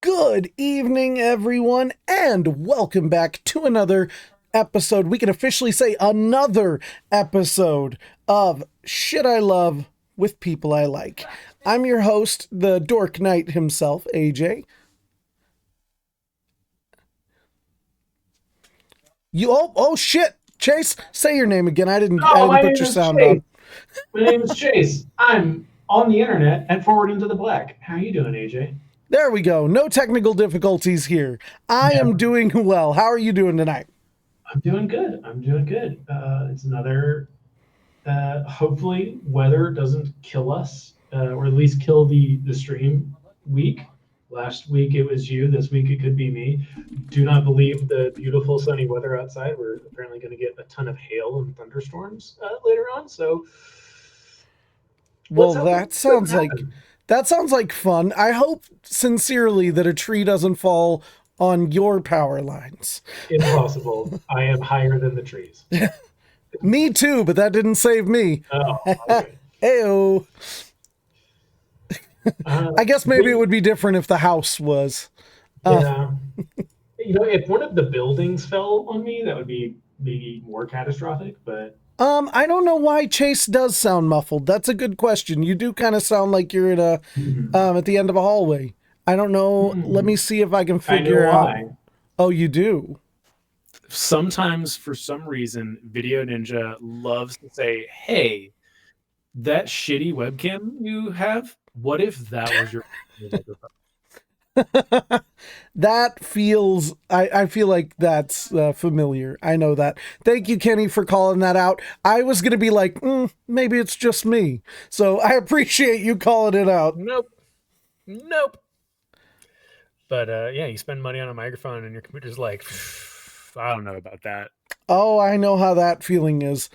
Good evening, everyone, and welcome back to another episode. We can officially say another episode of Shit I Love with People I Like. I'm your host, the Dork Knight himself, AJ. Oh shit, Chase, say your name again. I didn't put your sound on. My name is Chase. I'm on the internet and Forward Into the Black. How you doing, AJ? There we go. No technical difficulties here. I am doing well. How are you doing tonight? I'm doing good. It's another Hopefully, weather doesn't kill us, or at least kill the stream week. Last week it was you. This week it could be me. Do not believe the beautiful sunny weather outside. We're apparently going to get a ton of hail and thunderstorms later on. So Well, let's hope it doesn't happen. that sounds like fun. I hope sincerely that a tree doesn't fall on your power lines. Impossible. I am higher than the trees. Me too, but that didn't save me. Oh, okay. Ayo. I guess maybe it But would be different if the house was. yeah, if one of the buildings fell on me, that would be maybe more catastrophic. But I don't know why Chase does sound muffled. That's a good question. You do kind of sound like you're in a at the end of a hallway. I don't know. Let me see if I can I know figure out. why. Oh, you do. Sometimes, for some reason, Video Ninja loves to say, "Hey, that shitty webcam you have, what if that was your microphone?" That feels. I feel like that's familiar. I know that. Thank you, Kenny, for calling that out. I was gonna be like, maybe it's just me. So I appreciate you calling it out. Nope. But yeah, you spend money on a microphone and your computer's like, I don't know about that. Oh, I know how that feeling is.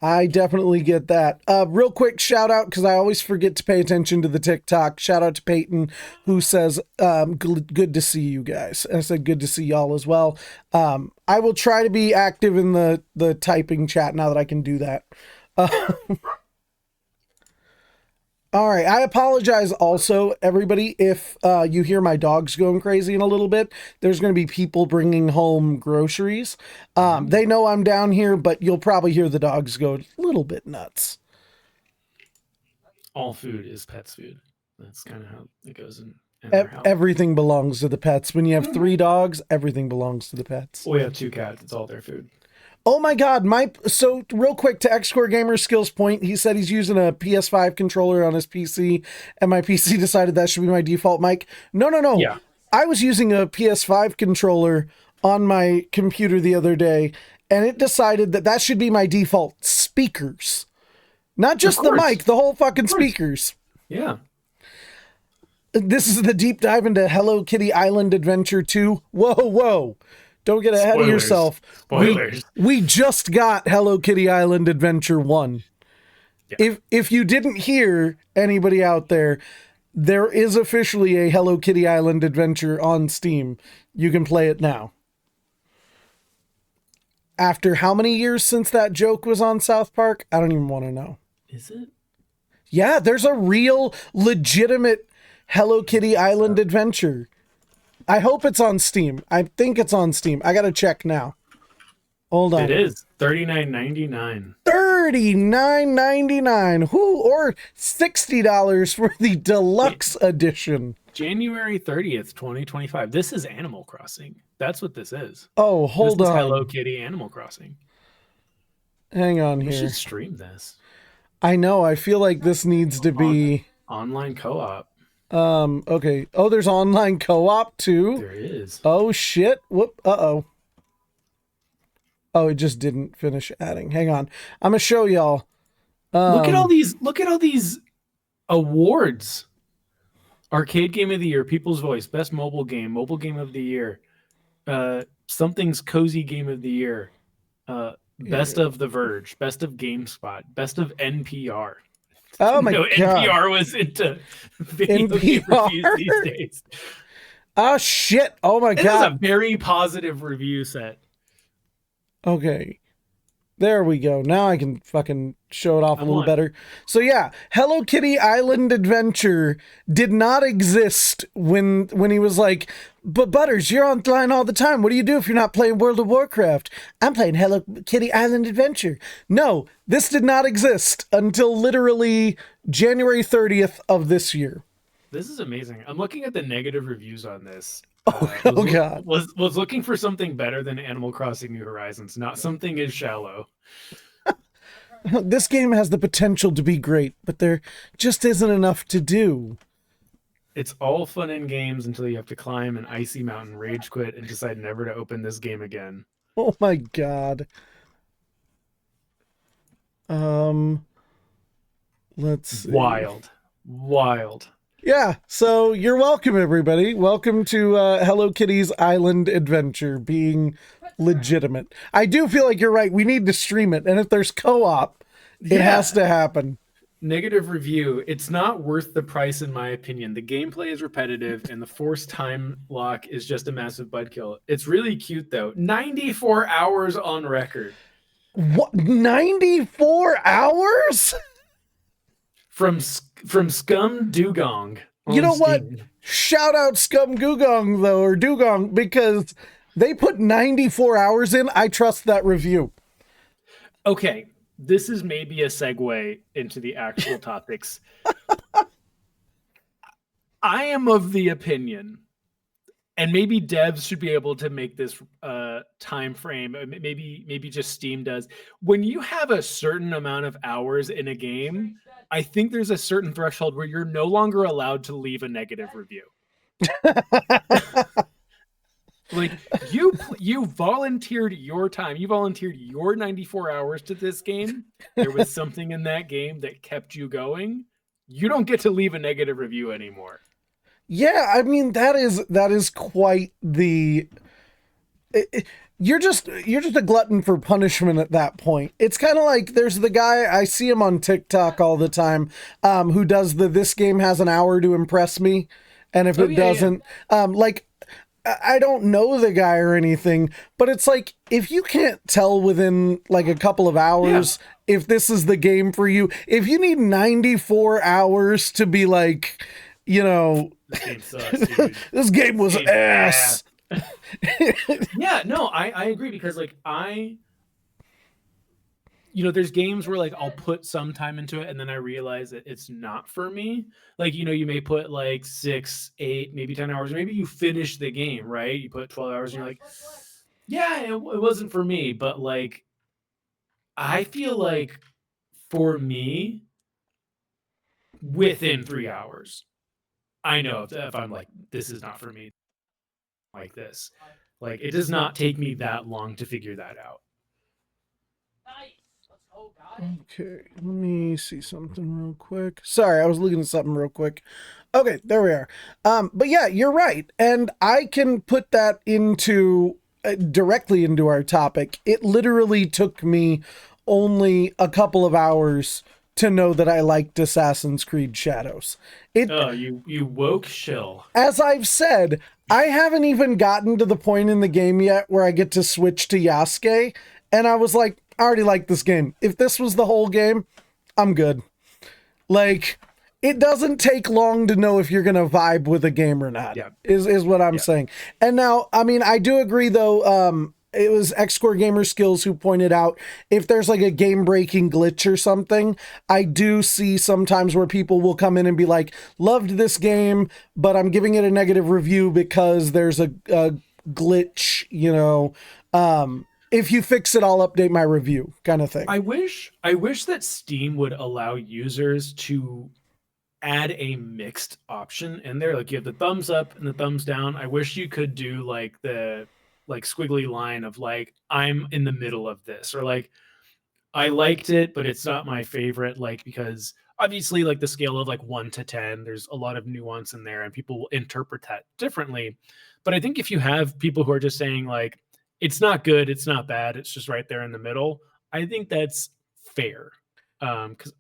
I definitely get that. Real quick shout out, because I always forget to pay attention to the TikTok. Shout out to Peyton, who says, good to see you guys. And I said, good to see y'all as well. I will try to be active in the typing chat now that I can do that. All right. I apologize also, everybody, if you hear my dogs going crazy in a little bit. There's going to be people bringing home groceries. They know I'm down here, but you'll probably hear the dogs go a little bit nuts. All food is pets food. That's kind of how it goes in our house. Everything belongs to the pets. When you have 3 dogs, everything belongs to the pets. We have 2 cats. It's all their food. Oh my God. So real quick, to X-Core Gamer Skills point, he said he's using a PS5 controller on his PC, and my PC decided that should be my default mic. No. Yeah. I was using a PS5 controller on my computer the other day, and it decided that should be my default speakers. Not just the mic, the whole fucking speakers. Yeah. This is the deep dive into Hello Kitty Island Adventure 2. Whoa. Don't get ahead of yourself. Spoilers. We just got Hello Kitty Island Adventure 1. Yeah. If you didn't hear, anybody out there is officially a Hello Kitty Island Adventure on Steam. You can play it now. After how many years since that joke was on South Park? I don't even want to know. Is it? Yeah, there's a real, legitimate Hello Kitty Island Adventure. I hope it's on Steam. I think it's on Steam. I gotta check now. Hold on. It is $39.99. $39.99. Or $60 for the deluxe edition. January 30th, 2025. This is Animal Crossing. That's what this is. Oh, hold this on. Is Hello Kitty Animal Crossing. Hang on here. We should stream this. I know. I feel like this needs to be online co-op. Okay. Oh, there's online co-op too. There is. Oh shit. Whoop. Uh-oh. Oh, it just didn't finish adding. Hang on. I'm gonna show y'all. Look at all these awards. Arcade Game of the Year, People's Voice, Best Mobile Game of the Year, Something's Cozy Game of the Year, Best of The Verge, Best of GameSpot, Best of NPR. Oh my God. NPR was into video game reviews these days. Oh shit. Oh my God. This is a very positive review set. Okay. There we go. Now I can fucking show it off a little better. So yeah, Hello Kitty Island Adventure did not exist when he was like, but Butters, you're online all the time. What do you do if you're not playing World of Warcraft? I'm playing Hello Kitty Island Adventure. No, this did not exist until literally January 30th of this year. This is amazing. I'm looking at the negative reviews on this. God. Was looking for something better than Animal Crossing New Horizons, not something as shallow. This game has the potential to be great, but there just isn't enough to do. It's all fun in games until you have to climb an icy mountain, rage quit, and decide never to open this game again. Oh my God. Let's see. Wild. Yeah, so you're welcome, everybody. Welcome to Hello Kitty's Island Adventure being legitimate. I do feel like you're right. We need to stream it, and if there's co-op, it has to happen. Negative review. It's not worth the price, in my opinion. The gameplay is repetitive, and the forced time lock is just a massive bud kill. It's really cute, though. 94 hours on record. What? 94 hours? From Scum Dugong. You know what? Steam. Shout out Scum Dugong, though, or Dugong, because they put 94 hours in. I trust that review. Okay, this is maybe a segue into the actual topics. I am of the opinion, and maybe devs should be able to make this time frame. Maybe just Steam does. When you have a certain amount of hours in a game, I think there's a certain threshold where you're no longer allowed to leave a negative review. Like you volunteered your time. You volunteered your 94 hours to this game. There was something in that game that kept you going. You don't get to leave a negative review anymore. Yeah, I mean that is quite the. You're just a glutton for punishment at that point. It's kind of like there's the guy, I see him on TikTok all the time, who does this game has an hour to impress me, and if it doesn't, like I don't know the guy or anything, but it's like if you can't tell within like a couple of hours if this is the game for you, if you need 94 hours to be like, you know, this game sucks, dude. This game was ass. Yeah, no, I agree, because like there's games where like I'll put some time into it and then I realize that it's not for me. Like, you may put like 6, 8, maybe 10 hours, maybe you finish the game, right? You put 12 hours and you're like, yeah, it wasn't for me. But like, I feel like for me, within 3 hours, I know if I'm like, this is not for me, like this. Like, it does not take me that long to figure that out. Okay, let me see something real quick. Sorry, I was looking at something real quick. Okay, there we are. But yeah, you're right. And I can put that into directly into our topic. It literally took me only a couple of hours to know that I liked Assassin's Creed Shadows. You woke shill. As I've said, I haven't even gotten to the point in the game yet where I get to switch to Yasuke, and I was like, I already like this game. If this was the whole game, I'm good. Like, it doesn't take long to know if you're going to vibe with a game or not, is what I'm saying. And now, I mean, I do agree, though, it was X-Score Gamer Skills who pointed out, if there's like a game-breaking glitch or something, I do see sometimes where people will come in and be like, loved this game, but I'm giving it a negative review because there's a glitch, if you fix it, I'll update my review, kind of thing. I wish that Steam would allow users to add a mixed option in there. Like, you have the thumbs up and the thumbs down. I wish you could do like the squiggly line of like, I'm in the middle of this, or like, I liked it, but it's not my favorite. Like, because obviously, like, the scale of like 1 to 10, there's a lot of nuance in there and people will interpret that differently. But I think if you have people who are just saying like, it's not good, it's not bad, it's just right there in the middle, I think that's fair. Because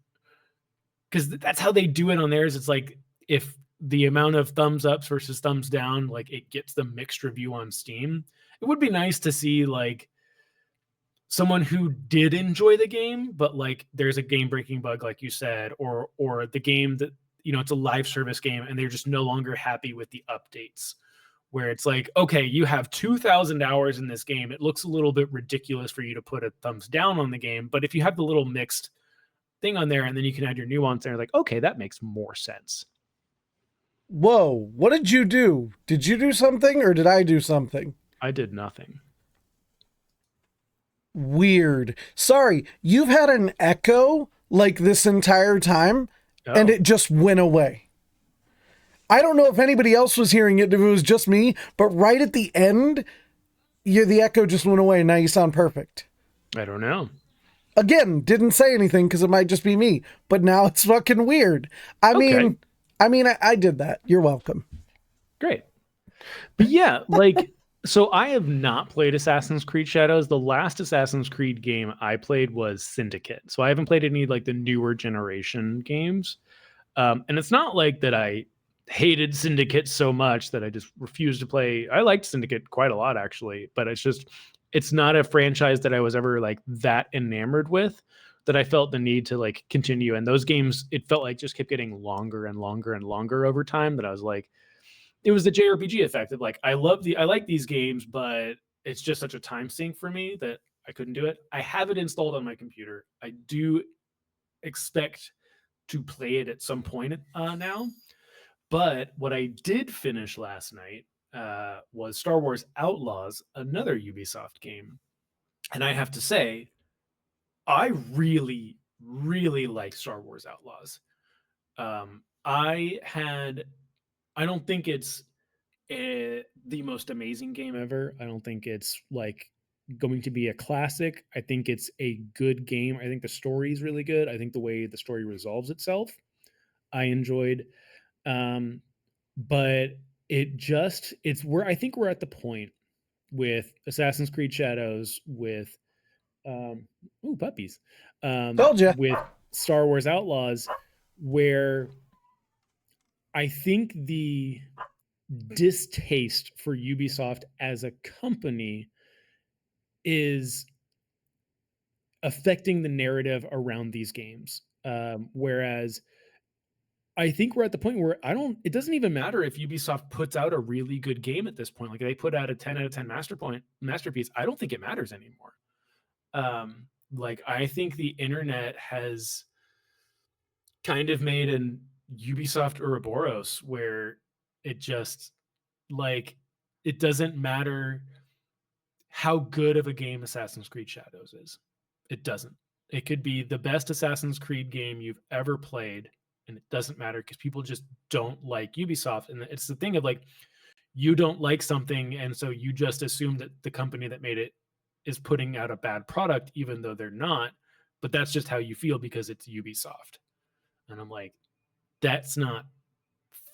that's how they do it on theirs. It's like, if the amount of thumbs ups versus thumbs down, like, it gets the mixed review on Steam. It would be nice to see like someone who did enjoy the game, but like there's a game breaking bug, like you said, or the game that, it's a live service game and they're just no longer happy with the updates, where it's like, okay, you have 2,000 hours in this game. It looks a little bit ridiculous for you to put a thumbs down on the game. But if you have the little mixed thing on there and then you can add your nuance there, like, okay, that makes more sense. Whoa, what did you do? Did you do something or did I do something? I did nothing. Weird. Sorry, you've had an echo like this entire time and it just went away. I don't know if anybody else was hearing it, if it was just me, but right at the end, the echo just went away and now you sound perfect. I don't know. Again, didn't say anything because it might just be me, but now it's fucking weird. I mean, I did that. You're welcome. Great. But yeah, like, so I have not played Assassin's Creed Shadows. The last Assassin's Creed game I played was Syndicate. So I haven't played any like the newer generation games. And it's not like that I hated Syndicate so much that I just refused to play. I liked Syndicate quite a lot, actually, but it's not a franchise that I was ever like that enamored with, that I felt the need to like continue. And those games, it felt like just kept getting longer and longer and longer over time, that I was like, it was the JRPG effect of like, I like these games, but it's just such a time sink for me that I couldn't do it. I have it installed on my computer. I do expect to play it at some point now. But what I did finish last night was Star Wars Outlaws, another Ubisoft game. And I have to say, I really, really like Star Wars Outlaws. I don't think it's the most amazing game ever. I don't think it's like going to be a classic. I think it's a good game. I think the story is really good. I think the way the story resolves itself, I enjoyed. But it's where I think we're at the point with Assassin's Creed Shadows, with puppies, Told ya. with Star Wars Outlaws, where I think the distaste for Ubisoft as a company is affecting the narrative around these games. Whereas I think we're at the point where it doesn't even matter if Ubisoft puts out a really good game at this point. Like they put out a 10 out of 10 masterpiece. I don't think it matters anymore. Like I think the internet has kind of made an Ubisoft Ouroboros where it just like, it doesn't matter how good of a game Assassin's Creed Shadows is. It doesn't. It could be the best Assassin's Creed game you've ever played, and it doesn't matter because people just don't like Ubisoft. And it's the thing of like, you don't like something, and so you just assume that the company that made it is putting out a bad product, even though they're not. But that's just how you feel because it's Ubisoft. And I'm like, that's not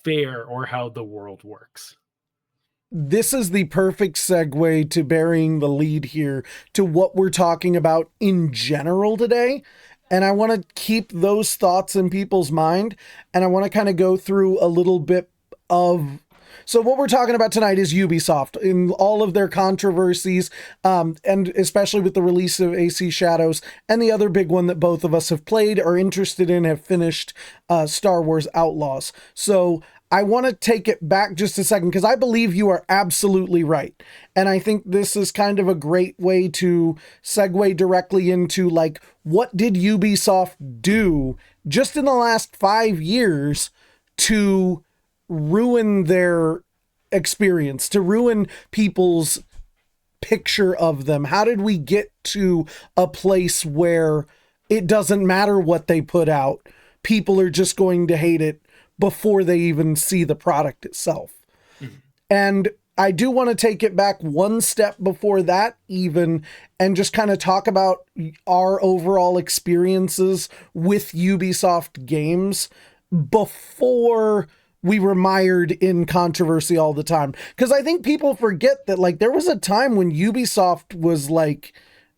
fair or how the world works. This is the perfect segue to burying the lead here to what we're talking about in general today. And I want to keep those thoughts in people's mind. And I want to kind of go through a little bit of... So what we're talking about tonight is Ubisoft in all of their controversies, and especially with the release of AC Shadows, and the other big one that both of us have played, are interested in, have finished, Star Wars Outlaws. So I want to take it back just a second, because I believe you are absolutely right. And I think this is kind of a great way to segue directly into, like, what did Ubisoft do just in the last 5 years to ruin their experience, to ruin people's picture of them? How did we get to a place where it doesn't matter what they put out? People are just going to hate it before they even see the product itself. Mm-hmm. And I do want to take it back one step before that even, and just kind of talk about our overall experiences with Ubisoft games before we were mired in controversy all the time. Because I think people forget that, like, there was a time when Ubisoft was, like,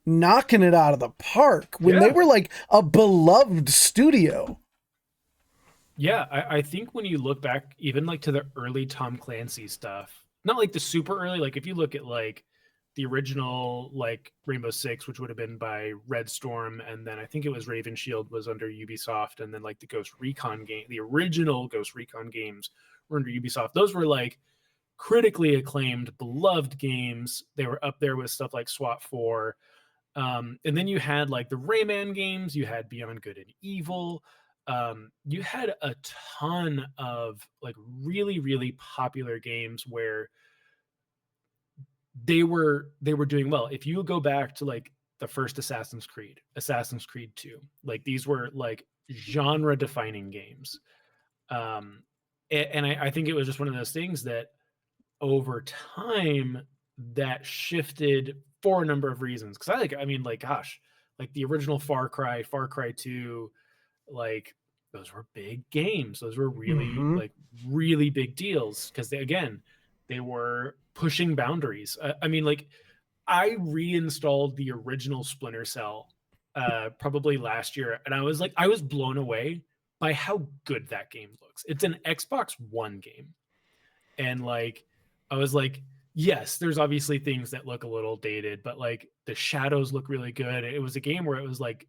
knocking it out of the park, when they were, like, a beloved studio. Yeah, I think when you look back, even, like, to the early Tom Clancy stuff, not, like, the super early, like, if you look at, like, the original, like, Rainbow Six, which would have been by Red Storm, and then I think it was Raven Shield was under Ubisoft, and then, like, the Ghost Recon game, the original Ghost Recon games were under Ubisoft. Those were, like, critically acclaimed, beloved games. They were up there with stuff like SWAT 4. And then you had, like, the Rayman games, you had Beyond Good and Evil. You had a ton of, like, really, really popular games where they were doing well. If you go back to, like, the first Assassin's Creed 2, like, these were, like, genre defining games. And I think it was just one of those things that over time that shifted for a number of reasons. Cause gosh, like the original Far Cry, Far Cry 2, like those were big games. Those were really like really big deals because they were pushing boundaries. I mean, like I reinstalled the original Splinter Cell probably last year, and I was blown away by how good that game looks. It's an Xbox One game, and like I was like, yes, there's obviously things that look a little dated, but like the shadows look really good. It was a game where it was like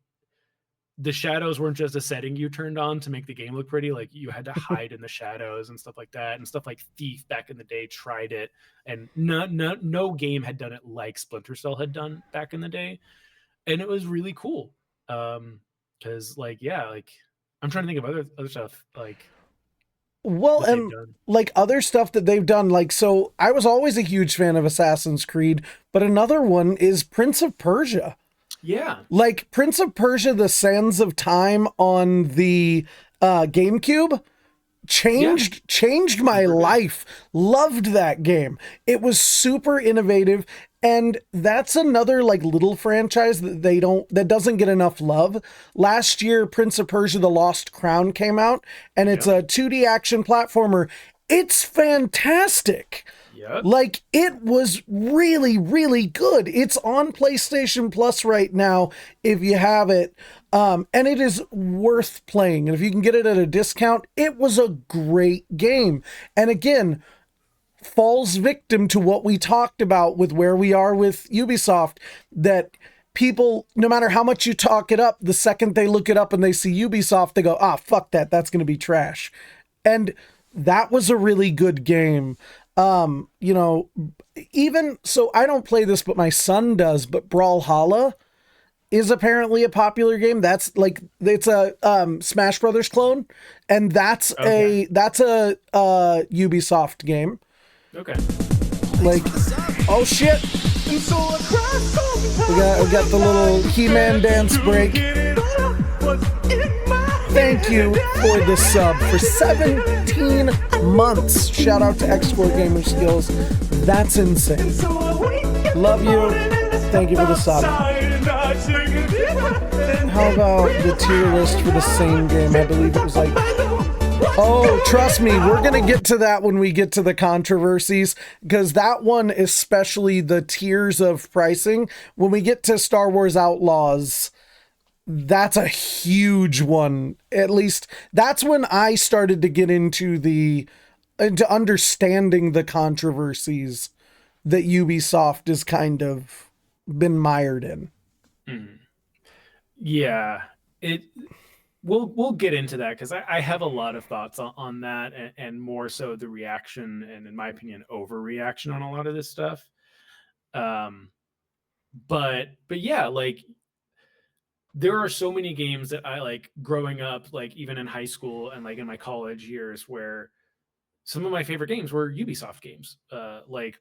the shadows weren't just a setting you turned on to make the game look pretty. Like you had to hide in the shadows and stuff like that. And stuff like Thief back in the day tried it, and no game had done it like Splinter Cell had done back in the day. And it was really cool. Because like, yeah, like I'm trying to think of other stuff like well, and like other stuff that they've done. Like, so I was always a huge fan of Assassin's Creed, but another one is Prince of Persia. Yeah. Like Prince of Persia, The Sands of Time on the GameCube changed my life. Loved that game. It was super innovative. And that's another like little franchise that doesn't get enough love. Last year, Prince of Persia, The Lost Crown came out, and it's a 2D action platformer. It's fantastic. Yep. Like, it was really, really good. It's on PlayStation Plus right now if you have it. And it is worth playing. And if you can get it at a discount, it was a great game. And again, falls victim to what we talked about with where we are with Ubisoft, that people, no matter how much you talk it up, the second they look it up and they see Ubisoft, they go, fuck that. That's going to be trash. And that was a really good game. You know, even so, I don't play this, but my son does. But Brawlhalla is apparently a popular game. That's like, it's a Smash Brothers clone, and that's a Ubisoft game. Okay. Like, oh shit! We got the little He-Man dance break. Thank you for the sub for 17 months. Shout out to X4 Gamer Skills. That's insane. Love you. Thank you for the sub. How about the tier list for the same game? I believe it was like... Oh, trust me, we're going to get to that when we get to the controversies, because that one, especially the tiers of pricing, when we get to Star Wars Outlaws... That's a huge one. At least that's when I started to get into understanding the controversies that Ubisoft has kind of been mired in. Yeah, we'll get into that because I have a lot of thoughts on that, and more so the reaction and, in my opinion, overreaction on a lot of this stuff. But yeah, like. There are so many games that I like growing up, like even in high school and like in my college years, where some of my favorite games were Ubisoft games. Like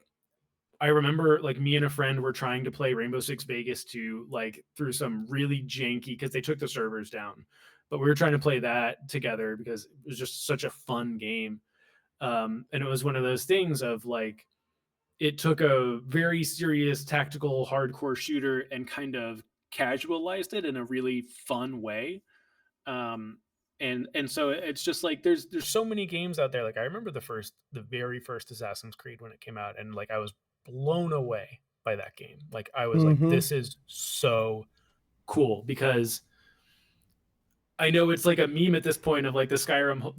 I remember like me and a friend were trying to play Rainbow Six Vegas 2 like through some really janky, because they took the servers down, but we were trying to play that together because it was just such a fun game. And it was one of those things of like, it took a very serious tactical hardcore shooter and kind of casualized it in a really fun way. And so it's just like there's so many games out there. Like I remember the very first Assassin's Creed when it came out, and like I was blown away by that game. Like I was like, this is so cool, because I know it's like a meme at this point of like the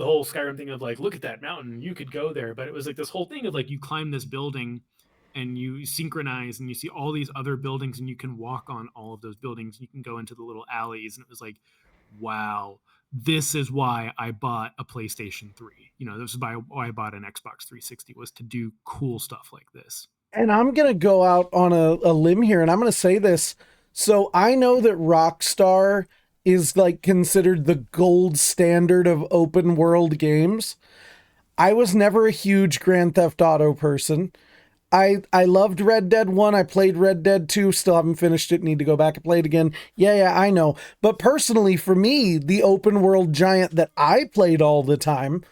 whole Skyrim thing of like, look at that mountain, you could go there. But it was like this whole thing of like, you climb this building and you synchronize and you see all these other buildings and you can walk on all of those buildings. You can go into the little alleys, and it was like, wow, this is why I bought a PlayStation 3. You know, this is why I bought an Xbox 360, was to do cool stuff like this. And I'm going to go out on a limb here, and I'm going to say this. So I know that Rockstar is like considered the gold standard of open world games. I was never a huge Grand Theft Auto person. I loved Red Dead 1. I played Red Dead 2. Still haven't finished it. Need to go back and play it again. Yeah, I know. But personally, for me, the open world giant that I played all the time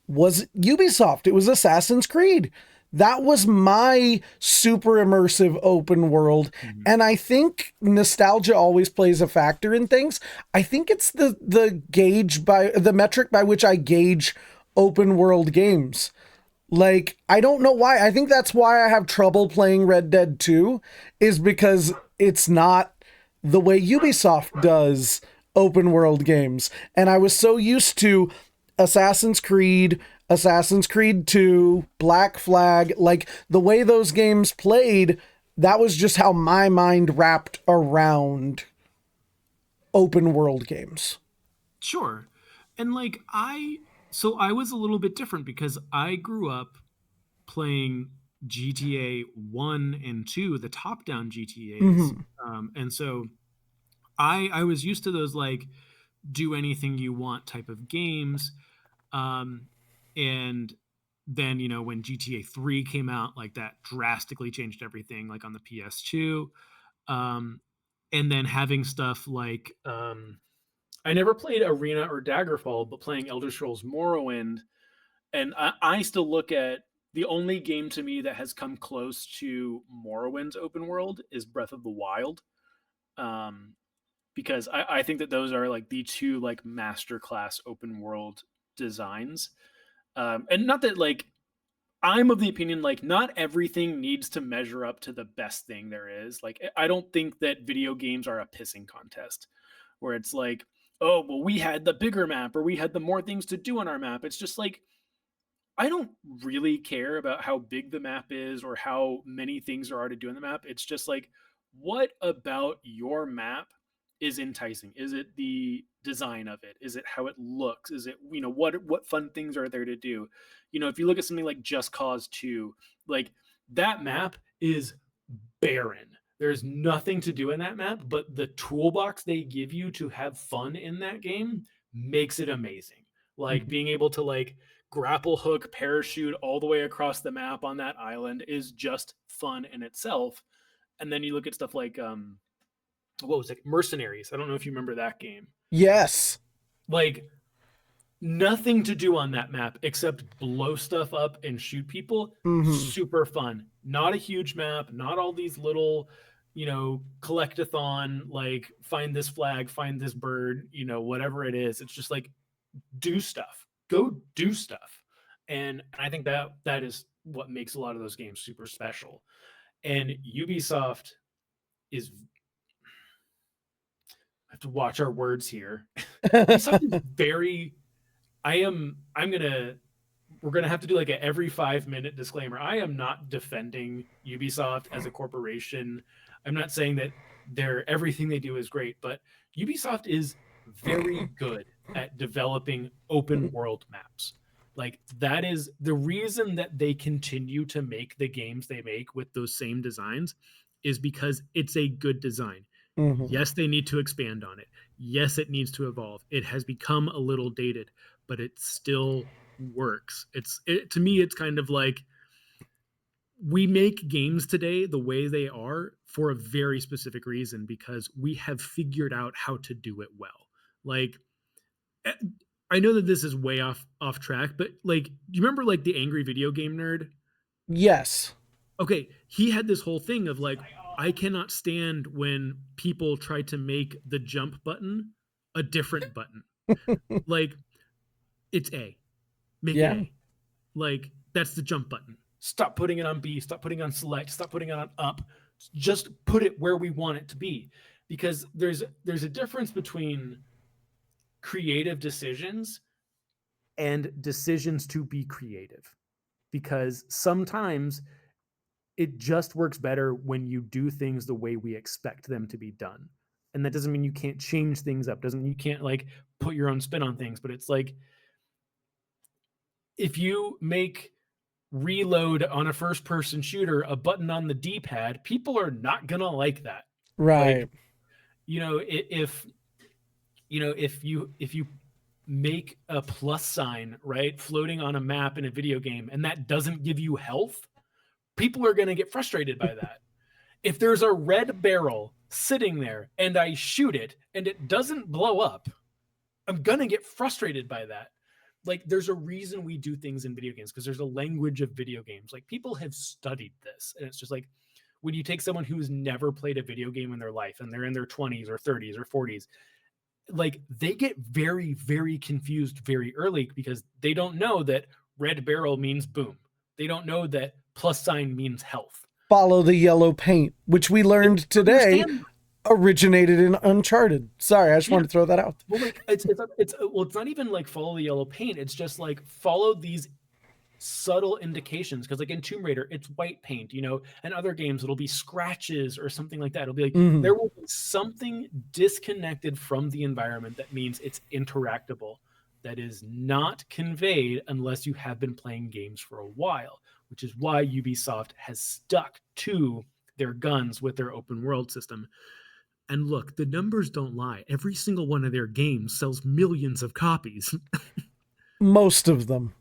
was Ubisoft. It was Assassin's Creed. That was my super immersive open world. And I think nostalgia always plays a factor in things. I think it's the gauge by the metric by which I gauge open world games. Like, I don't know why. I think that's why I have trouble playing Red Dead 2, is because it's not the way Ubisoft does open world games. And I was so used to Assassin's Creed, Assassin's Creed 2, Black Flag, like the way those games played, that was just how my mind wrapped around open world games. Sure. And like so I was a little bit different because I grew up playing GTA 1 and 2, the top-down GTAs. And so I was used to those like do anything you want type of games. And then, when GTA 3 came out, like that drastically changed everything, like on the PS2. And then having stuff like I never played Arena or Daggerfall, but playing Elder Scrolls Morrowind, and I still look at the only game to me that has come close to Morrowind's open world is Breath of the Wild, because I think that those are like the two like masterclass open world designs, and not that like I'm of the opinion like not everything needs to measure up to the best thing there is. Like I don't think that video games are a pissing contest where it's like, oh, well, we had the bigger map or we had the more things to do on our map. It's just like, I don't really care about how big the map is or how many things there are to do on the map. It's just like, what about your map is enticing? Is it the design of it? Is it how it looks? Is it, what fun things are there to do? If you look at something like Just Cause 2, like that map is barren. There's nothing to do in that map, but the toolbox they give you to have fun in that game makes it amazing. Like being able to like grapple hook, parachute all the way across the map on that island is just fun in itself. And then you look at stuff like what was it? Mercenaries. I don't know if you remember that game. Yes. Like nothing to do on that map except blow stuff up and shoot people. Super fun. Not a huge map, not all these little, collectathon, like find this flag, find this bird, whatever it is. It's just like do stuff. Go do stuff. And I think that is what makes a lot of those games super special. And Ubisoft is, I have to watch our words here. Ubisoft is very we're gonna have to do like a every 5-minute disclaimer. I am not defending Ubisoft as a corporation. I'm not saying that everything they do is great, but Ubisoft is very good at developing open world maps. Like that is the reason that they continue to make the games they make with those same designs is because it's a good design. Yes, they need to expand on it. Yes, it needs to evolve. It has become a little dated, but it still works. To me, it's kind of like we make games today the way they are for a very specific reason because we have figured out how to do it well. Like, I know that this is way off track, but like, do you remember like the Angry Video Game Nerd? Yes. Okay, he had this whole thing of like, I cannot stand when people try to make the jump button a different button. Like, it's A. Make it A. Like, that's the jump button. Stop putting it on B. Stop putting it on select. Stop putting it on up. Just put it where we want it to be. Because there's a difference between creative decisions and decisions to be creative. Because sometimes it just works better when you do things the way we expect them to be done. And that doesn't mean you can't change things up. Doesn't mean you can't like put your own spin on things, but it's like if you make reload on a first person shooter a button on the D-pad, people are not going to like that. Right. Like, if you make a plus sign, right, floating on a map in a video game and that doesn't give you health, people are going to get frustrated by that. If there's a red barrel sitting there and I shoot it and it doesn't blow up, I'm going to get frustrated by that. like there's a reason we do things in video games because there's a language of video games. Like people have studied this, and it's just like when you take someone who's never played a video game in their life and they're in their 20s or 30s or 40s, like they get very, very confused very early because they don't know that red barrel means boom. They don't know that plus sign means health. Follow the yellow paint, which we learned today originated in Uncharted. Sorry, I just wanted to throw that out. Well, like it's not even like follow the yellow paint. It's just like follow these subtle indications, because like in Tomb Raider it's white paint, you know, and other games it'll be scratches or something like that. It'll be like there will be something disconnected from the environment that means it's interactable, that is not conveyed unless you have been playing games for a while, which is why Ubisoft has stuck to their guns with their open world system. And look, the numbers don't lie. Every single one of their games sells millions of copies. Most of them.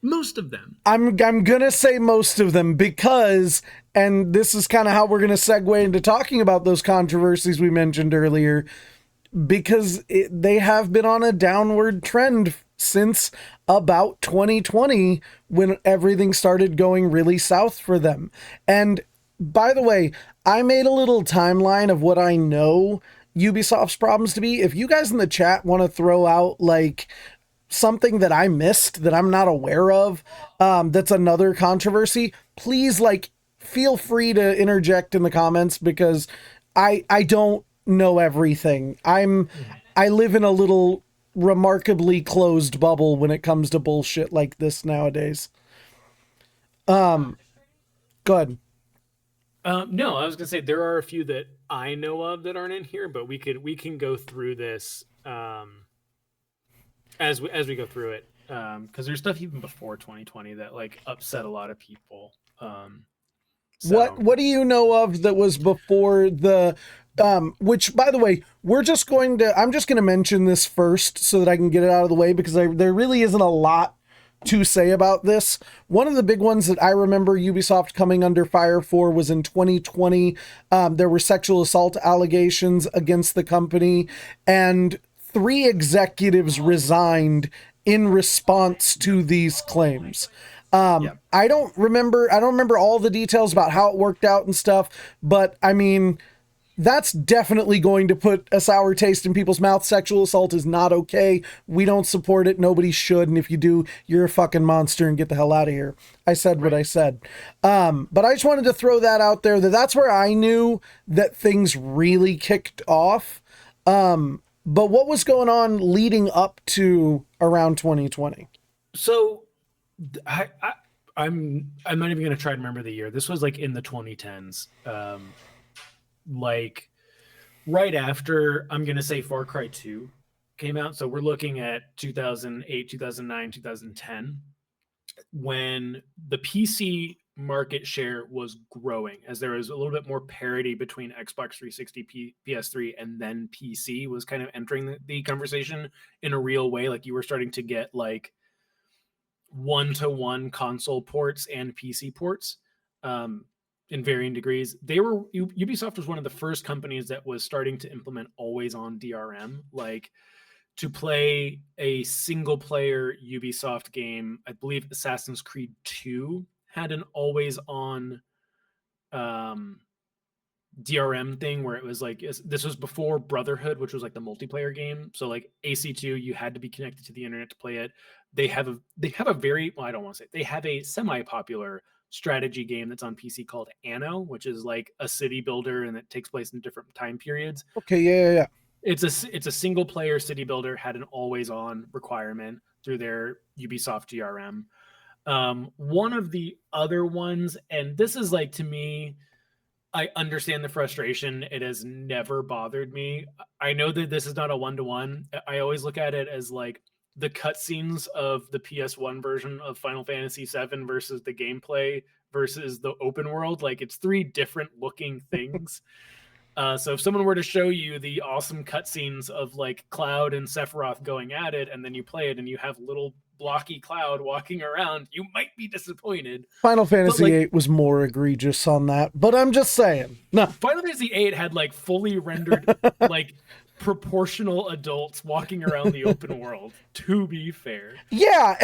Most of them. I'm gonna say most of them because, and this is kind of how we're gonna segue into talking about those controversies we mentioned earlier, because they have been on a downward trend since about 2020 when everything started going really south for them. And by the way, I made a little timeline of what I know Ubisoft's problems to be. If you guys in the chat want to throw out like something that I missed that I'm not aware of, that's another controversy, please like feel free to interject in the comments, because I don't know everything. I live in a little remarkably closed bubble when it comes to bullshit like this nowadays. Go ahead. No, I was gonna say there are a few that I know of that aren't in here, but we can go through this as we go through it, because there's stuff even before 2020 that like upset a lot of people. What do you know of that was before the which, by the way, I'm just going to mention this first so that I can get it out of the way, because there really isn't a lot to say about this. One of the big ones that I remember Ubisoft coming under fire for was in 2020. There were sexual assault allegations against the company, and 3 executives resigned in response to these claims. I don't remember all the details about how it worked out and stuff, but I mean, that's definitely going to put a sour taste in people's mouths. Sexual assault is not okay. We don't support it. Nobody should. And if you do, you're a fucking monster and get the hell out of here. I said what I said. But I just wanted to throw that out there, that's where I knew that things really kicked off. But what was going on leading up to around 2020? So I'm not even going to try to remember the year. This was like in the 2010s. Like right after, I'm going to say Far Cry 2 came out. So we're looking at 2008, 2009, 2010, when the PC market share was growing, as there was a little bit more parity between Xbox 360, PS3, and then PC was kind of entering the conversation in a real way. Like you were starting to get like 1-to-1 console ports and PC ports. In varying degrees. Ubisoft was one of the first companies that was starting to implement always on DRM, like to play a single player Ubisoft game. I believe Assassin's Creed 2 had an always on DRM thing where it was like, this was before Brotherhood, which was like the multiplayer game. So like AC2, you had to be connected to the internet to play it. They have a very, well, I don't want to say, they have a semi-popular strategy game that's on PC called Anno, which is like a city builder and it takes place in different time periods. Okay, yeah. It's a single player city builder, had an always on requirement through their Ubisoft DRM. One of the other ones, and this is like, to me, I understand the frustration. It has never bothered me. I know that this is not a one-to-one. I always look at it as like the cutscenes of the PS1 version of Final Fantasy VII versus the gameplay versus the open world. Like it's 3 different looking things. So if someone were to show you the awesome cutscenes of like Cloud and Sephiroth going at it, and then you play it and you have little blocky Cloud walking around, you might be disappointed. Final Fantasy VIII was more egregious on that, but I'm just saying. No, Final Fantasy VIII had like fully rendered like proportional adults walking around the open world, to be fair. Yeah,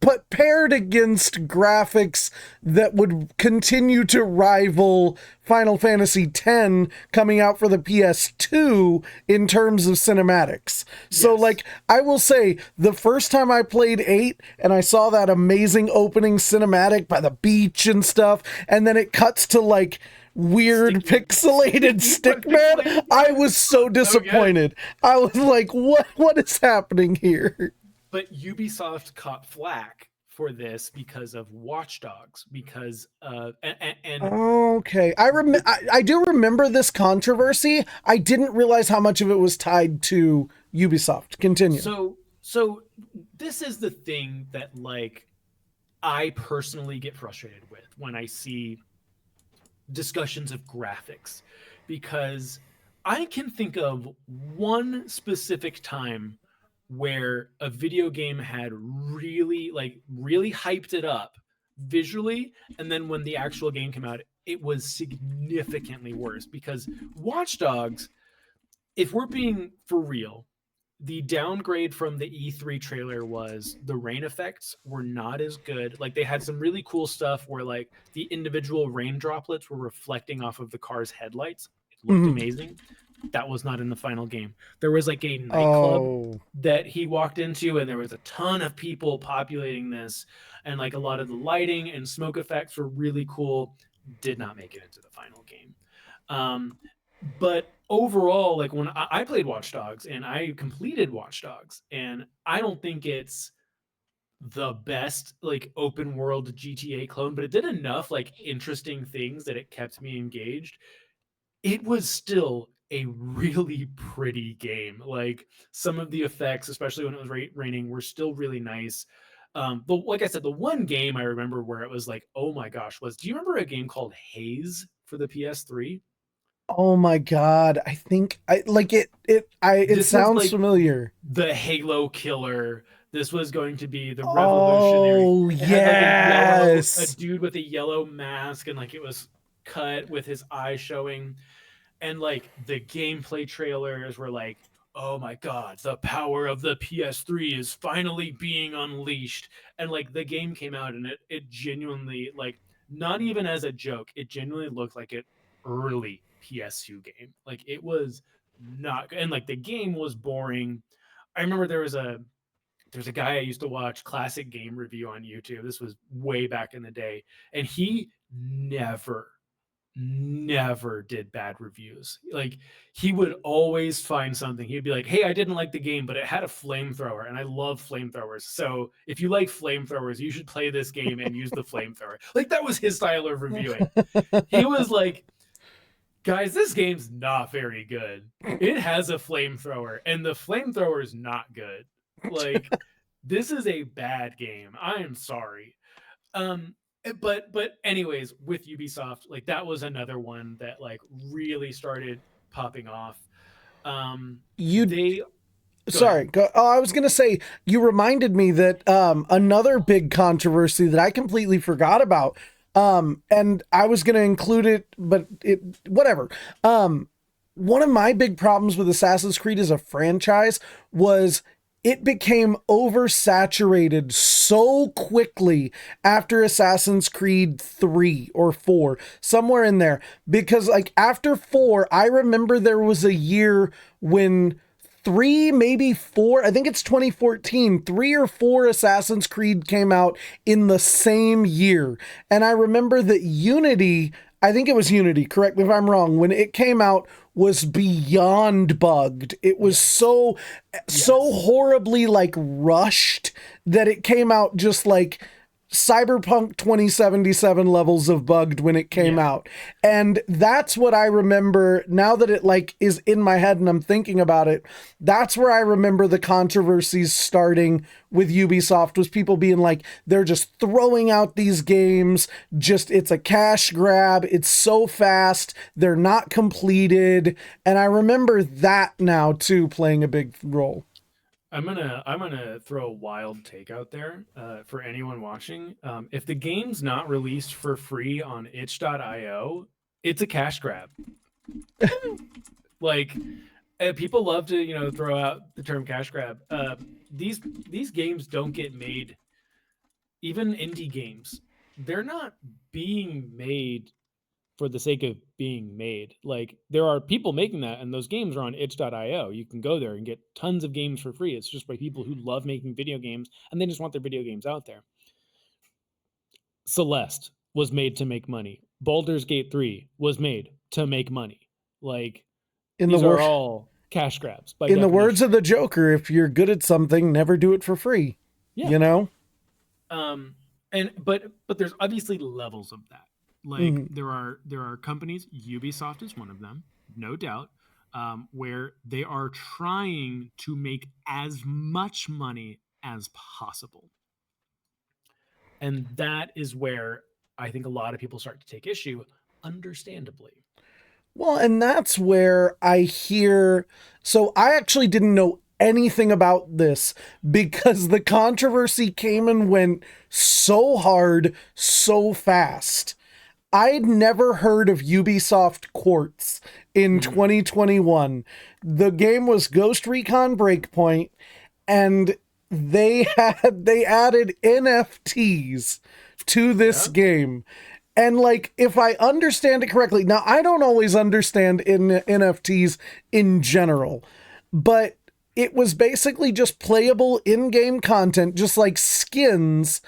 but paired against graphics that would continue to rival Final Fantasy X coming out for the PS2 in terms of cinematics. So, Yes. like, I will say, the first time I played 8 and I saw that amazing opening cinematic by the beach and stuff, and then it cuts to, like, weird pixelated Stickman, I was so disappointed. I was like, what is happening here? But Ubisoft caught flack for this because of Watch Dogs, because and Okay, I do remember this controversy. I didn't realize how much of it was tied to Ubisoft. Continue. so this is the thing that, like, I personally get frustrated with when I see discussions of graphics, because I can think of one specific time where a video game had really hyped it up visually, and then when the actual game came out, it was significantly worse. Because Watch Dogs, if we're being for real, the downgrade from the E3 trailer was the rain effects were not as good. Like, they had some really cool stuff where, like, the individual rain droplets were reflecting off of the car's headlights. It looked amazing. That was not in the final game. There was, like, a nightclub that he walked into, and there was a ton of people populating this, and, like, a lot of the lighting and smoke effects were really cool. Did not make it into the final game. But overall, like, when I played Watch Dogs and I completed Watch Dogs, and I don't think it's the best, like, open world GTA clone, but it did enough, like, interesting things that it kept me engaged. It was still a really pretty game. Like, some of the effects, especially when it was raining, were still really nice. But like I said, the one game I remember where it was like, oh my gosh, do you remember a game called Haze for the PS3? Oh my god, I think I like it. It sounds like familiar. The Halo killer. This was going to be the revolutionary. Oh, It had, like, a yes. dude with a yellow mask, and, like, it was cut with his eye showing, and, like, the gameplay trailers were like, oh my god, the power of the PS3 is finally being unleashed. And, like, the game came out, and it genuinely, like, not even as a joke, it genuinely looked like an early PS2 game. Like, it was not, and, like, the game was boring. I remember there's a guy I used to watch Classic Game Review on YouTube. This was way back in the day, and he never did bad reviews. Like, he would always find something. He'd be like, hey, I didn't like the game, but it had a flamethrower, and I love flamethrowers. So if you like flamethrowers, you should play this game and use the flamethrower. Like, that was his style of reviewing. He was like, guys, this game's not very good. It has a flamethrower, and the flamethrower is not good. Like, this is a bad game. I am sorry. But anyways, with Ubisoft, like, that was another one that, like, really started popping off. Sorry. I was gonna say, you reminded me that another big controversy that I completely forgot about. And I was gonna include it, but whatever. One of my big problems with Assassin's Creed as a franchise was it became oversaturated so quickly after Assassin's Creed 3 or 4, somewhere in there. Because, like, after 4, I remember there was a year when 3, maybe 4, I think it's 2014, 3 or 4 Assassin's Creed came out in the same year. And I remember that Unity, I think it was Unity, correct me if I'm wrong, when it came out, was beyond bugged. It was so horribly, like, rushed that it came out just like Cyberpunk 2077 levels of bugged when it came out. And that's what I remember now that it, like, is in my head and I'm thinking about it. That's where I remember the controversies starting with Ubisoft, was people being like, they're just throwing out these games, just, it's a cash grab, it's so fast, they're not completed. And I remember that now too playing a big role. I'm gonna throw a wild take out there for anyone watching. If the game's not released for free on itch.io, it's a cash grab. Like, People love to throw out the term cash grab. These games don't get made. Even indie games, they're not being made for the sake of being made. Like, there are people making that, and those games are on itch.io. You can go there and get tons of games for free. It's just by people who love making video games, and they just want their video games out there. Celeste was made to make money. Baldur's Gate 3 was made to make money. Like, these are all cash grabs. By in the definition. words of the Joker, if you're good at something, never do it for free. Yeah. You know? But there's obviously levels of that. Like, there are companies, Ubisoft is one of them, no doubt, where they are trying to make as much money as possible. And that is where I think a lot of people start to take issue, understandably. Well, and that's where I hear. So I actually didn't know anything about this because the controversy came and went so hard, so fast. I'd never heard of Ubisoft Quartz in 2021. The game was Ghost Recon Breakpoint, and they added NFTs to this game. And like, if I understand it correctly, now I don't always understand NFTs in general, but it was basically just playable in-game content, just like skins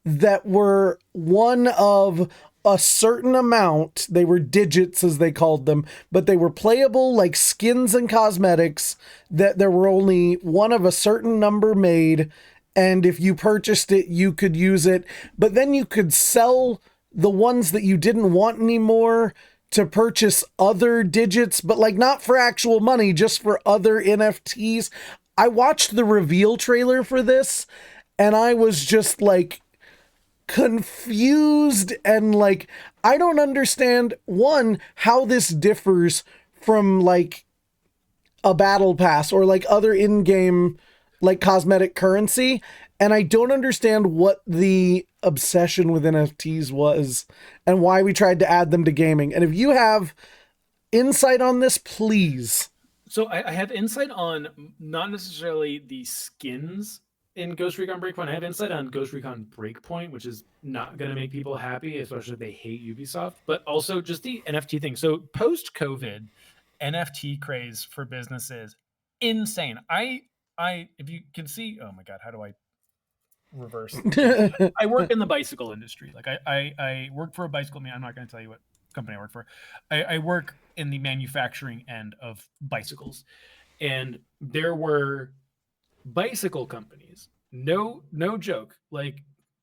that were one of a certain amount. They were digits, as they called them, but they were playable like skins and cosmetics, that there were only one of a certain number made. And if you purchased it, you could use it, but then you could sell the ones that you didn't want anymore to purchase other digits, but like not for actual money, just for other NFTs. I watched the reveal trailer for this and I was just like confused, and like, I don't understand, one, how this differs from like a battle pass or like other in-game like cosmetic currency. And I don't understand what the obsession with NFTs was and why we tried to add them to gaming. And if you have insight on this, please. So I have insight on not necessarily the skins in Ghost Recon Breakpoint. I have insight on Ghost Recon Breakpoint, which is not going to make people happy, especially if they hate Ubisoft, but also just the NFT thing. So post-COVID, NFT craze for businesses, insane. I if you can see, oh my God, how do I reverse? I work in the bicycle industry. Like I work for a bicycle. I mean, I'm not going to tell you what company I work for. I work in the manufacturing end of bicycles, and there were bicycle companies, no joke, like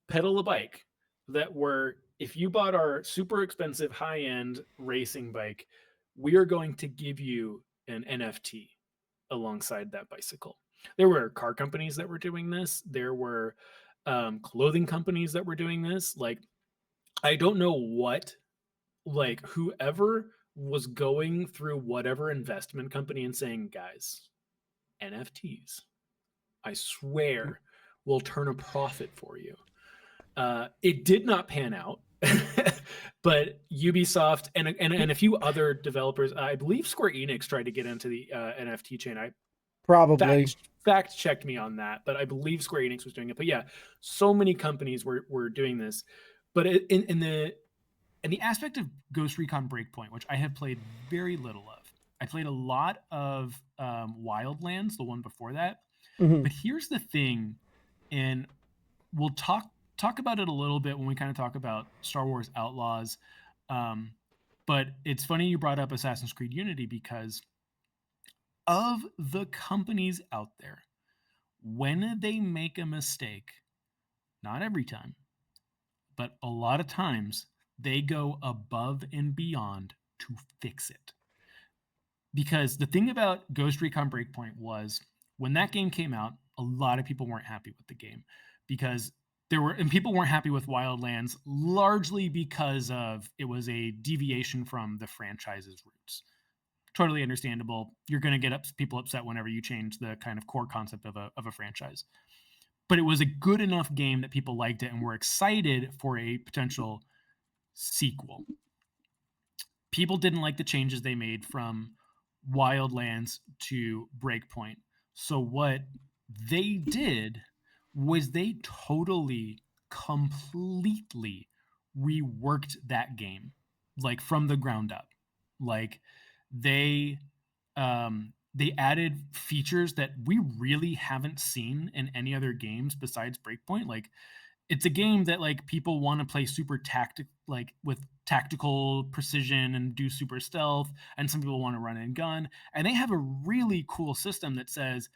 Pedal a Bike, that were, if you bought our super expensive high-end racing bike, we are going to give you an NFT alongside that bicycle. There were car companies that were doing this. There were clothing companies that were doing this. Like, I don't know what, like, whoever was going through whatever investment company and saying, guys, NFTs, I swear, will turn a profit for you. It did not pan out, but Ubisoft and a few other developers, I believe Square Enix tried to get into the NFT chain. I Probably fact checked me on that, but I believe Square Enix was doing it. But yeah, so many companies were doing this. But in the aspect of Ghost Recon Breakpoint, which I have played very little of, I played a lot of Wildlands, the one before that. But here's the thing, and we'll talk about it a little bit when we kind of talk about Star Wars Outlaws. But it's funny you brought up Assassin's Creed Unity, because of the companies out there, when they make a mistake, not every time, but a lot of times, they go above and beyond to fix it. Because the thing about Ghost Recon Breakpoint was, when that game came out, a lot of people weren't happy with the game, because people weren't happy with Wildlands largely because of it was a deviation from the franchise's roots. Totally understandable. You're going to get people upset whenever you change the kind of core concept of a franchise. But it was a good enough game that people liked it and were excited for a potential sequel. People didn't like the changes they made from Wildlands to Breakpoint. So what they did was they totally, completely reworked that game, like from the ground up. Like they they added features that we really haven't seen in any other games besides Breakpoint. Like it's a game that like people want to play super like with tactical precision and do super stealth, and some people want to run and gun. And they have a really cool system that says,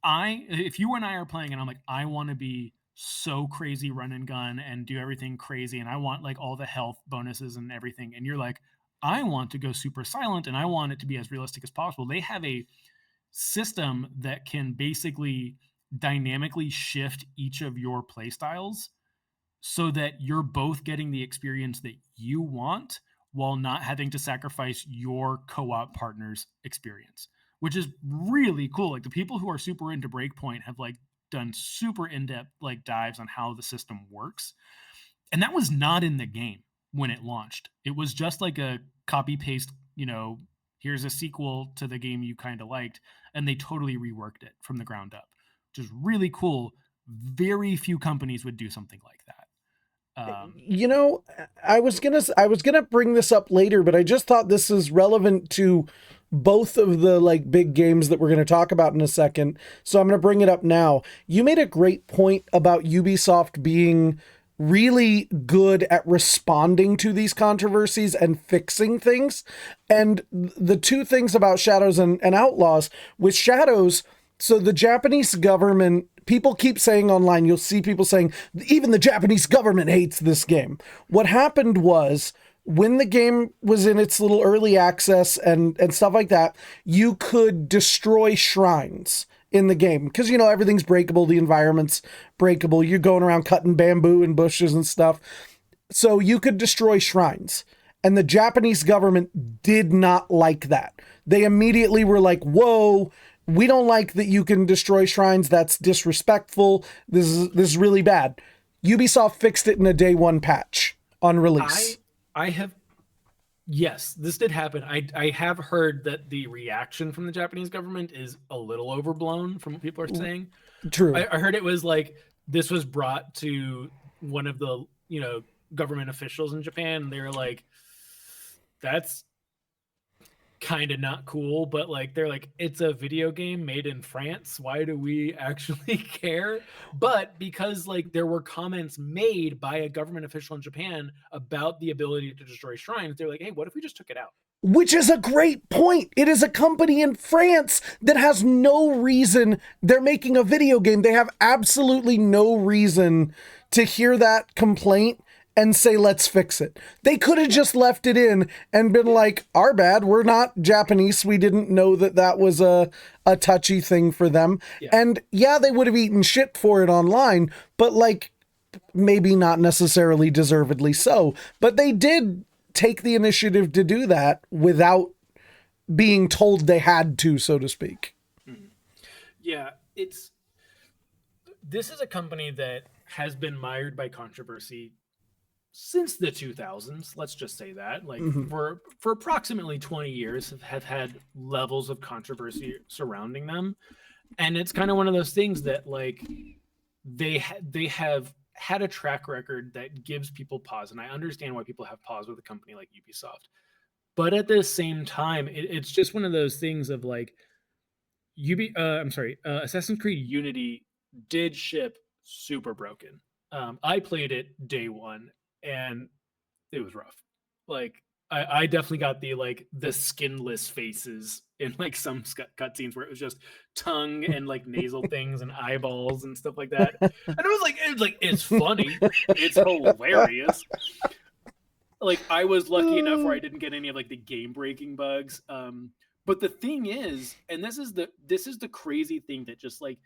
if you and I are playing and I'm like, I want to be so crazy run and gun and do everything crazy, and I want like all the health bonuses and everything, and you're like, I want to go super silent and I want it to be as realistic as possible. They have a system that can basically dynamically shift each of your play styles so that you're both getting the experience that you want while not having to sacrifice your co-op partner's experience, which is really cool. Like the people who are super into Breakpoint have like done super in-depth like dives on how the system works. And that was not in the game when it launched. It was just like a copy paste, here's a sequel to the game you kind of liked, and they totally reworked it from the ground up, which is really cool. Very few companies would do something like that. I was gonna bring this up later, but I just thought this is relevant to both of the like big games that we're going to talk about in a second. So I'm going to bring it up now. You made a great point about Ubisoft being really good at responding to these controversies and fixing things. And the two things about Shadows and Outlaws, with Shadows, so the Japanese government, people keep saying online, you'll see people saying, even the Japanese government hates this game. What happened was, when the game was in its little early access and stuff like that, you could destroy shrines in the game. Because, everything's breakable, the environment's breakable, you're going around cutting bamboo and bushes and stuff. So you could destroy shrines. And the Japanese government did not like that. They immediately were like, whoa, we don't like that you can destroy shrines. That's disrespectful. This is really bad. Ubisoft fixed it in a day one patch on release. Yes, this did happen. I have heard that the reaction from the Japanese government is a little overblown from what people are saying. True. I heard it was like, this was brought to one of the, government officials in Japan, and they were like, that's kind of not cool, but like they're like, it's a video game made in France, why do we actually care? But because like there were comments made by a government official in Japan about the ability to destroy shrines, they're like, hey, what if we just took it out? Which is a great point. It is a company in France that has no reason. They're making a video game. They have absolutely no reason to hear that complaint and say, let's fix it. They could have just left it in and been like, our bad, we're not Japanese. We didn't know that was a touchy thing for them. Yeah. And yeah, they would have eaten shit for it online, but like maybe not necessarily deservedly so. But they did take the initiative to do that without being told they had to, so to speak. Yeah, this is a company that has been mired by controversy since the 2000s, let's just say that, like for approximately 20 years have had levels of controversy surrounding them. And it's kind of one of those things that like they have had a track record that gives people pause. And I understand why people have pause with a company like Ubisoft. But at the same time, it's just one of those things of like, Assassin's Creed Unity did ship super broken. I played it day one, and it was rough. Like I definitely got the skinless faces in like some cutscenes where it was just tongue and like nasal things and eyeballs and stuff like that. And it was like it's funny, it's hilarious. Like I was lucky enough where I didn't get any of like the game breaking bugs. But the thing is, and this is the crazy thing that just like,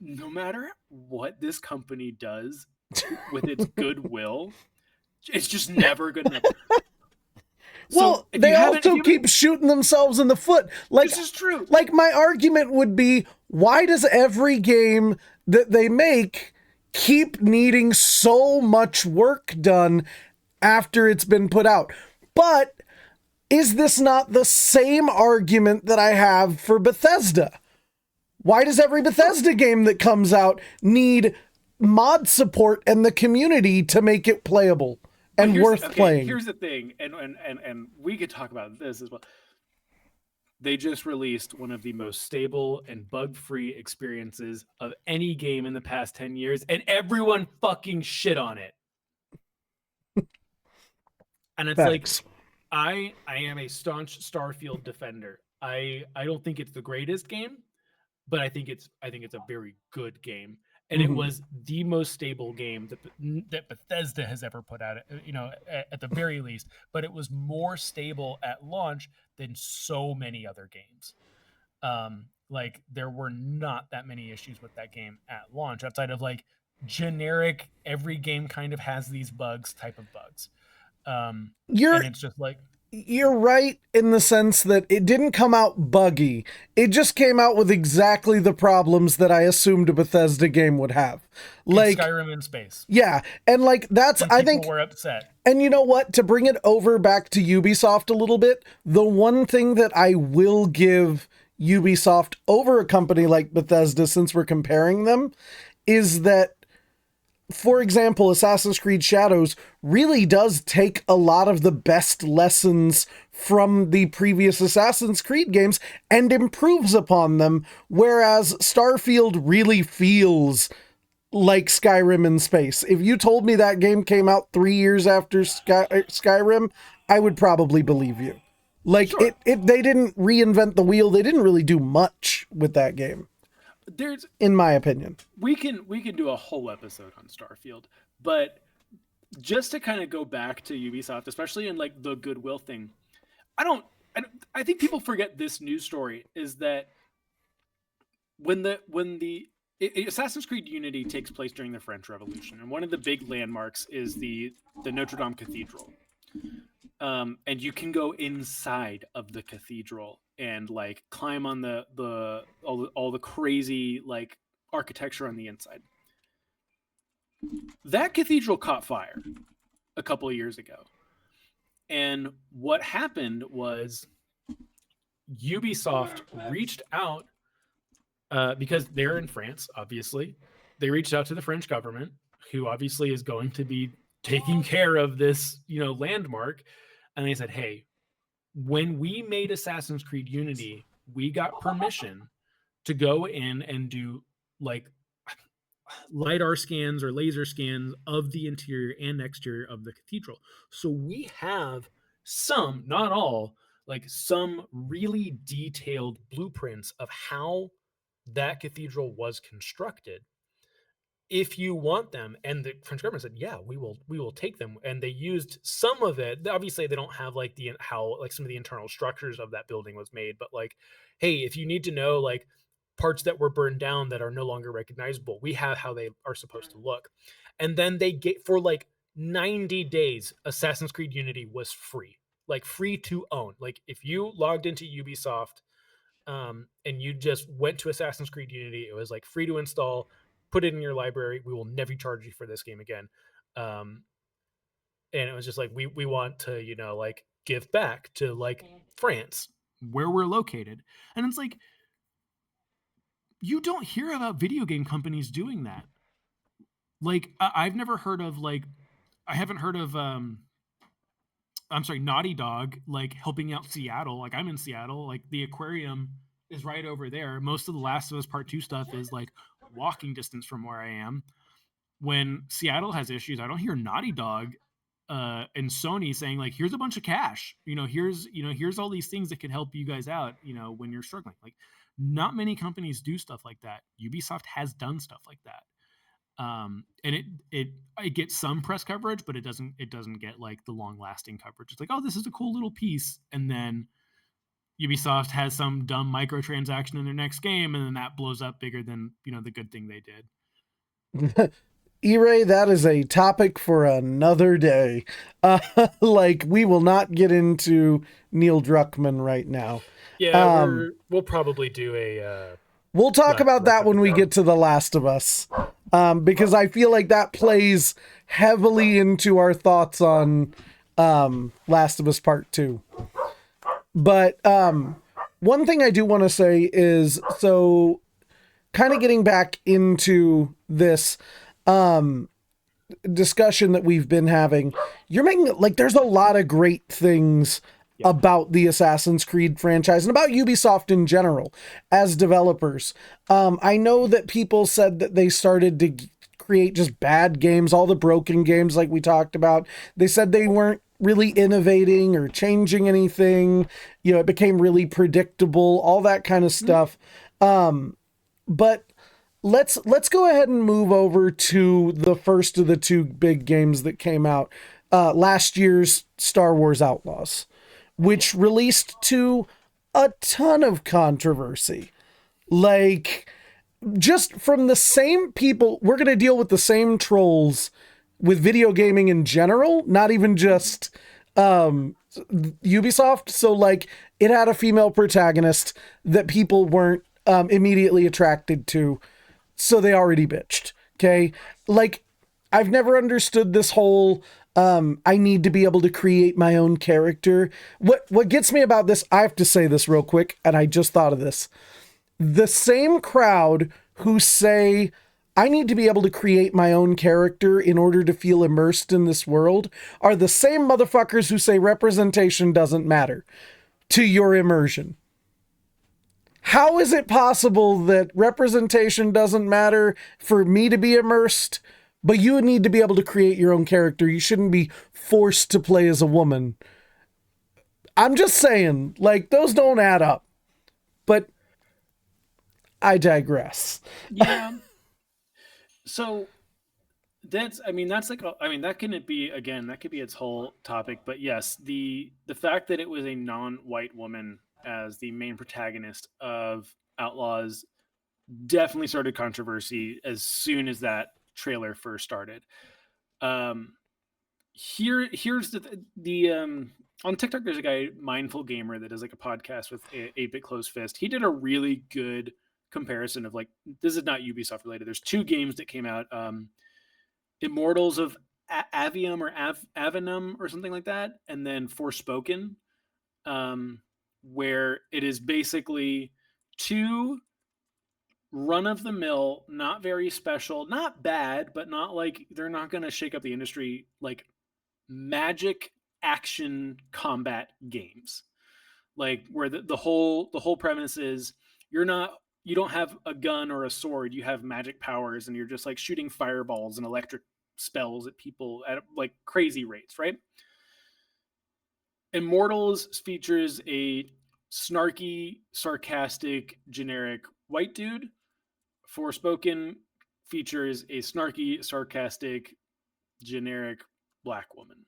no matter what this company does with its goodwill, it's just never good enough. Well, they also keep shooting themselves in the foot. Like, this is true. Like my argument would be, why does every game that they make keep needing so much work done after it's been put out? But Is this not the same argument that I have for Bethesda? Why does every Bethesda game that comes out need mod support and the community to make it playable and worth playing? Here's the thing, and we could talk about this as well. They just released one of the most stable and bug-free experiences of any game in the past 10 years, and everyone fucking shit on it. And it's Facts. like, I am a staunch Starfield defender. I don't think it's the greatest game, but I think it's a very good game. And it was the most stable game that Bethesda has ever put out, at the very least. But it was more stable at launch than so many other games. Like, there were not that many issues with that game at launch, outside of like generic, every game kind of has these bugs type of bugs. And it's just like, you're right in the sense that it didn't come out buggy. It just came out with exactly the problems that I assumed a Bethesda game would have. Like Skyrim in space. Yeah. And like, that's, I think, we're upset. And you know what? To bring it over back to Ubisoft a little bit, the one thing that I will give Ubisoft over a company like Bethesda, since we're comparing them, is that, for example, Assassin's Creed Shadows really does take a lot of the best lessons from the previous Assassin's Creed games and improves upon them, whereas Starfield really feels like Skyrim in space. If you told me that game came out 3 years after Skyrim, I would probably believe you. Like, sure. They didn't reinvent the wheel. They didn't really do much with that game. In my opinion, we can do a whole episode on Starfield, but just to kind of go back to Ubisoft, especially in like the goodwill thing, I think people forget this news story is that when Assassin's Creed Unity takes place during the French Revolution, and one of the big landmarks is the Notre Dame Cathedral, and you can go inside of the cathedral and like climb on all the crazy like architecture on the inside. That cathedral caught fire a couple of years ago. And what happened was Ubisoft reached out because they're in France, obviously. They reached out to the French government, who obviously is going to be taking care of this, landmark. And they said, hey, when we made Assassin's Creed Unity, we got permission to go in and do like LiDAR scans or laser scans of the interior and exterior of the cathedral. So we have some, not all, like some really detailed blueprints of how that cathedral was constructed. If you want them. And the French government said, yeah, we will take them. And they used some of it. Obviously they don't have like how like some of the internal structures of that building was made, but like, hey, if you need to know like parts that were burned down that are no longer recognizable, we have how they are supposed to look. And then they get, for like 90 days, Assassin's Creed Unity was free to own. Like if you logged into Ubisoft and you just went to Assassin's Creed Unity, it was like free to install. Put it in your library. We will never charge you for this game again. And it was just like, we want to, like give back to like France, where we're located. And it's like, you don't hear about video game companies doing that. Like, I've never heard of like, I haven't heard of, Naughty Dog, like helping out Seattle. Like I'm in Seattle, like the aquarium is right over there. Most of the Last of Us Part 2 stuff is like walking distance from where I am. When Seattle has issues, I don't hear Naughty Dog and Sony saying like, here's a bunch of cash, here's all these things that can help you guys out, when you're struggling. Like not many companies do stuff like that. Ubisoft has done stuff like that. And it gets some press coverage, but it doesn't get like the long lasting coverage. It's like, oh, this is a cool little piece. And then Ubisoft has some dumb microtransaction in their next game, and then that blows up bigger than, the good thing they did. E-Ray, that is a topic for another day. Like, we will not get into Neil Druckmann right now. Yeah, we'll probably do a... we'll talk about that when we get to The Last of Us, because I feel like that plays heavily into our thoughts on Last of Us Part 2. But one thing I do want to say is, so kind of getting back into this discussion that we've been having, you're making, like, there's a lot of great things about the Assassin's Creed franchise and about Ubisoft in general as developers. I know that people said that they started to create just bad games, all the broken games like we talked about. They said they weren't really innovating or changing anything. You know, it became really predictable, all that kind of stuff. But let's go ahead and move over to the first of the two big games that came out, last year's Star Wars Outlaws, which released to a ton of controversy. Like, just from the same people, we're going to deal with the same trolls with video gaming in general, not even just Ubisoft. So, like, it had a female protagonist that people weren't immediately attracted to, so they already bitched. Okay. Like, I've never understood this whole I need to be able to create my own character. What gets me about this, I have to say this real quick, and I just thought of this. The same crowd who say, I need to be able to create my own character in order to feel immersed in this world, are the same motherfuckers who say representation doesn't matter to your immersion. How is it possible that representation doesn't matter for me to be immersed, but you need to be able to create your own character? You shouldn't be forced to play as a woman. I'm just saying, like, those don't add up. But I digress. Yeah. So that's, I mean, that's like, I mean, that can be, again, that could be its whole topic. But yes, the fact that it was a non-white woman as the main protagonist of Outlaws definitely started controversy as soon as that trailer first started. Here's the on TikTok, there's a guy, Mindful Gamer, that does like a podcast with 8-Bit Closed Fist. He did a really good comparison of, like, this is not Ubisoft related. There's two games that came out, Immortals of Avium or Avenum or something like that, and then Forspoken, where it is basically two run-of-the-mill, not very special, not bad, but not like, they're not going to shake up the industry, like magic action combat games, like where the whole premise is you don't have a gun or a sword, you have magic powers, and you're just like shooting fireballs and electric spells at people at like crazy rates, right? Immortals features a snarky, sarcastic, generic white dude. Forspoken features a snarky, sarcastic, generic black woman.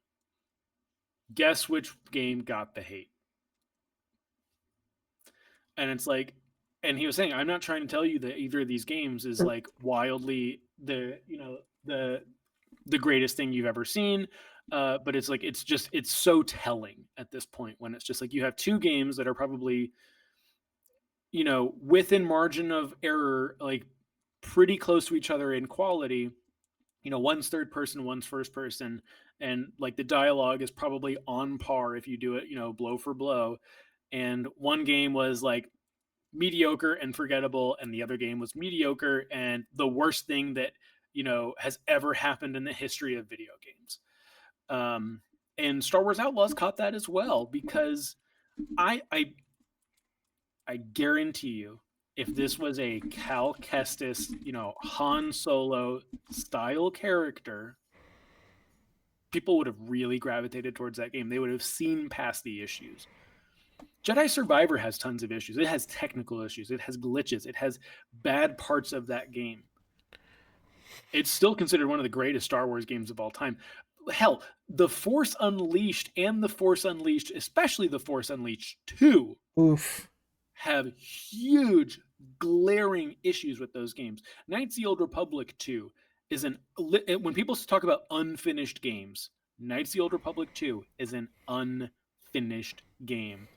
Guess which game got the hate? And it's like, and he was saying, I'm not trying to tell you that either of these games is like wildly the greatest thing you've ever seen, but it's like, it's so telling at this point when it's just like you have two games that are probably, within margin of error, like pretty close to each other in quality. One's third person, one's first person, and like the dialogue is probably on par if you do it, blow for blow. And one game was like mediocre and forgettable, and the other game was mediocre and the worst thing that has ever happened in the history of video games. And Star Wars Outlaws caught that as well, because I guarantee you, if this was a Cal Kestis, Han Solo style character, people would have really gravitated towards that game. They would have seen past the issues. Jedi Survivor has tons of issues. It has technical issues. It has glitches. It has bad parts of that game. It's still considered one of the greatest Star Wars games of all time. Hell, The Force Unleashed and The Force Unleashed, especially The Force Unleashed 2, have huge, glaring issues with those games. Knights of the Old Republic 2 is when people talk about unfinished games, Knights of the Old Republic 2 is an unfinished game.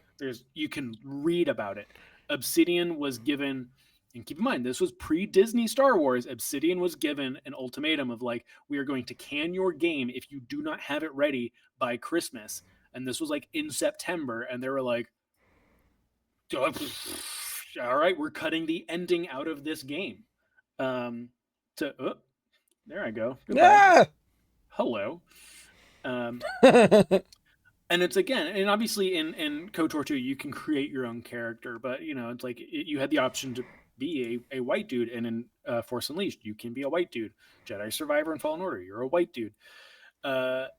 You can read about it. Obsidian was given, and keep in mind, this was pre-Disney Star Wars, Obsidian was given an ultimatum of like, we are going to can your game if you do not have it ready by Christmas. And this was like in September, and they were like, all right, we're cutting the ending out of this game. There I go. Goodbye. Ah! Hello. And it's again, and obviously in KOTOR 2, you can create your own character, but it's like you had the option to be a white dude, and in Force Unleashed, you can be a white dude. Jedi Survivor and Fallen Order, you're a white dude. And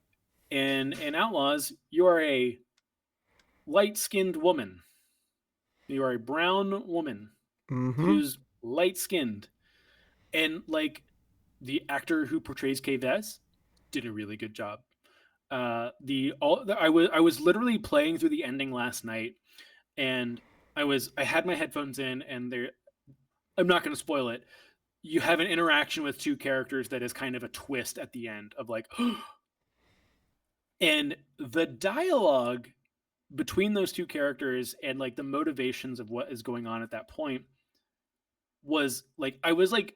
in Outlaws, you are a light-skinned woman. You are a brown woman who's light-skinned, and like the actor who portrays Kay Vess did a really good job. I was literally playing through the ending last night, and I had my headphones in, and I'm not going to spoil it. You have an interaction with two characters that is kind of a twist at the end of like, and the dialogue between those two characters and like the motivations of what is going on at that point was like, I was like,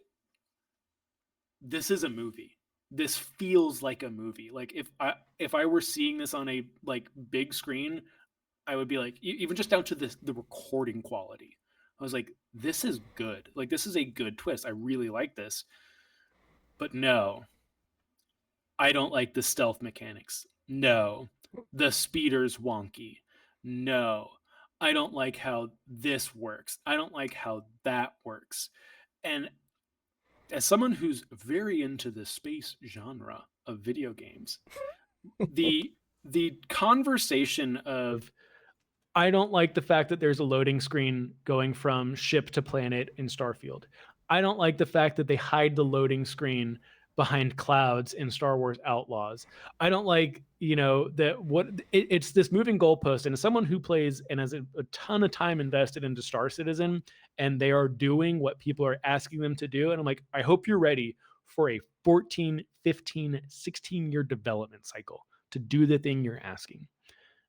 this is a movie. This feels like a movie. Like if I were seeing this on a like big screen, I would be like, even just down to the recording quality. I was like, this is good. Like, this is a good twist. I really like this. But no, I don't like the stealth mechanics. No, the speeder's wonky. No, I don't like how this works. I don't like how that works. And as someone who's very into the space genre of video games, the conversation of, I don't like the fact that there's a loading screen going from ship to planet in Starfield. I don't like the fact that they hide the loading screen behind clouds in Star Wars Outlaws. I don't like, it's this moving goalpost. And as someone who plays and has a ton of time invested into Star Citizen, and they are doing what people are asking them to do, and I'm like, I hope you're ready for a 14, 15, 16-year development cycle to do the thing you're asking.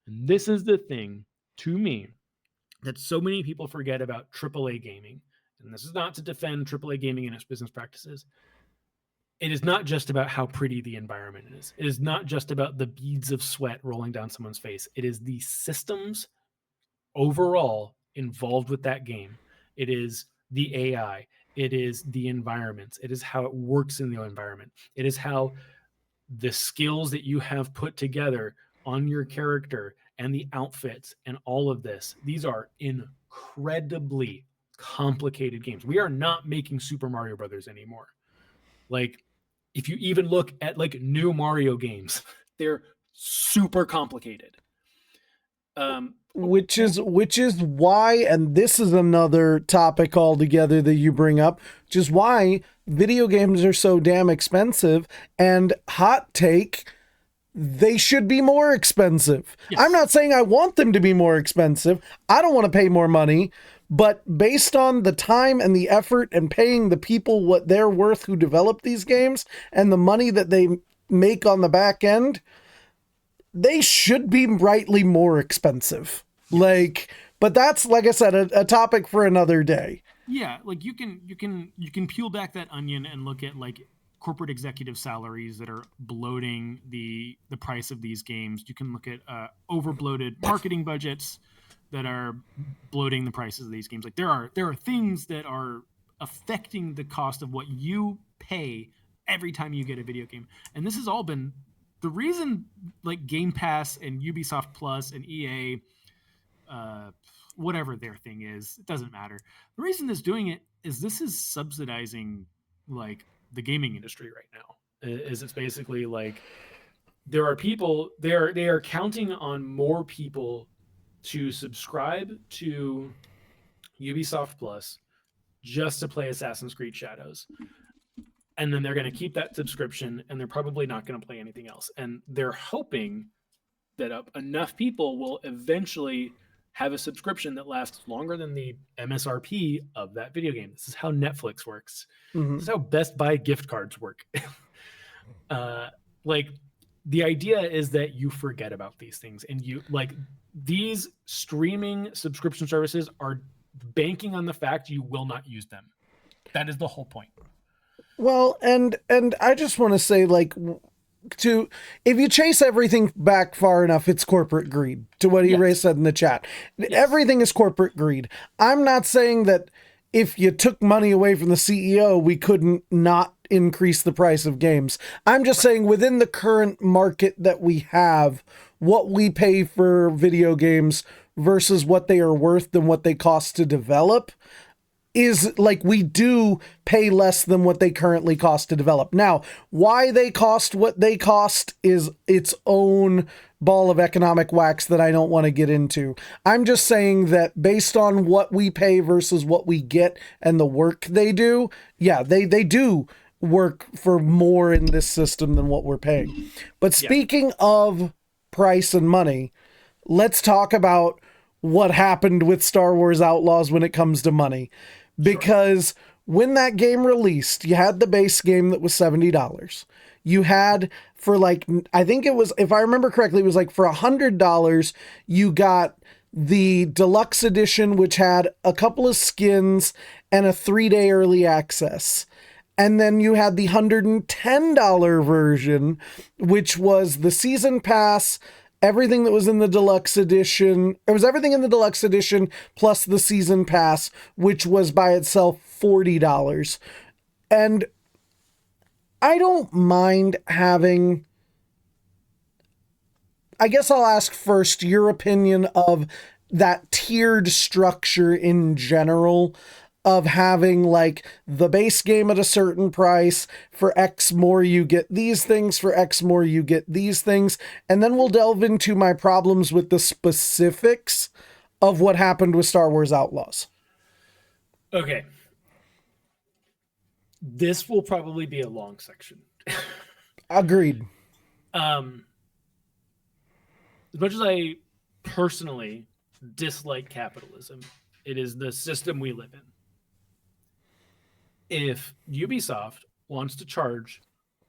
And this is the thing, to me, that so many people forget about AAA gaming. And this is not to defend AAA gaming and its business practices. It is not just about how pretty the environment is. It is not just about the beads of sweat rolling down someone's face. It is the systems overall involved with that game. It is the AI. It is the environments. It is how it works in the environment. It is how the skills that you have put together on your character and the outfits and all of this. These are incredibly complicated games. We are not making Super Mario Brothers anymore. Like, if you even look at like new Mario games, they're super complicated. Which is why, and this is another topic altogether that you bring up, which is why video games are so damn expensive. And hot take, they should be more expensive. Yes. I'm not saying I want them to be more expensive. I don't want to pay more money. But based on the time and the effort and paying the people what they're worth who develop these games and the money that they make on the back end, they should be rightly more expensive. But that's, like I said, a topic for another day. Yeah, like you can peel back that onion and look at like corporate executive salaries that are bloating the price of these games. You can look at overbloated marketing budgets that are bloating the prices of these games. Like there are things that are affecting the cost of what you pay every time you get a video game. And this has all been the reason, like Game Pass and Ubisoft Plus and EA, whatever their thing is, it doesn't matter. The reason it's doing it is this is subsidizing like the gaming industry right now. Is it's basically like there are people, they are counting on more people to subscribe to Ubisoft Plus just to play Assassin's Creed Shadows. And then they're going to keep that subscription, and they're probably not going to play anything else. And they're hoping that enough people will eventually have a subscription that lasts longer than the MSRP of that video game. This is how Netflix works. Mm-hmm. This is how Best Buy gift cards work. Like, the idea is that you forget about these things, and you like these streaming subscription services are banking on the fact you will not use them. That is the whole point. Well, and I just want to say, like, if you chase everything back far enough, it's corporate greed, to what Ray said in the chat. Everything is corporate greed. I'm not saying that if you took money away from the CEO, we couldn't not increase the price of games. I'm just saying within the current market that we have, what we pay for video games versus what they are worth and what they cost to develop is like, we do pay less than what they currently cost to develop. Now, why they cost what they cost is its own ball of economic wax that I don't want to get into. I'm just saying that based on what we pay versus what we get and the work they do, they do work for more in this system than what we're paying. But speaking of price and money, let's talk about what happened with Star Wars Outlaws when it comes to money. Because when that game released, you had the base game that was $70. You had for I think it was, if I remember correctly, it was for $100, you got the deluxe edition, which had a couple of skins and a 3-day early access. And then you had the $110 version, which was the season pass, everything that was in the deluxe edition. It was everything in the deluxe edition plus the season pass, which was by itself $40. And I don't mind having, I guess I'll ask first your opinion of that tiered structure in general, of having the base game at a certain price. For X more you get these things, for X more you get these things, and then we'll delve into my problems with the specifics of what happened with Star Wars Outlaws. Okay. This will probably be a long section. Agreed. As much as I personally dislike capitalism, it is the system we live in. If Ubisoft wants to charge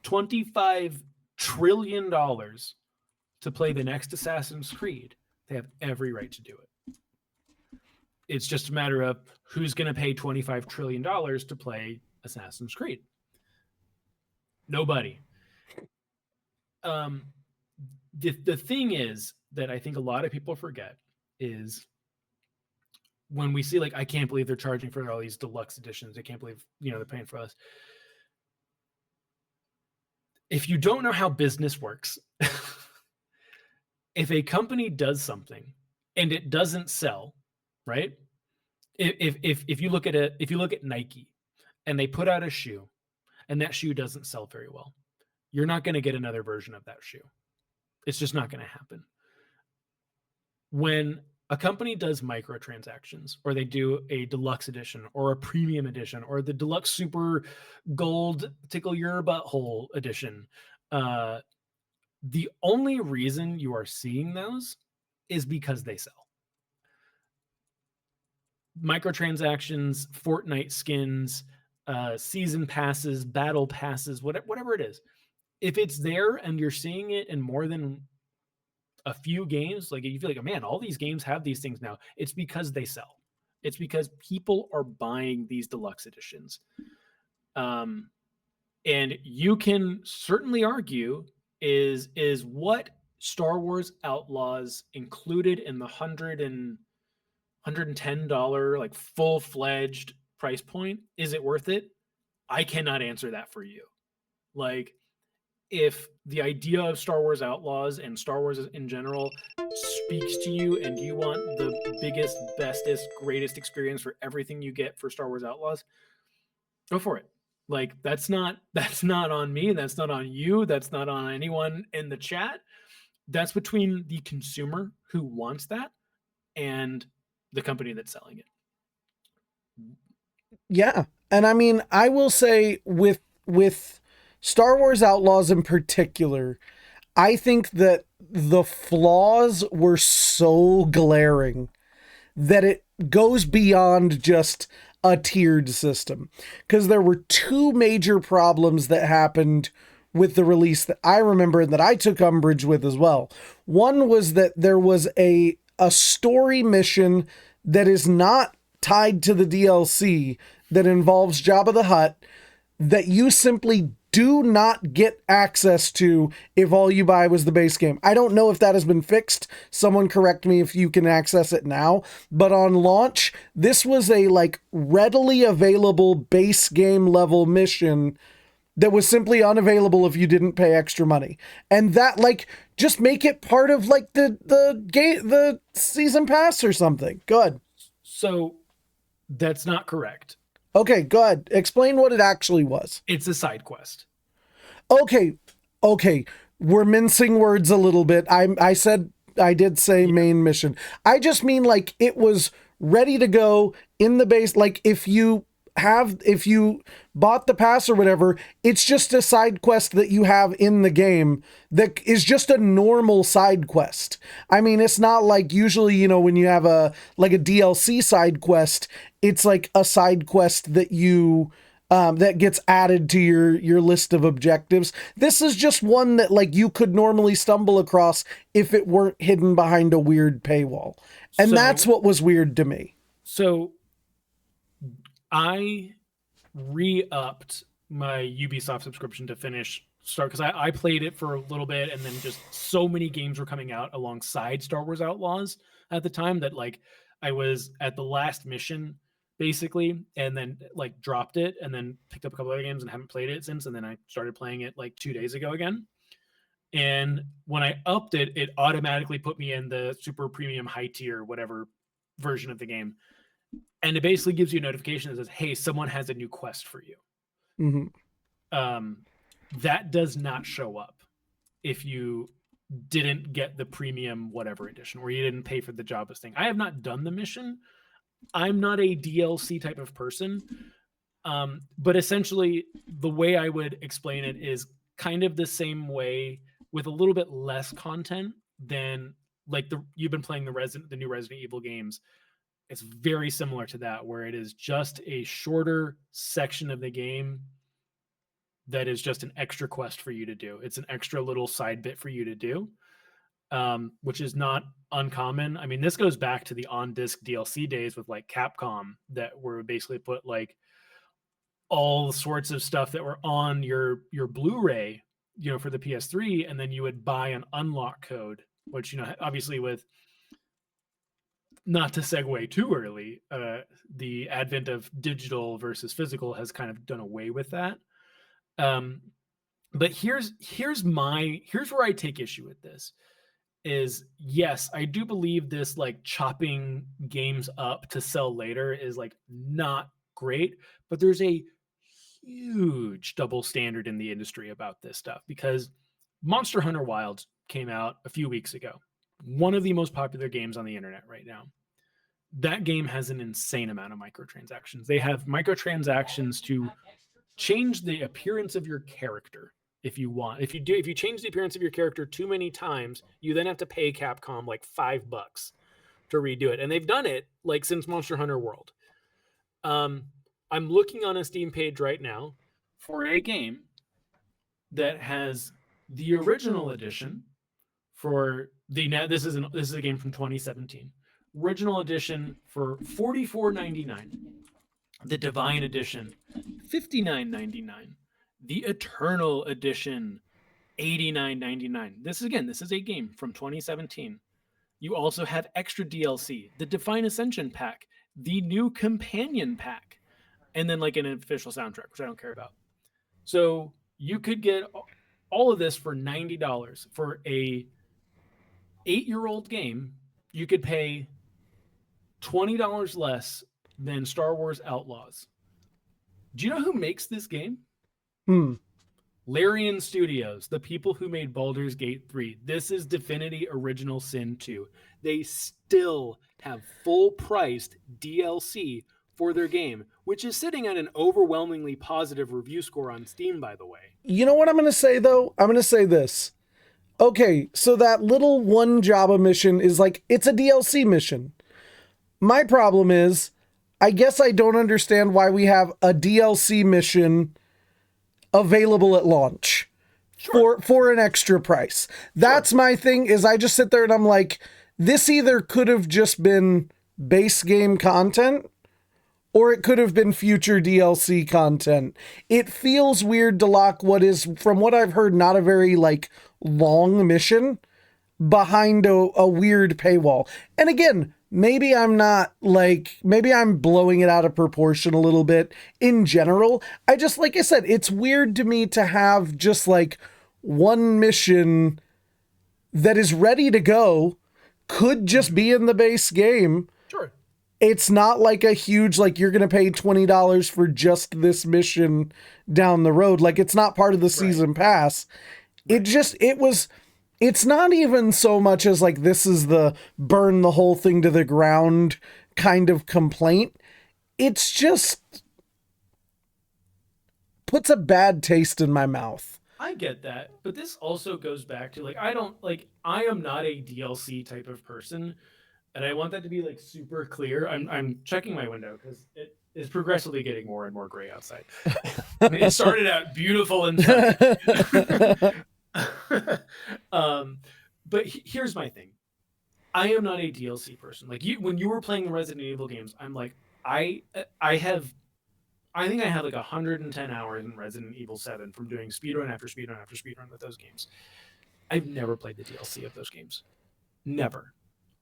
$25 trillion to play the next Assassin's Creed, they have every right to do it. It's just a matter of who's going to pay $25 trillion to play Assassin's Creed. Nobody. The thing is that I think a lot of people forget is when we see I can't believe they're charging for all these deluxe editions. I can't believe, they're paying for us. If you don't know how business works, if a company does something and it doesn't sell, right? If you look at Nike and they put out a shoe and that shoe doesn't sell very well, you're not going to get another version of that shoe. It's just not going to happen. When a company does microtransactions, or they do a deluxe edition or a premium edition or the deluxe super gold tickle your butthole edition, the only reason you are seeing those is because they sell. Microtransactions, Fortnite skins, season passes, battle passes, whatever it is. If it's there and you're seeing it in more than a few games, you feel man, all these games have these things now. It's because they sell. It's because people are buying these deluxe editions. And you can certainly argue is what Star Wars Outlaws included in the $110 full-fledged price point, is it worth it? I cannot answer that for you. If the idea of Star Wars Outlaws and Star Wars in general speaks to you and you want the biggest, bestest, greatest experience for everything you get for Star Wars Outlaws, go for it. That's not on me. That's not on you. That's not on anyone in the chat. That's between the consumer who wants that and the company that's selling it. Yeah. And I mean, I will say with Star Wars Outlaws in particular, I think that the flaws were so glaring that it goes beyond just a tiered system. Because there were two major problems that happened with the release that I remember and that I took umbrage with as well. One was that there was a story mission that is not tied to the DLC that involves Jabba the Hutt that you simply do not get access to if all you buy was the base game. I don't know if that has been fixed. Someone correct me if you can access it now. But on launch, this was a like readily available base game level mission that was simply unavailable if you didn't pay extra money. And that, like, just make it part of like the season pass or something. Good. So that's not correct. Okay, good. Explain what it actually was. It's a side quest. Okay. We're mincing words a little bit. I did say main mission. I just mean like it was ready to go in the base. Like if you bought the pass or whatever, it's just a side quest that you have in the game that is just a normal side quest. I mean, it's not like usually, you know, when you have a DLC side quest, it's like a side quest that you that gets added to your list of objectives. This is just one that like you could normally stumble across if it weren't hidden behind a weird paywall. And that's what was weird to me. So I re-upped my Ubisoft subscription to start because I played it for a little bit, and then just so many games were coming out alongside Star Wars Outlaws at the time that like I was at the last mission basically, and then like dropped it, and then picked up a couple other games and haven't played it since, and then I started playing it like 2 days ago again. And when I upped it, it automatically put me in the super premium high tier whatever version of the game. And it basically gives you a notification that says, hey, someone has a new quest for you. Mm-hmm. That does not show up if you didn't get the premium whatever edition, or you didn't pay for the Jabba's thing. I have not done the mission. I'm not a DLC type of person. But essentially, the way I would explain it is kind of the same way with a little bit less content than like you've been playing the new Resident Evil games. It's very similar to that, where it is just a shorter section of the game that is just an extra quest for you to do. It's an extra little side bit for you to do, which is not uncommon. I mean, this goes back to the on-disc DLC days with like Capcom that were basically put like all sorts of stuff that were on your Blu-ray, you know, for the PS3, and then you would buy an unlock code, which, you know, obviously with, not to segue too early, the advent of digital versus physical has kind of done away with that. But here's where I take issue with this is, yes, I do believe this like chopping games up to sell later is like not great, but there's a huge double standard in the industry about this stuff, because Monster Hunter Wilds came out a few weeks ago. One of the most popular games on the internet right now. That game has an insane amount of microtransactions. They have microtransactions to change the appearance of your character if you want. If you change the appearance of your character too many times, you then have to pay Capcom like $5 to redo it. And they've done it like since Monster Hunter World. I'm looking on a Steam page right now for a game that has the original edition for this is a game from 2017. Original edition for $44.99. The Divine Edition, $59.99. The Eternal Edition, $89.99. This is a game from 2017. You also have extra DLC, the Divine Ascension pack, the new companion pack, and then like an official soundtrack, which I don't care about. So you could get all of this for $90 for a 8-year-old game. You could pay $20 less than Star Wars Outlaws. Do you know who makes this game? Larian Studios, the people who made Baldur's Gate 3. This is Divinity Original Sin 2. They still have full-priced DLC for their game, which is sitting at an overwhelmingly positive review score on Steam, by the way. You know what I'm going to say, though? I'm going to say this. Okay, so that little one Jabba mission is like, it's a DLC mission. My problem is, I guess I don't understand why we have a DLC mission available at launch for an extra price. That's my thing, is I just sit there and I'm like, this either could have just been base game content, or it could have been future DLC content. It feels weird to lock what is, from what I've heard, not a very like long mission behind a weird paywall. And again, maybe I'm not like, maybe I'm blowing it out of proportion a little bit in general. I just, like I said, it's weird to me to have just like one mission that is ready to go, could just be in the base game. Sure. It's not like a huge, like you're going to pay $20 for just this mission down the road. Like it's not part of the season pass. It's not even so much as like, this is the burn the whole thing to the ground kind of complaint. It's just puts a bad taste in my mouth. I get that, but this also goes back to like, I am not a DLC type of person, and I want that to be like super clear. I'm checking my window because it is progressively getting more and more gray outside. It started out beautiful and sunny. But here's my thing. I am not a DLC person. Like when you were playing the Resident Evil games, I'm like, I think I have like 110 hours in Resident Evil 7 from doing speedrun after speedrun after speedrun with those games. I've never played the DLC of those games. Never.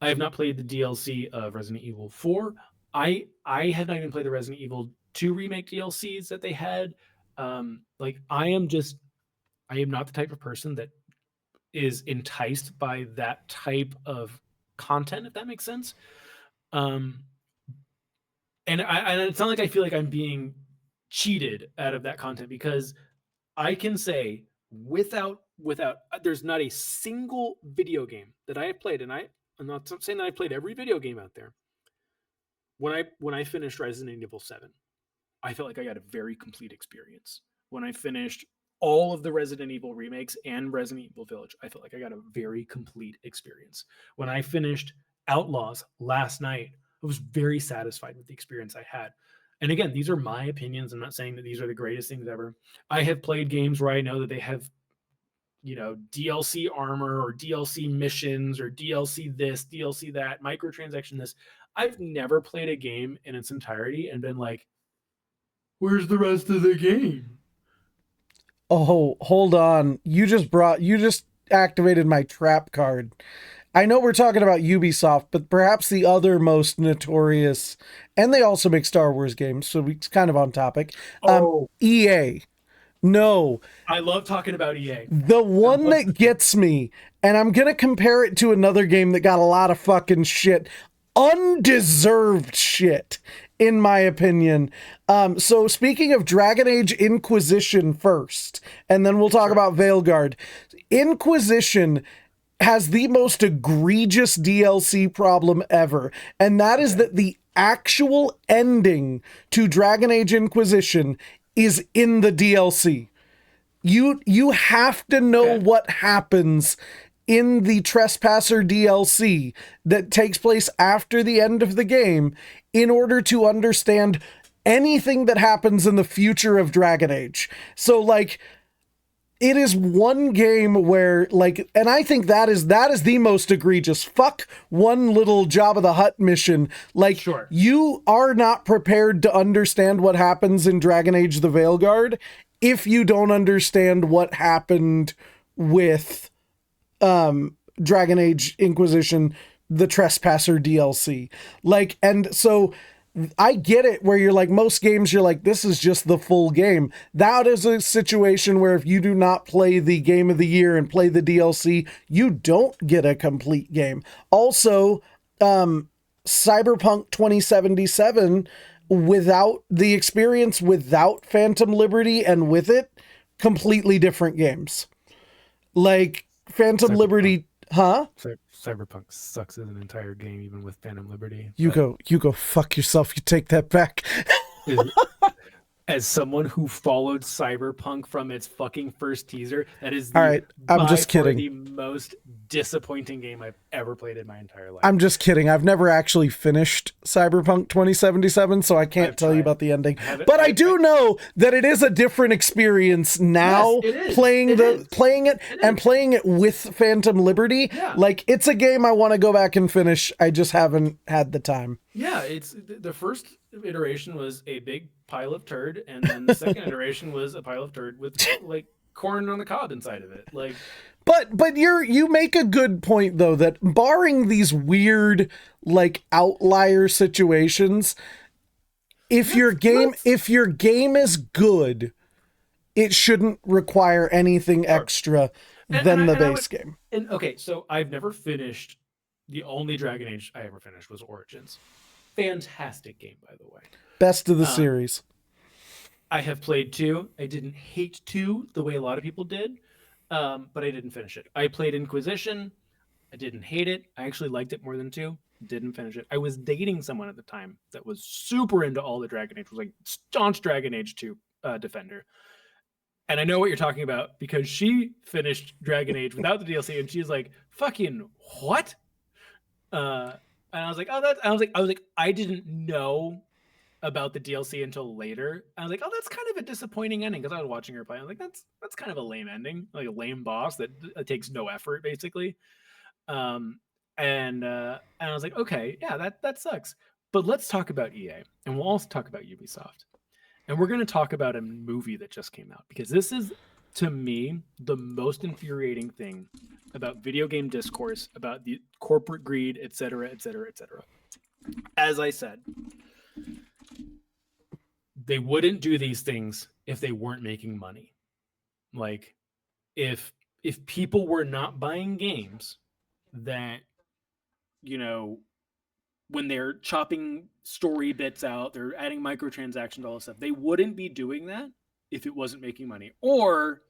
I have not played the DLC of Resident Evil 4. I have not even played the Resident Evil 2 remake DLCs that they had. Like I am not the type of person that is enticed by that type of content, if that makes sense. And it's not like I feel like I'm being cheated out of that content, because I can say without there's not a single video game that I have played, and I'm not saying that I played every video game out there. When I finished Resident Evil 7, I felt like I got a very complete experience. When I finished all of the Resident Evil remakes and Resident Evil Village, I felt like I got a very complete experience. When I finished Outlaws last night, I was very satisfied with the experience I had. And again, these are my opinions. I'm not saying that these are the greatest things ever. I have played games where I know that they have, DLC armor or DLC missions or DLC this, DLC that, microtransaction this. I've never played a game in its entirety and been like, where's the rest of the game? Oh, hold on. You just activated my trap card. I know we're talking about Ubisoft, but perhaps the other most notorious, and they also make Star Wars games, so it's kind of on topic. EA. No. I love talking about EA. The one that gets me, and I'm going to compare it to another game that got a lot of fucking shit, undeserved shit, in my opinion. So speaking of Dragon Age Inquisition first, and then we'll talk about Veilguard. Inquisition has the most egregious DLC problem ever, and that is that the actual ending to Dragon Age Inquisition is in the DLC. You have to know what happens in the Trespasser DLC that takes place after the end of the game in order to understand anything that happens in the future of Dragon Age. So like, it is one game where, like, and I think that is the most egregious. Fuck one little Jabba the Hutt mission. Like, sure, you are not prepared to understand what happens in Dragon Age the Veilguard if you don't understand what happened with Dragon Age Inquisition, the Trespasser DLC. Like, and so I get it where you're like, most games you're like, this is just the full game. That is a situation where if you do not play the game of the year and play the DLC, you don't get a complete game. Also, Cyberpunk 2077, without the experience, without Phantom Liberty and with it, completely different games. Like Phantom Liberty, huh? Cyberpunk sucks as an entire game, even with Phantom Liberty. You go fuck yourself. You take that back. As someone who followed Cyberpunk from its fucking first teaser, that is all right. I'm just kidding. The most disappointing game I've ever played in my entire life. I'm just kidding. I've never actually finished Cyberpunk 2077, so I can't I've tell you tried. about the ending. Haven't- But I do know that it is a different experience now, Yes, it is. playing It is. playing it It and is. playing it with Phantom Liberty. Yeah. Like, it's a game I want to go back and finish. I just haven't had the time. Yeah, it's the first iteration was a big pile of turd, and then the second iteration was a pile of turd with like corn on the cob inside of it. Like, But you make a good point though, that barring these weird like outlier situations, if your game is good, it shouldn't require anything extra than the base game. And okay, so I've never finished. The only Dragon Age I ever finished was Origins. Fantastic game, by the way. Best of the series. I have played 2. I didn't hate 2 the way a lot of people did, but I didn't finish it. I played Inquisition. I didn't hate it. I actually liked it more than 2. Didn't finish it. I was dating someone at the time that was super into all the Dragon Age, was like staunch Dragon Age 2 defender. And I know what you're talking about because she finished Dragon Age without the DLC, and she's like, "Fucking what?" And I was like, "Oh, that." I was like, I didn't know about the DLC until later. I was like, "Oh, that's kind of a disappointing ending," because I was watching her play. I was like, "That's kind of a lame ending, like a lame boss that takes no effort, basically." And I was like, "Okay, yeah, that sucks." But let's talk about EA, and we'll also talk about Ubisoft. And we're going to talk about a movie that just came out because this is, to me, the most infuriating thing about video game discourse, about the corporate greed, et cetera, et cetera, et cetera. As I said, they wouldn't do these things if they weren't making money. Like, if people were not buying games that, you know, when they're chopping story bits out, they're adding microtransactions, all this stuff, they wouldn't be doing that if it wasn't making money, or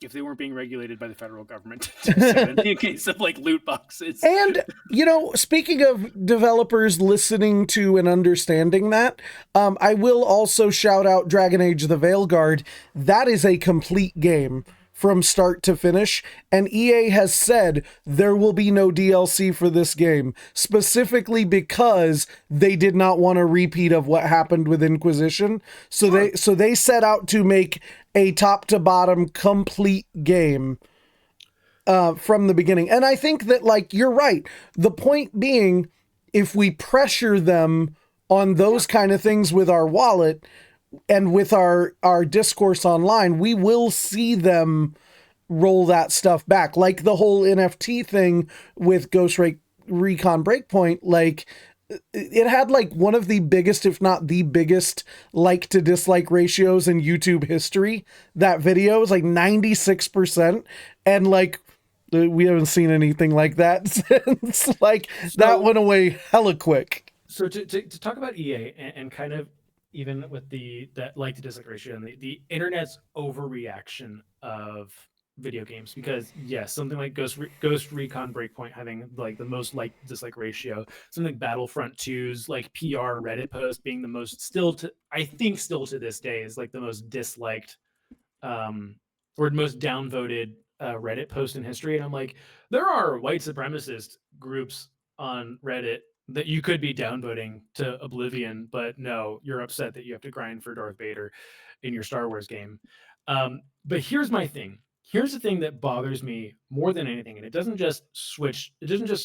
if they weren't being regulated by the federal government in the case of like loot boxes. And, you know, speaking of developers listening to and understanding that, I will also shout out Dragon Age the Veilguard. That is a complete game from start to finish, and EA has said there will be no DLC for this game, specifically because they did not want a repeat of what happened with Inquisition. So they set out to make a top to bottom complete game from the beginning. And I think that, like, you're right. The point being, if we pressure them on those kind of things with our wallet and with our discourse online, we will see them roll that stuff back. Like the whole NFT thing with Ghost Recon Breakpoint, like, it had like one of the biggest, if not the biggest, like to dislike ratios in YouTube history. That video was like 96%. And like, we haven't seen anything like that since. Like, that went away hella quick. So to talk about EA and kind of even with that like to dislike ratio and the internet's overreaction of video games, because yes, something like Ghost Recon Breakpoint having like the most like dislike ratio, something like Battlefront 2's like PR Reddit post being the most still to this day is like the most disliked or most downvoted Reddit post in history. And I'm like, there are white supremacist groups on Reddit that you could be downvoting to oblivion, but no, you're upset that you have to grind for Darth Vader in your Star Wars game. But here's my thing. Here's the thing that bothers me more than anything, and it doesn't just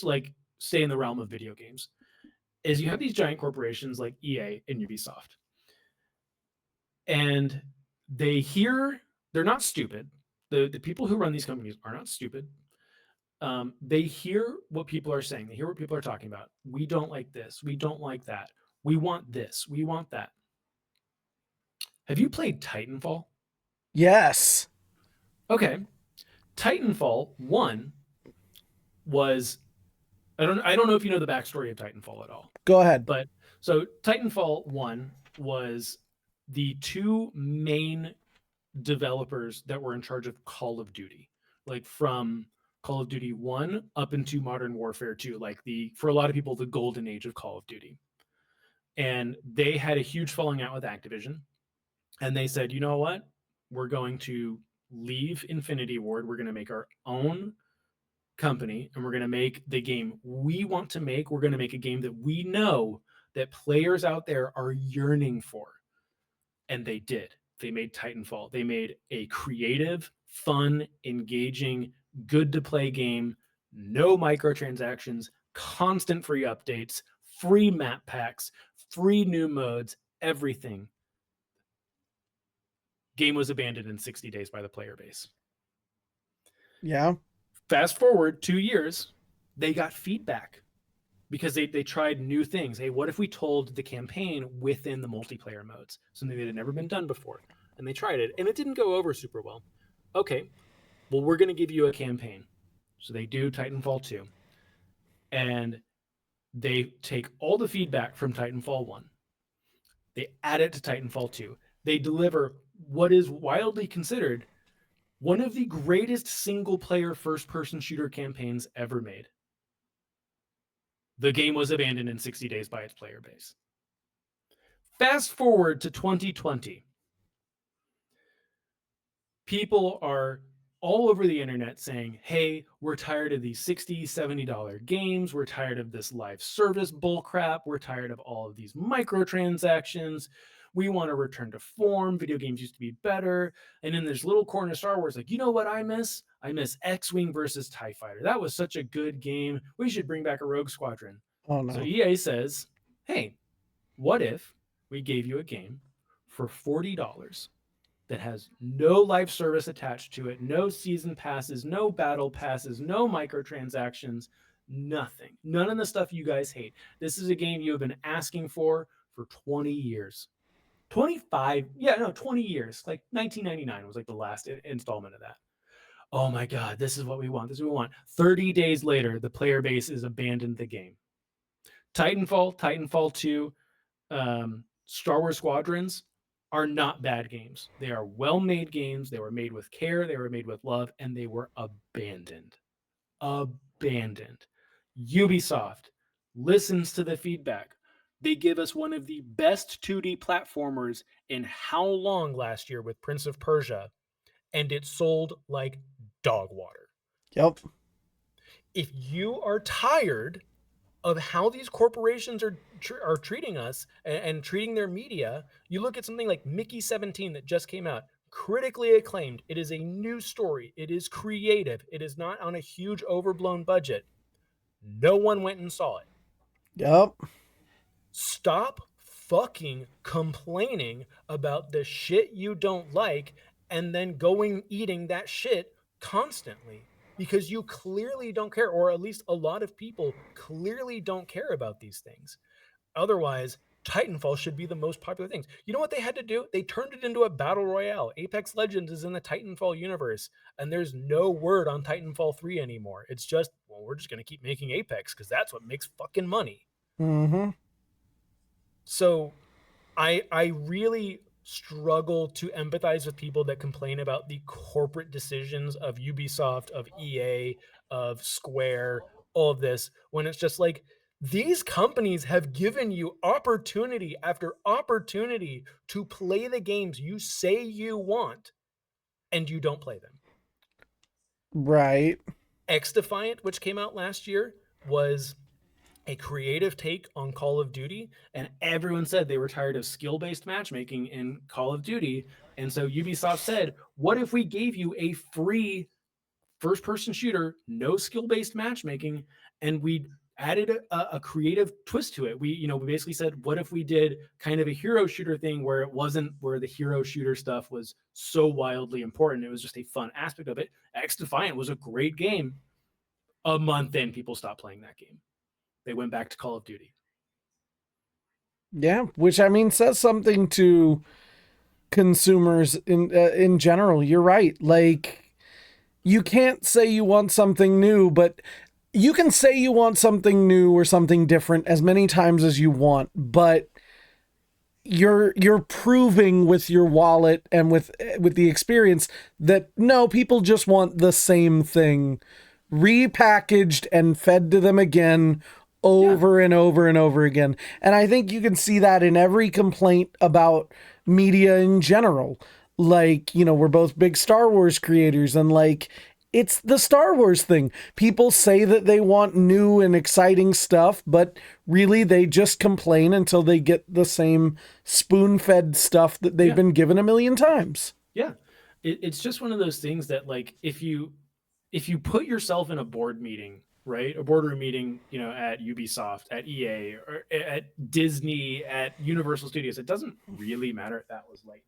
like stay in the realm of video games, is you have these giant corporations like EA and Ubisoft. And they're not stupid. The people who run these companies are not stupid. They hear what people are saying. They hear what people are talking about. We don't like this. We don't like that. We want this. We want that. Have you played Titanfall? Yes. Okay. Titanfall 1 was, I don't know if you know the backstory of Titanfall at all. Go ahead. But so Titanfall 1 was the two main developers that were in charge of Call of Duty, like from Call of Duty 1 up into Modern Warfare 2, like for a lot of people, the golden age of Call of Duty. And they had a huge falling out with Activision. And they said, you know what? We're going to leave Infinity Ward. We're going to make our own company, and we're going to make the game we want to make. We're going to make a game that we know that players out there are yearning for. And they did. They made Titanfall. They made a creative, fun, engaging, good to play game, no microtransactions, constant free updates, free map packs, free new modes, everything. Game was abandoned in 60 days by the player base. Yeah. Fast forward 2 years, they got feedback because they tried new things. Hey, what if we told the campaign within the multiplayer modes? Something that had never been done before. And they tried it, and it didn't go over super well. Okay, well, we're going to give you a campaign. So they do Titanfall 2. And they take all the feedback from Titanfall 1. They add it to Titanfall 2. They deliver what is widely considered one of the greatest single-player first-person shooter campaigns ever made. The game was abandoned in 60 days by its player base. Fast forward to 2020. People are all over the internet saying, hey, we're tired of these $60, $70 games. We're tired of this live service bullcrap. We're tired of all of these microtransactions. We want to return to form. Video games used to be better. And in this little corner of Star Wars, like, you know what I miss? I miss X-Wing versus TIE Fighter. That was such a good game. We should bring back a Rogue Squadron. Oh, no. So EA says, hey, what if we gave you a game for $40 that has no live service attached to it, no season passes, no battle passes, no microtransactions, nothing. None of the stuff you guys hate. This is a game you have been asking for 20 years. 20 years. Like 1999 was like the last installment of that. Oh my God, this is what we want. This is what we want. 30 days later, the player base has abandoned the game. Titanfall 2, Star Wars Squadrons are not bad games. They are well-made games. They were made with care. They were made with love, and they were abandoned. Abandoned. Ubisoft listens to the feedback. They give us one of the best 2D platformers in how long last year with Prince of Persia, and it sold like dog water. Yep. If you are tired of how these corporations are treating us and treating their media, you look at something like Mickey 17 that just came out, critically acclaimed. It is a new story. It is creative. It is not on a huge overblown budget. No one went and saw it. Yep. Stop fucking complaining about the shit you don't like and then going eating that shit constantly. Because you clearly don't care, or at least a lot of people clearly don't care about these things. Otherwise, Titanfall should be the most popular things. You know what they had to do? They turned it into a battle royale. Apex Legends is in the Titanfall universe, and there's no word on Titanfall 3 anymore. It's just, well, we're just going to keep making Apex because that's what makes fucking money. Mm-hmm. So I really struggle to empathize with people that complain about the corporate decisions of Ubisoft, of EA, of Square, all of this, when it's just like, these companies have given you opportunity after opportunity to play the games you say you want, and you don't play them. Right. X-Defiant, which came out last year, was a creative take on Call of Duty, and everyone said they were tired of skill-based matchmaking in Call of Duty. And so Ubisoft said, what if we gave you a free first-person shooter, no skill-based matchmaking, and we added a creative twist to it? We basically said, what if we did kind of a hero shooter thing where it wasn't where the hero shooter stuff was so wildly important. It was just a fun aspect of it. X-Defiant was a great game. A month in, people stopped playing that game. They went back to Call of Duty. Yeah, which I mean says something to consumers in general. You're right. Like, you can't say you want something new, but you can say you want something new or something different as many times as you want, but you're proving with your wallet and with the experience that no, people just want the same thing repackaged and fed to them again over and over and over again. And I think you can see that in every complaint about media in general. Like, we're both big Star Wars creators, and like, it's the Star Wars thing. People say that they want new and exciting stuff, but really they just complain until they get the same spoon-fed stuff that they've been given a million times. Yeah. It's just one of those things that, like, if you put yourself in a board meeting, right? A boardroom meeting, you know, at Ubisoft, at EA, or at Disney, at Universal Studios, it doesn't really matter if that was Lightning.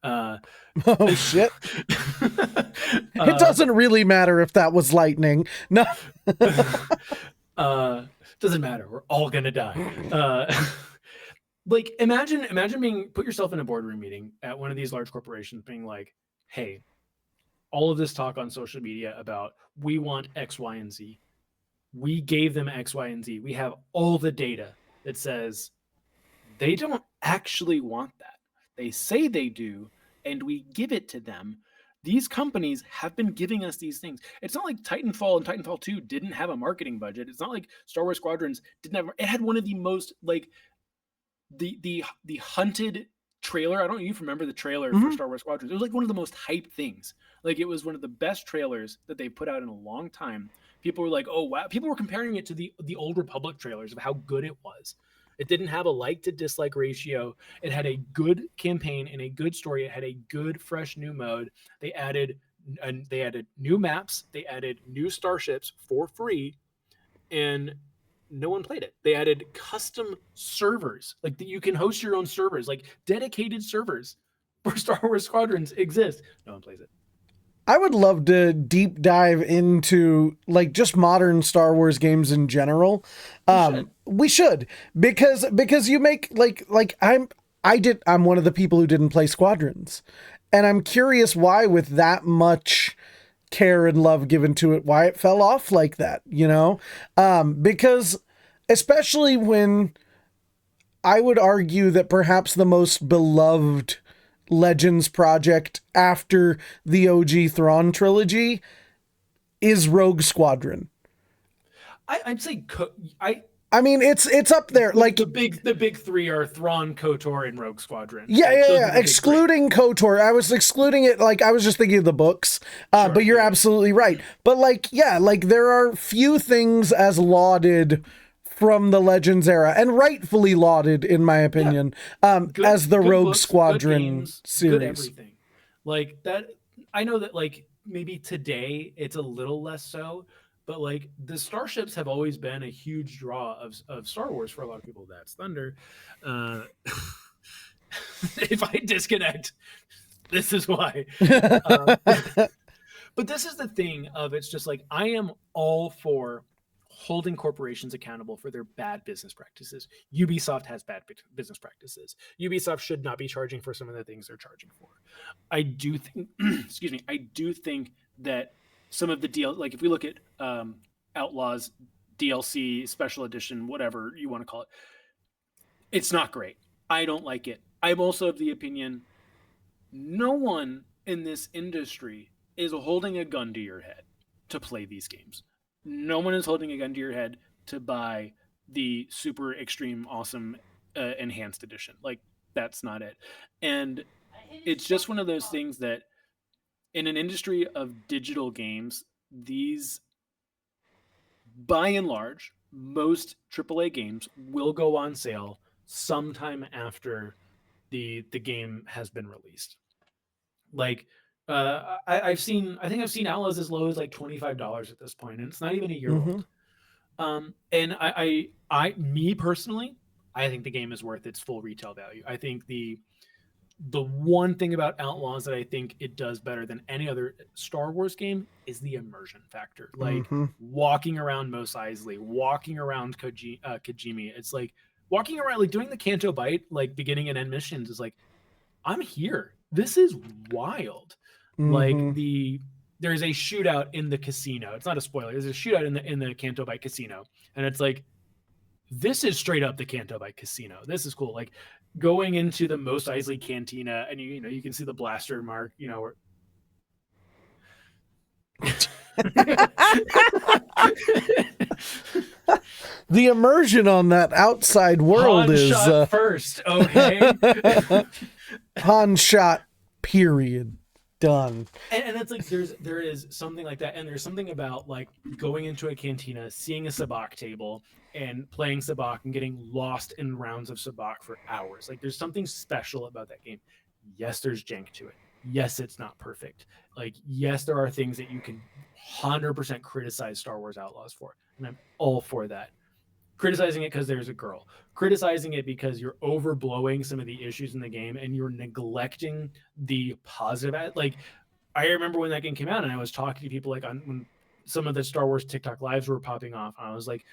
Oh shit. It doesn't really matter if that was lightning. No. Doesn't matter. We're all gonna die. Like, imagine put yourself in a boardroom meeting at one of these large corporations being like, hey, all of this talk on social media about we want X, Y, and Z. We gave them X, Y, and Z. We have all the data that says they don't actually want that. They say they do, and we give it to them. These companies have been giving us these things. It's not like Titanfall and Titanfall 2 didn't have a marketing budget. It's not like Star Wars Squadrons didn't have. It had one of the most, like, the hunted trailer. I don't know if you remember the trailer for Star Wars Squadrons. It was like one of the most hyped things. Like, it was one of the best trailers that they put out in a long time. People were like, oh wow. People were comparing it to the Old Republic trailers of how good it was. It didn't have a like to dislike ratio. It had a good campaign and a good story. It had a good, fresh new mode. They added new maps. They added new starships for free, and no one played it. They added custom servers, like that you can host your own servers, like dedicated servers for Star Wars Squadrons exist. No one plays it. I would love to deep dive into, like, just modern Star Wars games in general. We should because you make I'm one of the people who didn't play Squadrons, and I'm curious why, with that much care and love given to it, why it fell off like that, you know? Because especially when I would argue that perhaps the most beloved Legends project after the OG Thrawn trilogy is Rogue Squadron. I'd say I mean, it's up there. Like, the big three are Thrawn, KOTOR, and Rogue Squadron. Yeah. Excluding KOTOR, I was excluding it. Like, I was just thinking of the books. But you're absolutely right. But like, yeah, like there are few things as lauded from the Legends era, and rightfully lauded, in my opinion, as the Rogue books, Squadron games, series. Good everything. Like that, I know that, like, maybe today it's a little less so, but like the starships have always been a huge draw of Star Wars for a lot of people. That's thunder. If I disconnect, this is why. But this is the thing of, it's just like, I am all for holding corporations accountable for their bad business practices. Ubisoft has bad business practices. Ubisoft should not be charging for some of the things they're charging for. I do think, excuse me, I do think that some of the deal, like if we look at Outlaws DLC, special edition, whatever you want to call it, it's not great. I don't like it. I'm also of the opinion no one in this industry is holding a gun to your head to play these games. No one is holding a gun to your head to buy the super extreme awesome enhanced edition. Like, that's not it. And it's just one of those things that in an industry of digital games, these, by and large, most AAA games will go on sale sometime after the game has been released. Like, I think I've seen Outlaws as low as like $25 at this point, and it's not even a year old. And me personally, I think the game is worth its full retail value. I think the one thing about Outlaws that I think it does better than any other Star Wars game is the immersion factor. Like walking around Mos Eisley, walking around Kajimi. It's like walking around, like doing the Canto Bight, like beginning and end missions is like, I'm here. This is wild. Like there's a shootout in the casino. It's not a spoiler. There's a shootout in the Canto Bight casino, and it's like, this is straight up the Canto Bight casino. This is cool. Like going into the Mos Eisley Cantina, and you know you can see the blaster mark. You know, the immersion on that outside world Han is shot first. Okay, Han shot. Period. done. And it's like there is something like that, and there's something about like going into a cantina, seeing a sabacc table, and playing sabacc and getting lost in rounds of sabacc for hours. Like there's something special about that game. Yes, there's jank to it. Yes, it's not perfect. Like yes, there are things that you can 100% criticize Star Wars Outlaws for, and I'm all for that. Criticizing it because there's a girl, criticizing it because you're overblowing some of the issues in the game and you're neglecting the positive. Like I remember when that game came out and I was talking to people like on when some of the Star Wars TikTok lives were popping off, and I was like,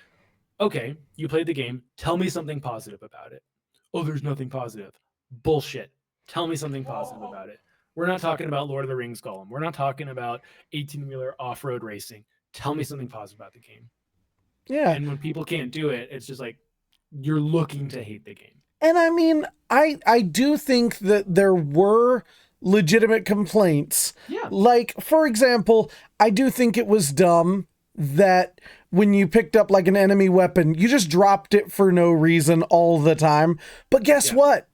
okay, you played the game, tell me something positive about it. Oh, there's nothing positive. Bullshit. Tell me something positive about it. We're not talking about Lord of the Rings Gollum. We're not talking about 18-wheeler off-road racing. Tell me something positive about the game. Yeah. And when people can't do it, it's just like you're looking to hate the game. And I mean, I do think that there were legitimate complaints. Yeah. Like, for example, I do think it was dumb that when you picked up like an enemy weapon, you just dropped it for no reason all the time. But guess what?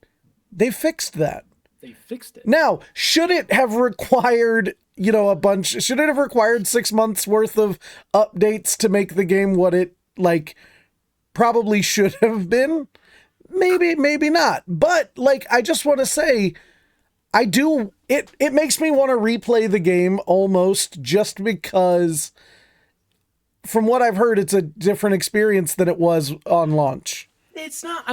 They fixed that. They fixed it. Now, should it have required, should it have required 6 months worth of updates to make the game what it like probably should have been? Maybe not. But like, I just want to say, it makes me want to replay the game almost just because from what I've heard, it's a different experience than it was on launch. It's not,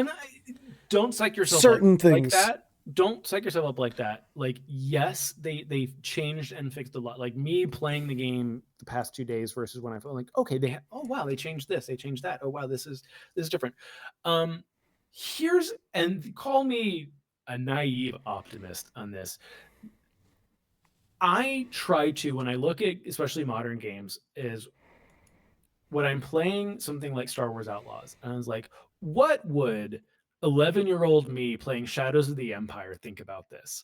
don't psych yourself Certain up things. like that. Don't psych yourself up like that. Like, yes, they've changed and fixed a lot. Like me playing the game the past 2 days versus when I felt like, okay, oh wow, they changed this, they changed that. Oh wow, this is different. And call me a naive optimist on this. I try to, when I look at especially modern games, is when I'm playing something like Star Wars Outlaws, and I was like, what would 11-year-old me playing Shadows of the Empire think about this?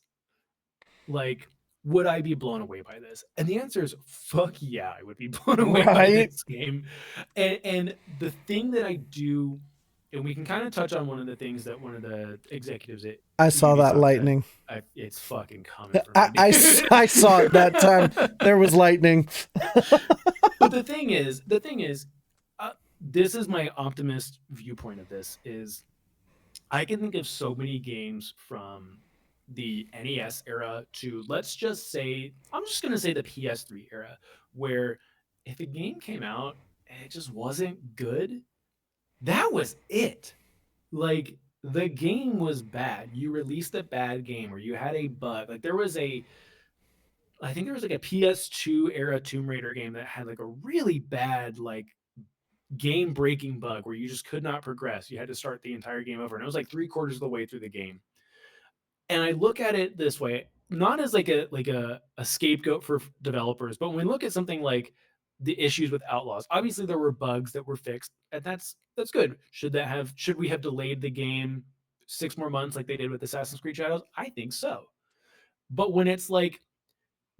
Like, would I be blown away by this? And the answer is, fuck yeah, I would be blown away by this game. And the thing that I do, and we can kind of touch on one of the things that one of the executives at I saw Ubisoft that lightning. said, it's fucking coming for me. I saw it that time. There was lightning. But the thing is, this is my optimist viewpoint of this, is I can think of so many games from the NES era to, let's just say, I'm just going to say the PS3 era, where if a game came out and it just wasn't good, that was it. Like, the game was bad. You released a bad game or you had a bug. Like, I think there was like a PS2 era Tomb Raider game that had like a really bad, like, game breaking bug where you just could not progress. You had to start the entire game over. And it was like 3/4 of the way through the game. And I look at it this way, not as like a scapegoat for developers, but when we look at something like the issues with Outlaws, obviously there were bugs that were fixed, and that's good. Should we have delayed the game 6 more months like they did with Assassin's Creed Shadows? I think so. But when it's like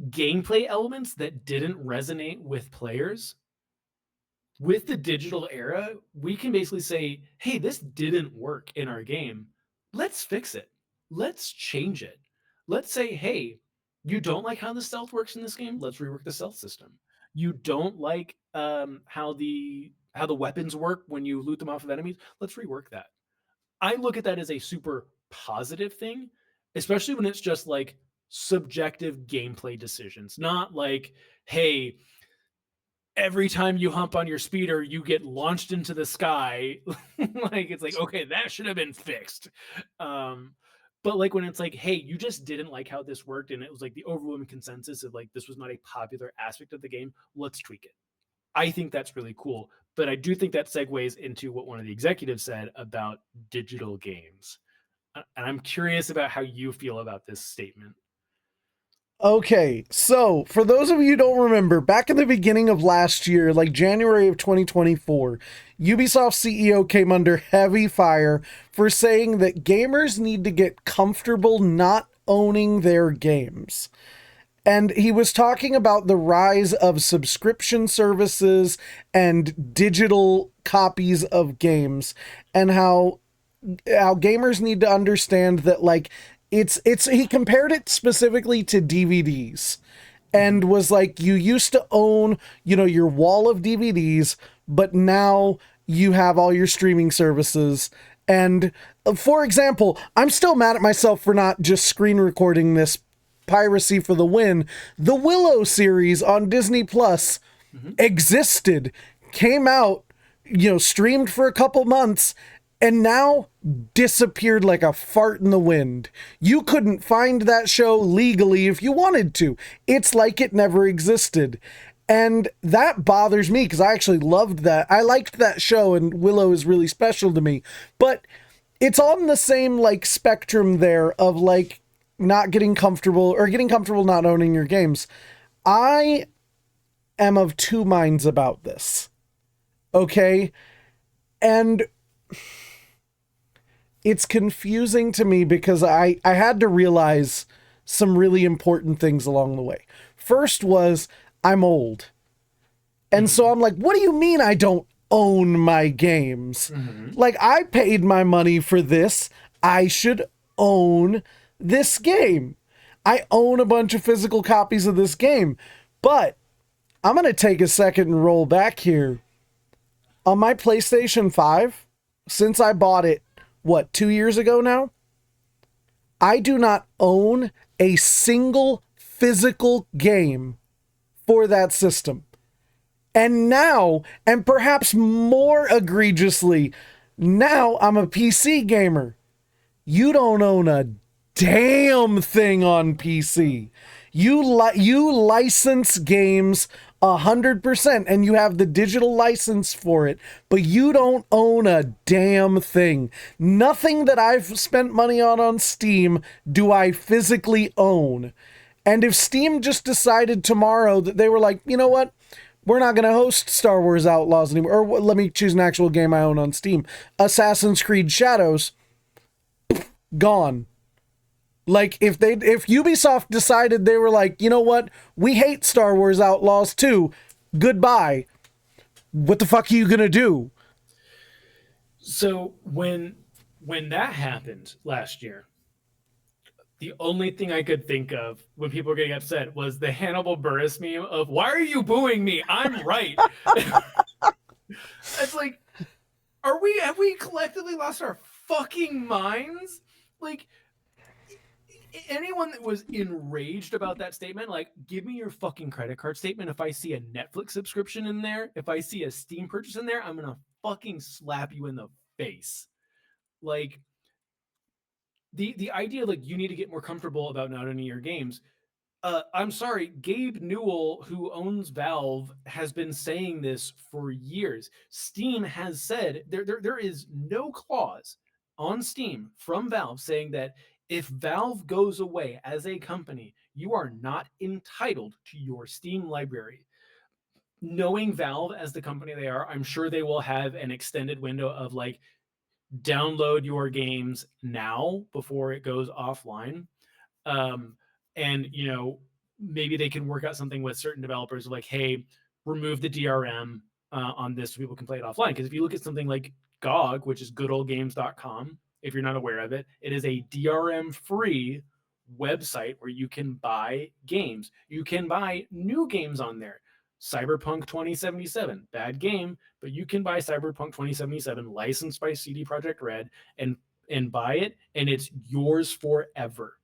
gameplay elements that didn't resonate with players, with the digital era, we can basically say, hey, this didn't work in our game. Let's fix it. Let's change it. Let's say, hey, you don't like how the stealth works in this game? Let's rework the stealth system. You don't like how the weapons work when you loot them off of enemies? Let's rework that. I look at that as a super positive thing, especially when it's just like subjective gameplay decisions, not like, hey, every time you hump on your speeder, you get launched into the sky. Like, it's like, okay, that should have been fixed. But like when it's like, hey, you just didn't like how this worked, and it was like the overwhelming consensus of like, this was not a popular aspect of the game, let's tweak it. I think that's really cool. But I do think that segues into what one of the executives said about digital games. And I'm curious about how you feel about this statement. Okay, so for those of you who don't remember, back in the beginning of last year, like January of 2024, Ubisoft CEO came under heavy fire for saying that gamers need to get comfortable not owning their games. And he was talking about the rise of subscription services and digital copies of games, and how gamers need to understand that, like, he compared it specifically to DVDs and was like, you used to own, your wall of DVDs, but now you have all your streaming services. And for example, I'm still mad at myself for not just screen recording this. Piracy for the win. The Willow series on Disney Plus existed, came out, streamed for a couple months, and now disappeared like a fart in the wind. You couldn't find that show legally if you wanted to. It's like it never existed. And that bothers me because I actually loved that. I liked that show, and Willow is really special to me. But it's on the same like spectrum there of like not getting comfortable or getting comfortable not owning your games. I am of two minds about this. Okay? And it's confusing to me because I had to realize some really important things along the way. First was I'm old. And so I'm like, what do you mean I don't own my games? Like, I paid my money for this. I should own this game. I own a bunch of physical copies of this game. But I'm going to take a second and roll back here. On my PlayStation 5, since I bought it, 2 years ago now? I do not own a single physical game for that system. And now, and perhaps more egregiously, now I'm a PC gamer. You don't own a damn thing on PC. You license games 100%, and you have the digital license for it, but you don't own a damn thing. Nothing that I've spent money on Steam do I physically own. And if Steam just decided tomorrow that they were like, you know what? We're not going to host Star Wars Outlaws anymore. Or let me choose an actual game I own on Steam. Assassin's Creed Shadows. Gone. Like, if Ubisoft decided they were like, you know what? We hate Star Wars Outlaws too. Goodbye. What the fuck are you going to do? So when that happened last year, the only thing I could think of when people were getting upset was the Hannibal Buress meme of, why are you booing me? I'm right. It's like, have we collectively lost our fucking minds? Like, anyone that was enraged about that statement, like, give me your fucking credit card statement. If I see a Netflix subscription in there, if I see a Steam purchase in there, I'm gonna fucking slap you in the face. Like, the idea, like, you need to get more comfortable about not owning your games. I'm sorry, Gabe Newell, who owns Valve, has been saying this for years. Steam has said there is no clause on Steam from Valve saying that if Valve goes away as a company, you are not entitled to your Steam library. Knowing Valve as the company they are, I'm sure they will have an extended window of like, download your games now before it goes offline. And maybe they can work out something with certain developers like, hey, remove the DRM on this so people can play it offline. Because if you look at something like GOG, which is goodoldgames.com, if you're not aware of it, it is a DRM free website where you can buy games. You can buy new games on there. Cyberpunk 2077, bad game, but you can buy Cyberpunk 2077 licensed by CD Projekt Red and buy it, and it's yours forever.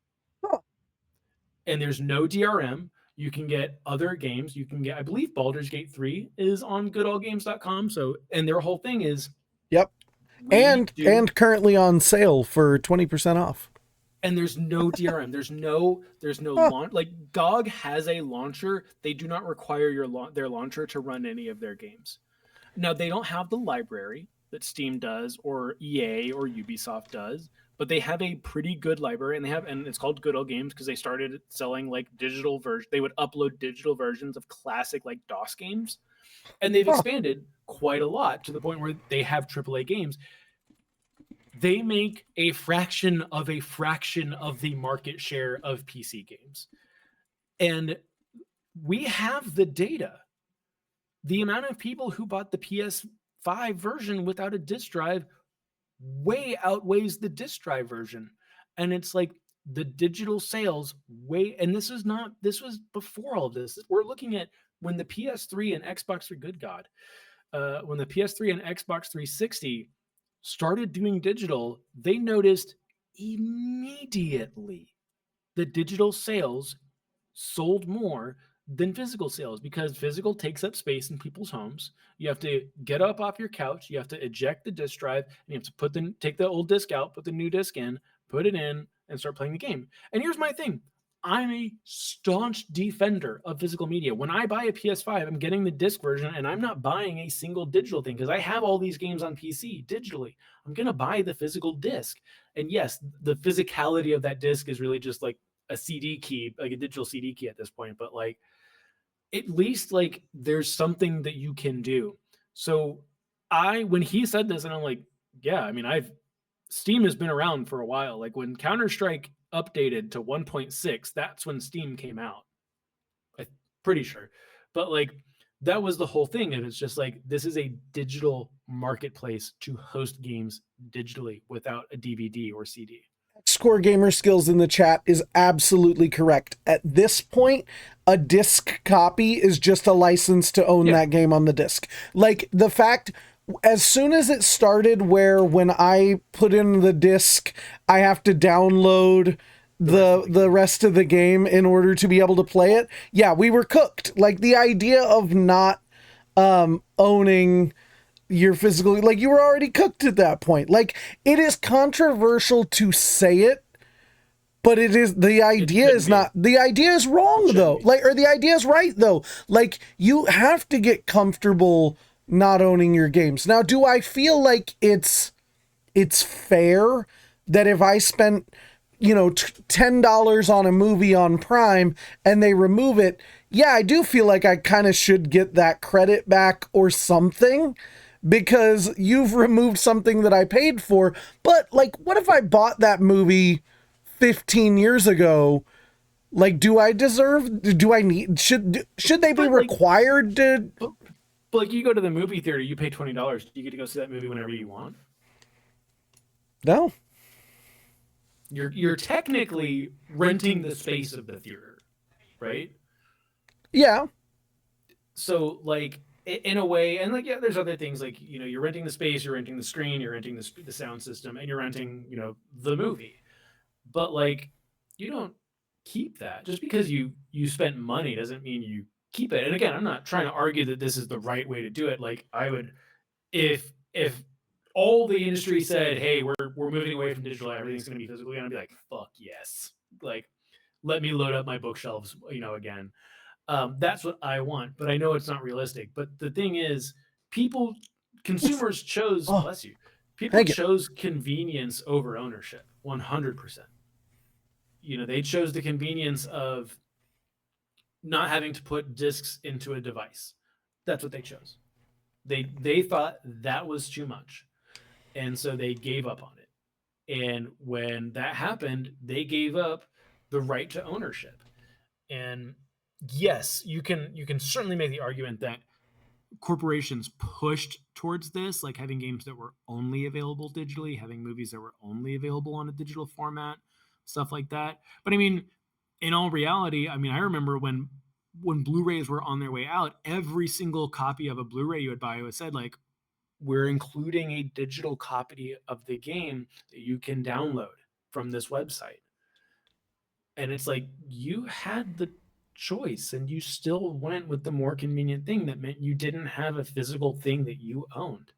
And there's no DRM. You can get other games. You can get, I believe Baldur's Gate 3 is on goodallgames.com. So, and their whole thing is, yep. And currently on sale for 20% off. And there's no DRM. There's no launch. Like, GOG has a launcher. They do not require their launcher to run any of their games. Now, they don't have the library that Steam does or EA or Ubisoft does, but they have a pretty good library, and it's called Good Old Games because they started selling like digital version. They would upload digital versions of classic like DOS games, and they've expanded quite a lot to the point where they have AAA games. They make a fraction of the market share of PC games, and we have the data. The amount of people who bought the PS5 version without a disk drive way outweighs the disk drive version. And it's like, the digital sales and this was before all of this. We're looking at when the PS3 and Xbox 3, good God, when the PS3 and Xbox 360 started doing digital, they noticed immediately the digital sales sold more than physical sales because physical takes up space in people's homes. You have to get up off your couch, you have to eject the disk drive, and you have to take the old disk out, put the new disk in, put it in, and start playing the game. And here's my thing. I'm a staunch defender of physical media. When I buy a PS5, I'm getting the disc version and I'm not buying a single digital thing because I have all these games on PC digitally. I'm going to buy the physical disc. And yes, the physicality of that disc is really just like a CD key, like a digital CD key at this point, but like at least like there's something that you can do. So when he said this, and I'm like, yeah, I mean, Steam has been around for a while. Like when Counter-Strike updated to 1.6, that's when Steam came out. I'm pretty sure. But like that was the whole thing. And it's just like, this is a digital marketplace to host games digitally without a DVD or CD. Score Gamer Skills in the chat is absolutely correct. At this point, a disc copy is just a license to own that game on the disc. Like the fact, as soon as it started where when I put in the disc, I have to download the rest of the game in order to be able to play it. Yeah, we were cooked. Like the idea of not owning your physical, like you were already cooked at that point. Like it is controversial to say it, but it is, the idea is not, the idea is wrong though. Like, or the idea is right though. Like you have to get comfortable not owning your games. Now, do I feel like it's fair that if I spent, $10 on a movie on Prime and they remove it, yeah, I do feel like I kind of should get that credit back or something, because you've removed something that I paid for. But like, what if I bought that movie 15 years ago? Like, should they be required to? But like, you go to the movie theater, you pay $20. You get to go see that movie whenever you want. No. You're technically renting the space of the theater, right? Yeah. So like, in a way, and like, yeah, there's other things like, you're renting the space, you're renting the screen, you're renting the sound system, and you're renting, the movie. But like, you don't keep that. Just because you spent money doesn't mean you keep it. And again, I'm not trying to argue that this is the right way to do it. Like I would, if all the industry said, hey, we're moving away from digital, everything's going to be physical, and I'd be like, fuck yes. Like, let me load up my bookshelves, again. That's what I want, but I know it's not realistic. But the thing is, consumers chose, bless you, people chose convenience over ownership, 100%. They chose the convenience of not having to put discs into a device. That's what they chose. They thought that was too much, and so they gave up on it. And when that happened, they gave up the right to ownership. And yes, you can certainly make the argument that corporations pushed towards this, like having games that were only available digitally, having movies that were only available on a digital format, stuff like that. But I mean, in all reality, I remember when Blu-rays were on their way out, every single copy of a Blu-ray you would buy, it said like, we're including a digital copy of the game that you can download from this website. And it's like, you had the choice and you still went with the more convenient thing that meant you didn't have a physical thing that you owned.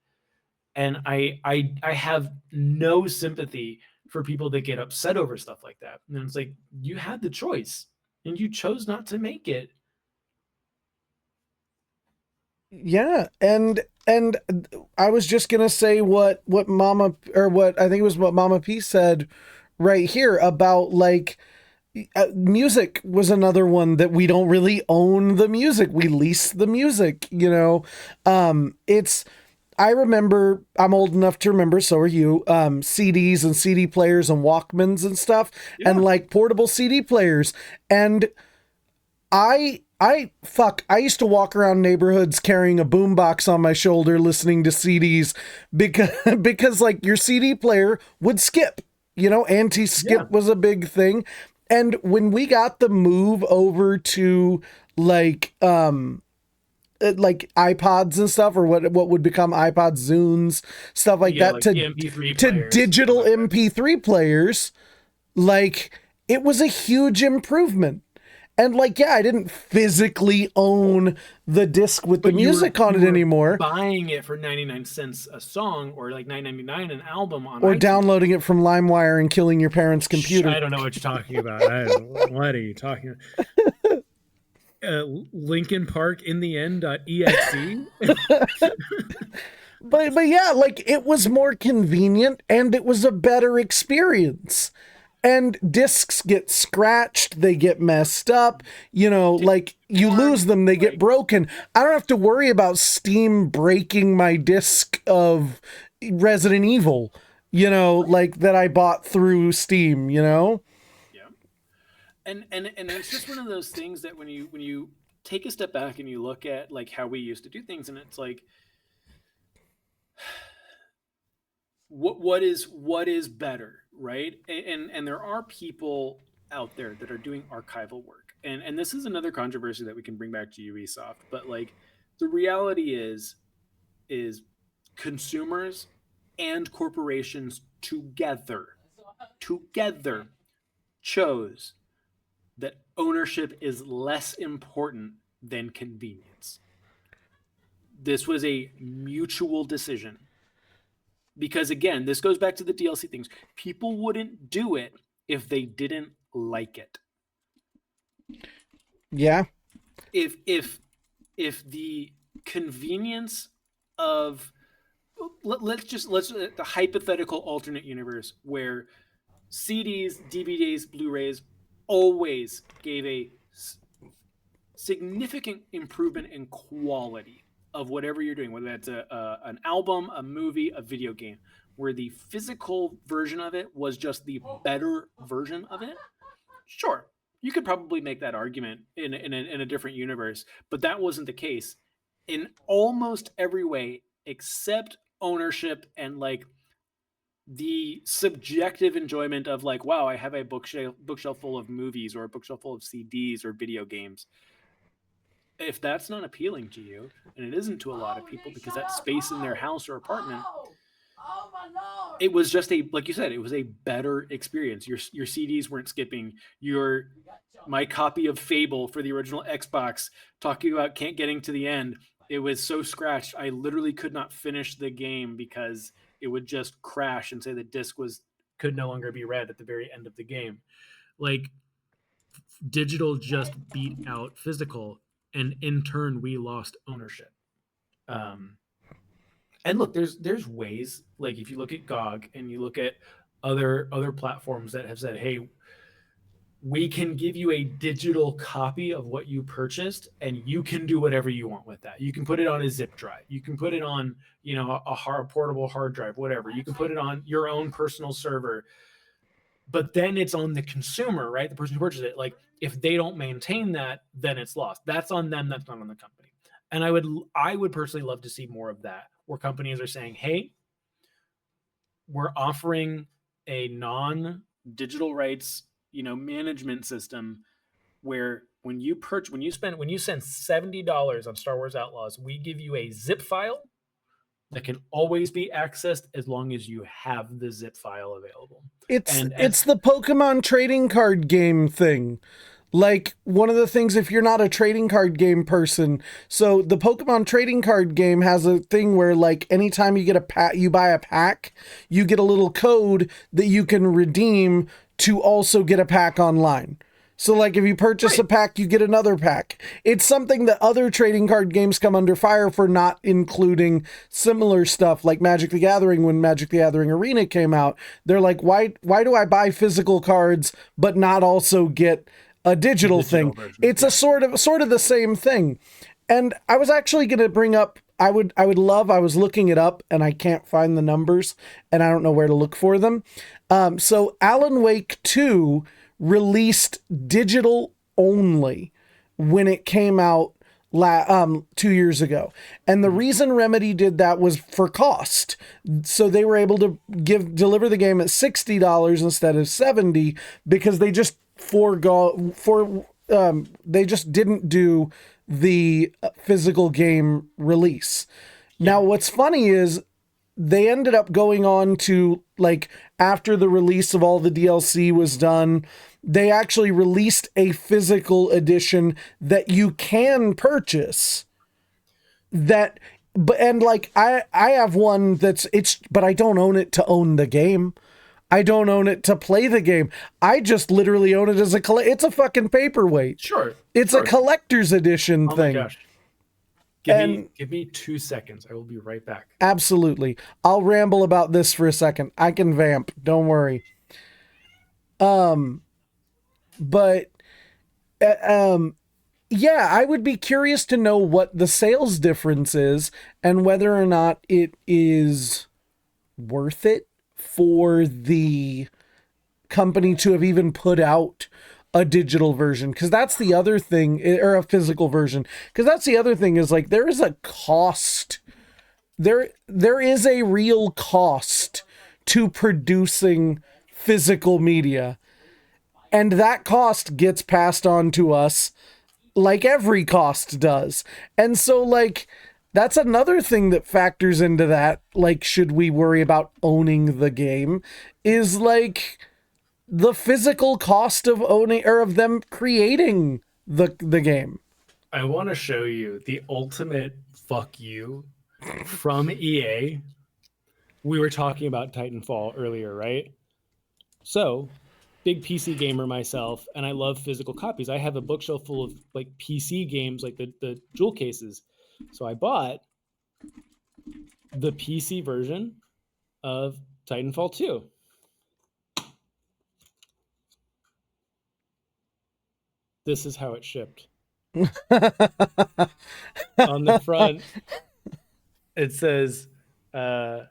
And I have no sympathy for people that get upset over stuff like that. And it's like, you had the choice and you chose not to make it. Yeah, and I was just gonna say what Mama P said right here about like music was another one that we don't really own the music. We lease the music, I remember, I'm old enough to remember, so are you, CDs and CD players and Walkmans and stuff, and like portable CD players. And I used to walk around neighborhoods carrying a boombox on my shoulder listening to CDs because like your CD player would skip. You know, anti-skip Yeah. was a big thing. And when we got the move over to like iPods and stuff, or what would become iPods, Zunes, stuff like Yeah, that, like to the MP3 to players, digital stuff like that. MP3 players, like it was a huge improvement. And like, yeah, I didn't physically own the disc with the But you were- music on you it were anymore, Buying it for 99 cents a song, or like 9.99 an album on or iTunes. downloading it from LimeWire and killing your parents' computer. I don't know what you're talking about. What are you talking about? Linkin Park in the end.exe. But yeah, like it was more convenient and it was a better experience. And discs get scratched, they get messed up, you know, like you lose them, they get broken. I don't have to worry about Steam breaking my disc of Resident Evil, you know, like that I bought through Steam, you know? Yeah. And it's just one of those things that when you take a step back and you look at like how we used to do things, and it's like what is better, right? And there are people out there that are doing archival work, and this is another controversy that we can bring back to Ubisoft, but like the reality is consumers and corporations together chose that ownership is less important than convenience. This was a mutual decision. Because again, this goes back to the DLC things. People wouldn't do it if they didn't like it. Yeah. If the convenience of let's the hypothetical alternate universe where CDs, DVDs, Blu-rays always gave a significant improvement in quality of whatever you're doing, whether that's an album, a movie, a video game, where the physical version of it was just the better version of it. Sure, you could probably make that argument in a different universe, but that wasn't the case in almost every way except ownership and like the subjective enjoyment of like, wow, I have a bookshelf full of movies or a bookshelf full of CDs or video games. If that's not appealing to you, and it isn't to a lot of people because that's space in their house or apartment, it was just like you said, it was a better experience. Your CDs weren't skipping. My copy of Fable for the original Xbox, talking about getting to the end, it was so scratched I literally could not finish the game because it would just crash and say the disc could no longer be read at the very end of the game. Like digital just beat out physical, and in turn we lost ownership. And look, there's ways, like if you look at GOG and you look at other platforms that have said, hey, we can give you a digital copy of what you purchased and you can do whatever you want with that. You can put it on a zip drive, you can put it on, you know, a portable hard drive, whatever, you can put it on your own personal server. But then it's on the consumer, right? The person who purchased it. Like if they don't maintain that, then it's lost. That's on them. That's not on the company. And I would personally love to see more of that, where companies are saying, hey, we're offering a non-digital rights, you know, management system where when you send $70 on Star Wars Outlaws, we give you a zip file that can always be accessed as long as you have the zip file available. It's the Pokemon trading card game thing. Like one of the things, if you're not a trading card game person, so the Pokemon trading card game has a thing where like anytime you get you buy a pack, you get a little code that you can redeem to also get a pack online. So like if you purchase a pack, you get another pack. It's something that other trading card games come under fire for not including similar stuff, like Magic the Gathering. When Magic the Gathering Arena came out, they're like, why do I buy physical cards but not also get a digital thing? Version. It's a sort of the same thing. And I was actually going to bring up, I was looking it up and I can't find the numbers and I don't know where to look for them. So Alan Wake 2 released digital only when it came out 2 years ago. And the reason Remedy did that was for cost. So they were able to deliver the game at $60 instead of $70 because they just they just didn't do the physical game release. Now, what's funny is they ended up going on to, like, after the release of all the DLC was done, they actually released a physical edition that you can purchase. I have one but I don't own it to own the game. I don't own it to play the game. I just literally own it as it's a fucking paperweight. Sure. It's a collector's edition thing. Oh my gosh. Give me 2 seconds. I will be right back. Absolutely. I'll ramble about this for a second. I can vamp. Don't worry. But yeah, I would be curious to know what the sales difference is and whether or not it is worth it for the company to have even put out a digital version, because that's the other thing, or a physical version, because that's the other thing is, like, there is a cost. There is a real cost to producing physical media, and that cost gets passed on to us like every cost does. And so, like, that's another thing that factors into that. Like, should we worry about owning the game? Is, like, the physical cost of owning, or of them creating the game. I want to show you the ultimate fuck you from EA. We were talking about Titanfall earlier, right? So, big PC gamer myself, and I love physical copies. I have a bookshelf full of, like, PC games, like the jewel cases. So I bought the PC version of Titanfall 2. This is how it shipped. On the front, it says, I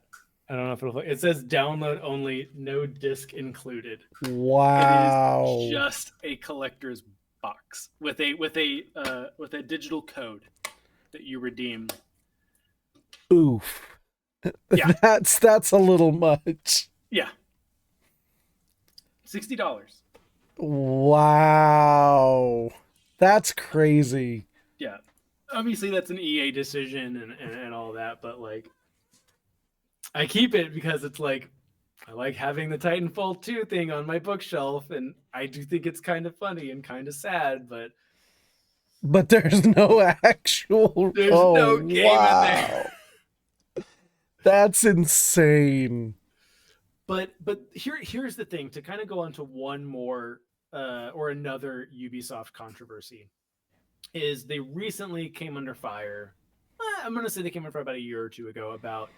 don't know if it says download only, no disc included. Wow. It is just a collector's box with a digital code that you redeem. Oof. Yeah. That's a little much. Yeah. $60. Wow. That's crazy. Yeah. Obviously that's an EA decision and all that, but, like, I keep it because it's like, I like having the Titanfall 2 thing on my bookshelf, and I do think it's kind of funny and kind of sad, but there's no actual no game in there. That's insane. But here's the thing, to kind of go on to one more or another Ubisoft controversy, is they recently came under fire. I'm going to say they came under fire about a year or two ago about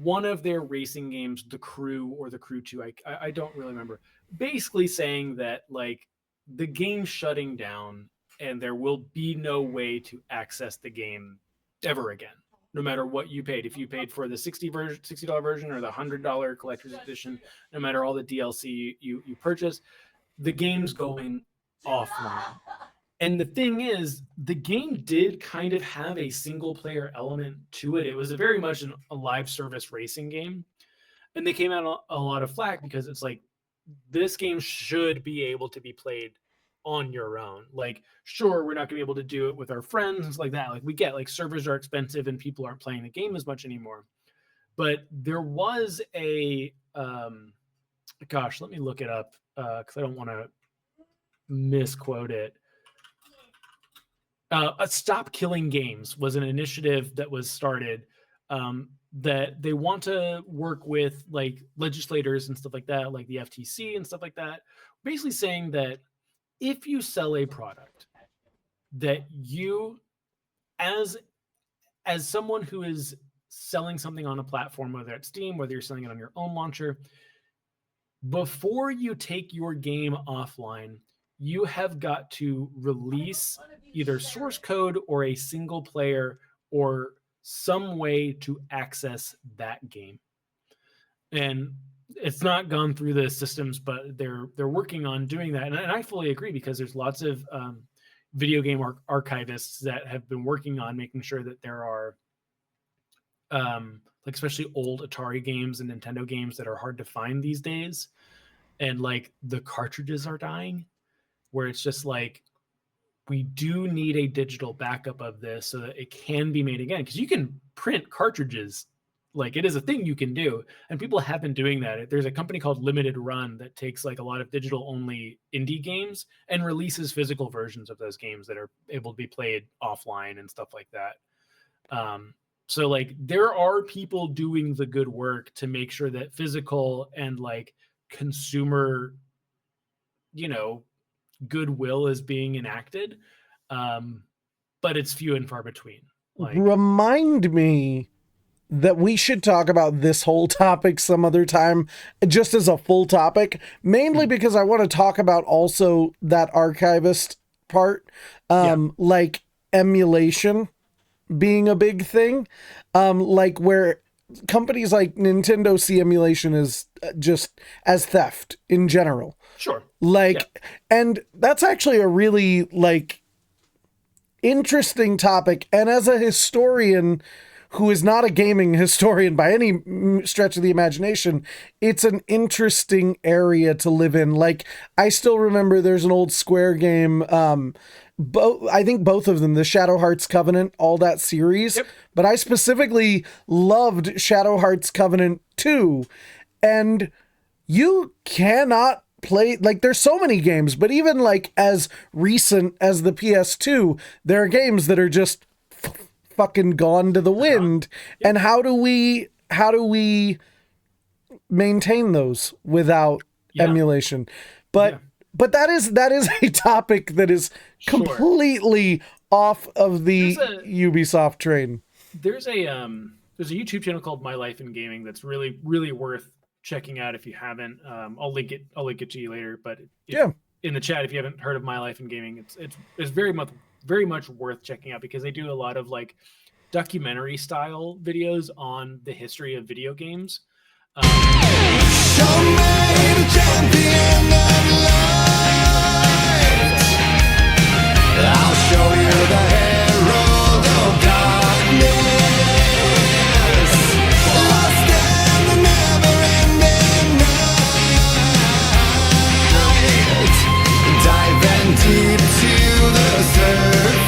one of their racing games, The Crew or The Crew 2. I don't really remember. Basically saying that, like, the game's shutting down and there will be no way to access the game ever again, no matter what you paid. If you paid for the $60 version or the $100 collector's edition, no matter all the DLC you purchase, the game's going offline. And the thing is, the game did kind of have a single player element to it. It was very much a live service racing game. And they came out a lot of flack because it's like, this game should be able to be played on your own. Like, sure, we're not going to be able to do it with our friends and stuff like that. Like, we get, like, servers are expensive and people aren't playing the game as much anymore. But there was a, gosh, let me look it up because I don't want to misquote it. Stop Killing Games was an initiative that was started that they want to work with, like, legislators and stuff like that, like the FTC and stuff like that, basically saying that if you sell a product that you, as someone who is selling something on a platform, whether it's Steam, whether you're selling it on your own launcher, before you take your game offline, you have got to release either source code or a single player or some way to access that game. And it's not gone through the systems, but they're working on doing that. And I fully agree, because there's lots of video game archivists that have been working on making sure that there are like especially old Atari games and Nintendo games that are hard to find these days, and like the cartridges are dying, where it's just like we do need a digital backup of this so that it can be made again, because you can print cartridges. Like it is a thing you can do, and people have been doing that. There's a company called Limited Run that takes like a lot of digital only indie games and releases physical versions of those games that are able to be played offline and stuff like that. So like there are people doing the good work to make sure that physical and like consumer, goodwill is being enacted. But it's few and far between. Like, remind me that we should talk about this whole topic some other time, just as a full topic, mainly because I want to talk about also that archivist part, like emulation being a big thing, like where companies like Nintendo see emulation as just as theft in general. sure. Like, and that's actually a really like interesting topic. And as a historian who is not a gaming historian by any stretch of the imagination, it's an interesting area to live in. Like, I still remember there's an old Square game, I think both of them, the Shadow Hearts Covenant, all that series. Yep. But I specifically loved Shadow Hearts Covenant 2. And you cannot play, like, there's so many games, but even like as recent as the PS2, there are games that are just fucking gone to the wind. Yep. And how do we maintain those without emulation? But that is a topic that is completely off of the Ubisoft train. There's a YouTube channel called My Life in Gaming that's really, really worth checking out if you haven't. I'll link it to you later. But in the chat, if you haven't heard of My Life in Gaming, it's very much worth checking out, because they do a lot of like documentary style videos on the history of video games. I'll show you the herald of darkness, lost in the never-ending night, diving deep to the surface.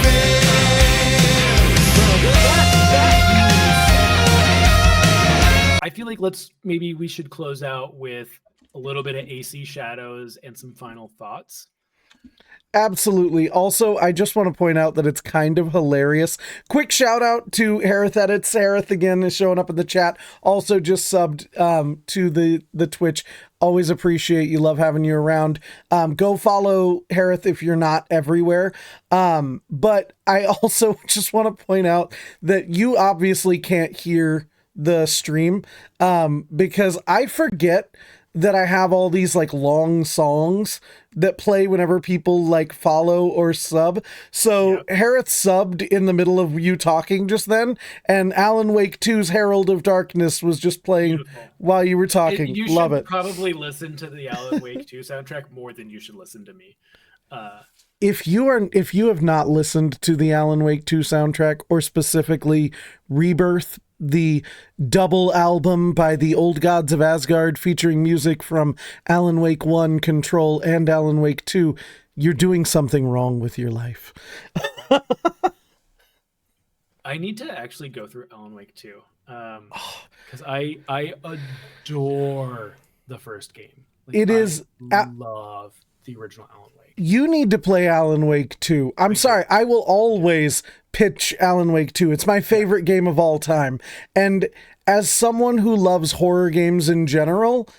I feel like maybe we should close out with a little bit of AC Shadows and some final thoughts. Absolutely. Also, I just want to point out that it's kind of hilarious. Quick shout out to Harith Edits. Harith again is showing up in the chat. Also just subbed to the Twitch. Always appreciate you. Love having you around. Go follow Harith if you're not everywhere. But I also just want to point out that you obviously can't hear the stream because I forget that I have all these like long songs that play whenever people like follow or sub. So Harith subbed in the middle of you talking just then, and Alan Wake 2's Herald of Darkness was just playing while you were talking. You Love should it. probably listen to the Alan Wake 2 soundtrack more than you should listen to me. If you have not listened to the Alan Wake 2 soundtrack, or specifically Rebirth, the double album by the Old Gods of Asgard featuring music from Alan Wake 1, Control, and Alan Wake 2, you're doing something wrong with your life. I need to actually go through Alan Wake 2 because I adore the first game. Like, I love the original Alan Wake. You need to play Alan Wake 2. I'm sorry, I will always pitch Alan Wake 2. It's my favorite game of all time. And as someone who loves horror games in general,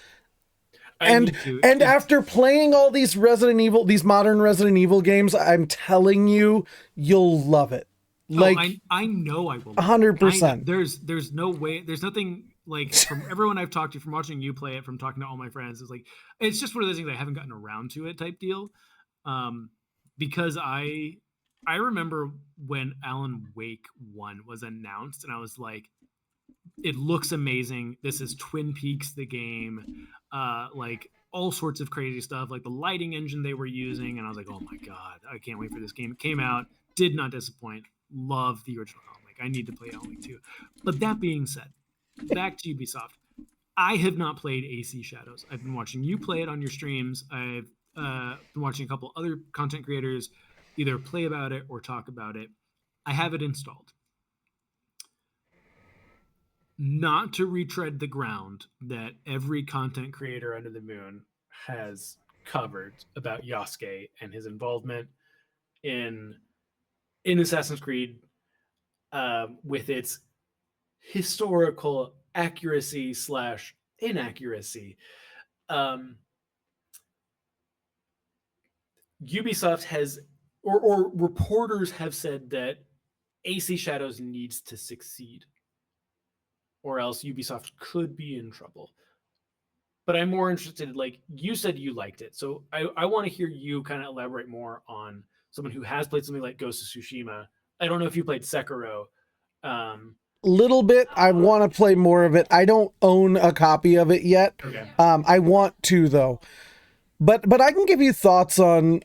and after playing all these modern Resident Evil games, I'm telling you, you'll love it. Like, I know I will. 100%. There's no way. There's nothing like, from everyone I've talked to, from watching you play it, from talking to all my friends, it's just one of those things I haven't gotten around to it type deal. Because I remember when Alan Wake 1 was announced, and I was like, it looks amazing. This is Twin Peaks, the game. Like, all sorts of crazy stuff, like the lighting engine they were using, and I was like, oh my god, I can't wait for this game. It came out, did not disappoint. Love the original Alan Wake. I need to play Alan Wake 2. But that being said, back to Ubisoft. I have not played AC Shadows. I've been watching you play it on your streams. I've been watching a couple other content creators either play about it or talk about it. I have it installed. Not to retread the ground that every content creator under the moon has covered about Yasuke and his involvement in Assassin's Creed, with its historical accuracy / inaccuracy. Ubisoft has, or reporters have said that AC Shadows needs to succeed, or else Ubisoft could be in trouble. But I'm more interested, like you said, you liked it. So I want to hear you kind of elaborate more on someone who has played something like Ghost of Tsushima. I don't know if you played Sekiro. Little bit. I want to play more of it. I don't own a copy of it yet. Okay. I want to though. But I can give you thoughts on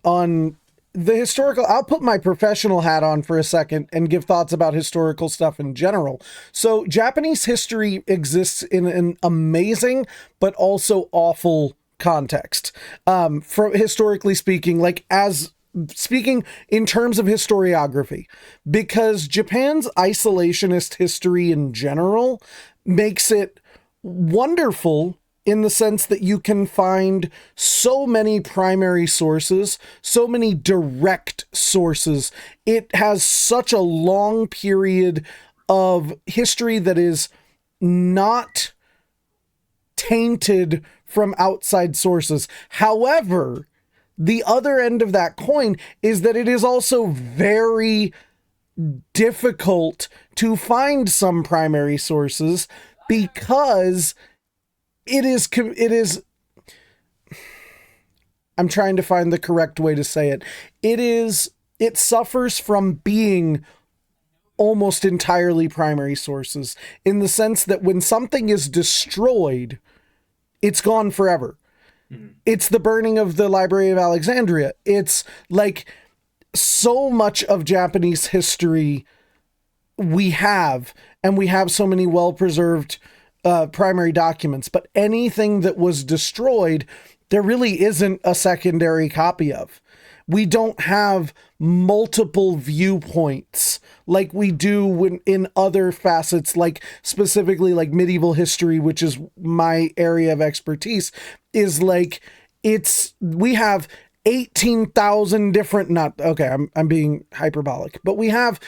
the historical. I'll put my professional hat on for a second and give thoughts about historical stuff in general. So Japanese history exists in an amazing but also awful context. From historically speaking, like as speaking in terms of historiography, because Japan's isolationist history in general makes it wonderful in the sense that you can find so many primary sources, so many direct sources. It has such a long period of history that is not tainted from outside sources. However, the other end of that coin is that it is also very difficult to find some primary sources because it is, I'm trying to find the correct way to say it. It suffers from being almost entirely primary sources in the sense that when something is destroyed, it's gone forever. Mm-hmm. It's the burning of the Library of Alexandria. It's like so much of Japanese history we have, and we have so many well-preserved primary documents, but anything that was destroyed, there really isn't a secondary copy of. We don't have multiple viewpoints like we do when in other facets, like specifically like medieval history, which is my area of expertise, is like we have 18,000 different, I'm being hyperbolic, but we have,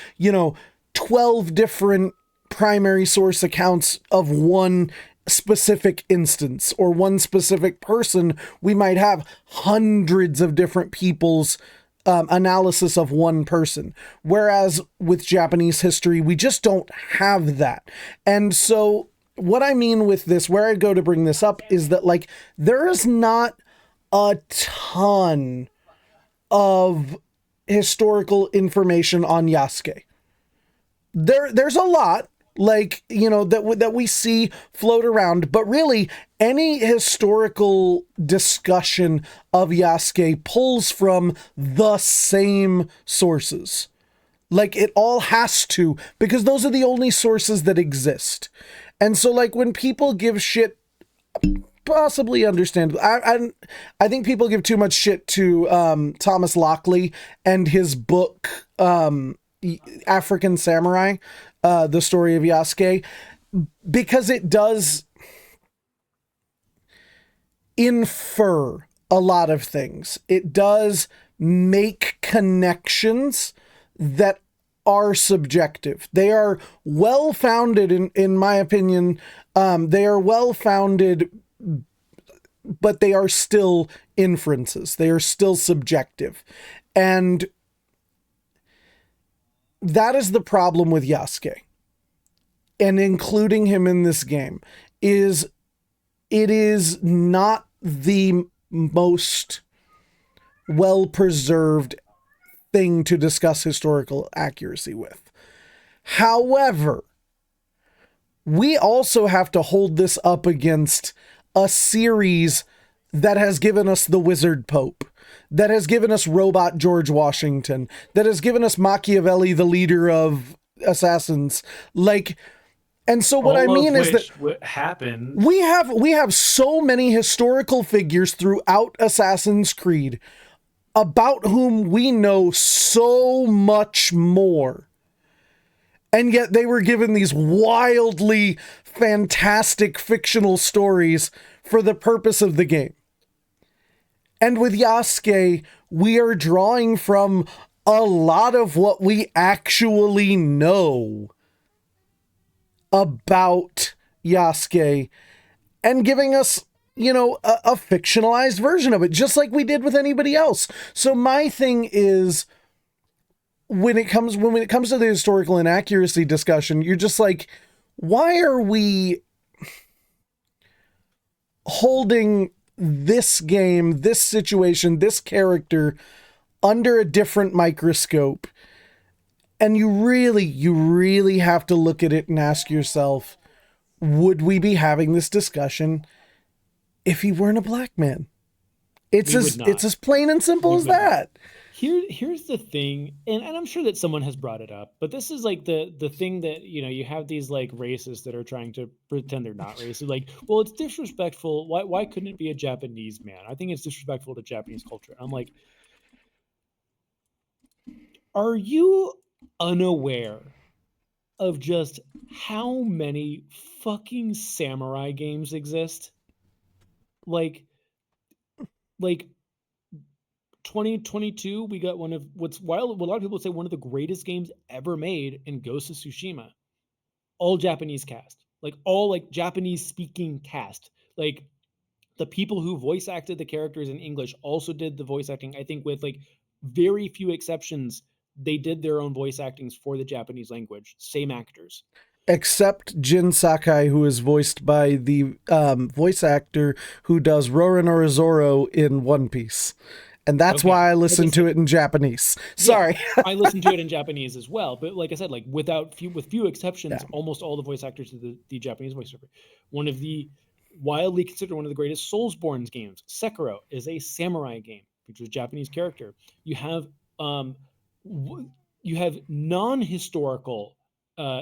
12 different primary source accounts of one specific instance or one specific person. We might have hundreds of different people's analysis of one person. Whereas with Japanese history, we just don't have that. And so what I mean with this, where I go to bring this up, is that like there is not a ton of historical information on Yasuke. There's a lot, like, that we see float around, but really any historical discussion of Yasuke pulls from the same sources. Like it all has to, because those are the only sources that exist. And so like when people give shit, possibly understandable. I think people give too much shit to Thomas Lockley and his book, African Samurai, the story of Yasuke, because it does infer a lot of things. It does make connections that are subjective. They are well-founded, in my opinion. They are well-founded, but they are still inferences. They are still subjective. And that is the problem with Yasuke, and including him in this game, is it is not the most well-preserved thing to discuss historical accuracy with. However, we also have to hold this up against a series that has given us the Wizard Pope, that has given us Robot George Washington, that has given us Machiavelli, the leader of assassins. Like, and so what All I mean of is that which what happened. we have so many historical figures throughout Assassin's Creed about whom we know so much more. And yet they were given these wildly fantastic fictional stories for the purpose of the game. And with Yasuke, we are drawing from a lot of what we actually know about Yasuke and giving us, you know, a fictionalized version of it, just like we did with anybody else. So my thing is, when it comes to the historical inaccuracy discussion, you're just like, why are we holding this game, this situation, this character under a different microscope? And you really have to look at it and ask yourself, would we be having this discussion if he weren't a black man? It's as plain and simple as that. Here's the thing, and I'm sure that someone has brought it up, but this is like the thing that, you know, you have these like racists that are trying to pretend they're not racist. Like, well, it's disrespectful. Why couldn't it be a Japanese man? I think it's disrespectful to Japanese culture. I'm like, are you unaware of just how many fucking samurai games exist? Like 2022, we got one of what a lot of people say one of the greatest games ever made in Ghost of Tsushima. All Japanese cast, like all like Japanese speaking cast. Like the people who voice acted the characters in English also did the voice acting. I think with like very few exceptions, they did their own voice actings for the Japanese language. Same actors. Except Jin Sakai, who is voiced by the voice actor who does Roronoa Zoro in One Piece. And that's why I listen to it in Japanese. Sorry. Yeah, I listen to it in Japanese as well. But like I said, like with few exceptions, almost all the voice actors of the Japanese voiceover. One of the widely considered one of the greatest Soulsborne games, Sekiro, is a samurai game, features a Japanese character. You have non-historical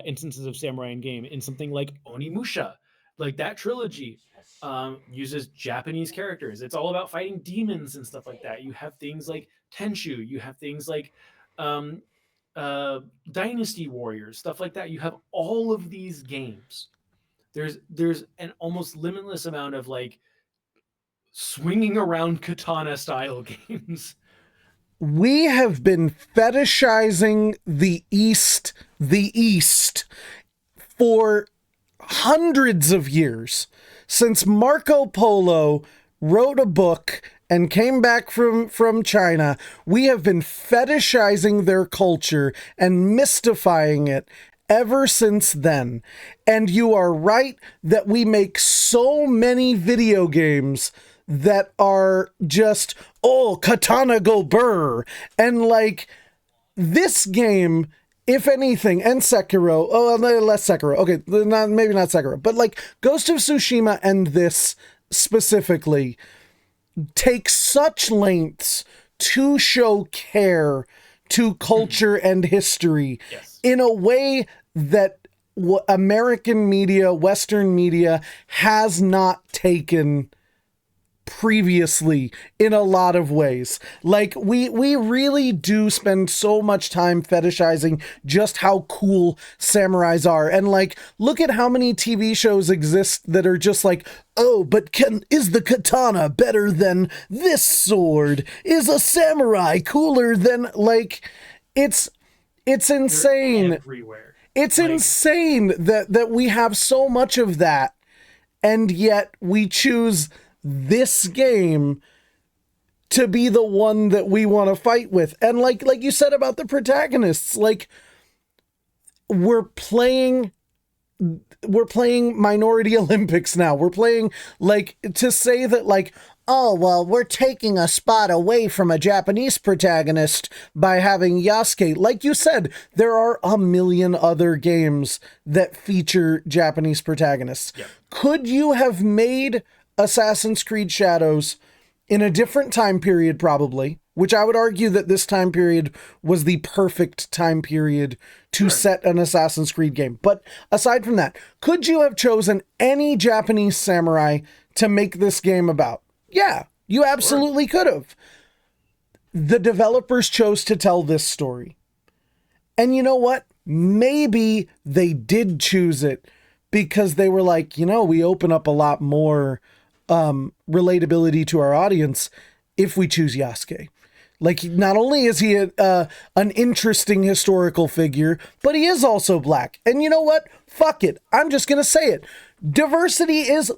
instances of samurai in game in something like Onimusha. Like that trilogy uses Japanese characters. It's all about fighting demons and stuff like that. You have things like Tenchu. You have things like Dynasty Warriors, stuff like that. You have all of these games. There's an almost limitless amount of like swinging around katana style games. We have been fetishizing the East for hundreds of years. Since Marco Polo wrote a book and came back from China, we have been fetishizing their culture and mystifying it ever since then. And you are right that we make so many video games that are just, oh, katana go burr. And like this game, if anything, and Sekiro, less Sekiro. Okay, maybe not Sekiro, but like Ghost of Tsushima and this specifically take such lengths to show care to culture and history in a way that American media, Western media has not taken previously in a lot of ways. Like we really do spend so much time fetishizing just how cool samurais are, and like look at how many TV shows exist that are just like, oh, but is the katana better than this sword? Is a samurai cooler than, like, it's insane. They're everywhere. It's like, insane that we have so much of that, and yet we choose this game to be the one that we want to fight with. And like you said about the protagonists, like we're playing Minority Olympics now. We're playing, like, to say that like, oh, well, we're taking a spot away from a Japanese protagonist by having Yasuke. Like you said, there are a million other games that feature Japanese protagonists. Yep. Could you have made Assassin's Creed Shadows in a different time period, probably, which I would argue that this time period was the perfect time period to set an Assassin's Creed game. But aside from that, could you have chosen any Japanese samurai to make this game about? Yeah, you absolutely could have. The developers chose to tell this story. And you know what? Maybe they did choose it because they were like, we open up a lot more relatability to our audience if we choose Yasuke. Like, not only is he an interesting historical figure, but he is also black. And you know what? Fuck it. I'm just going to say it. Diversity is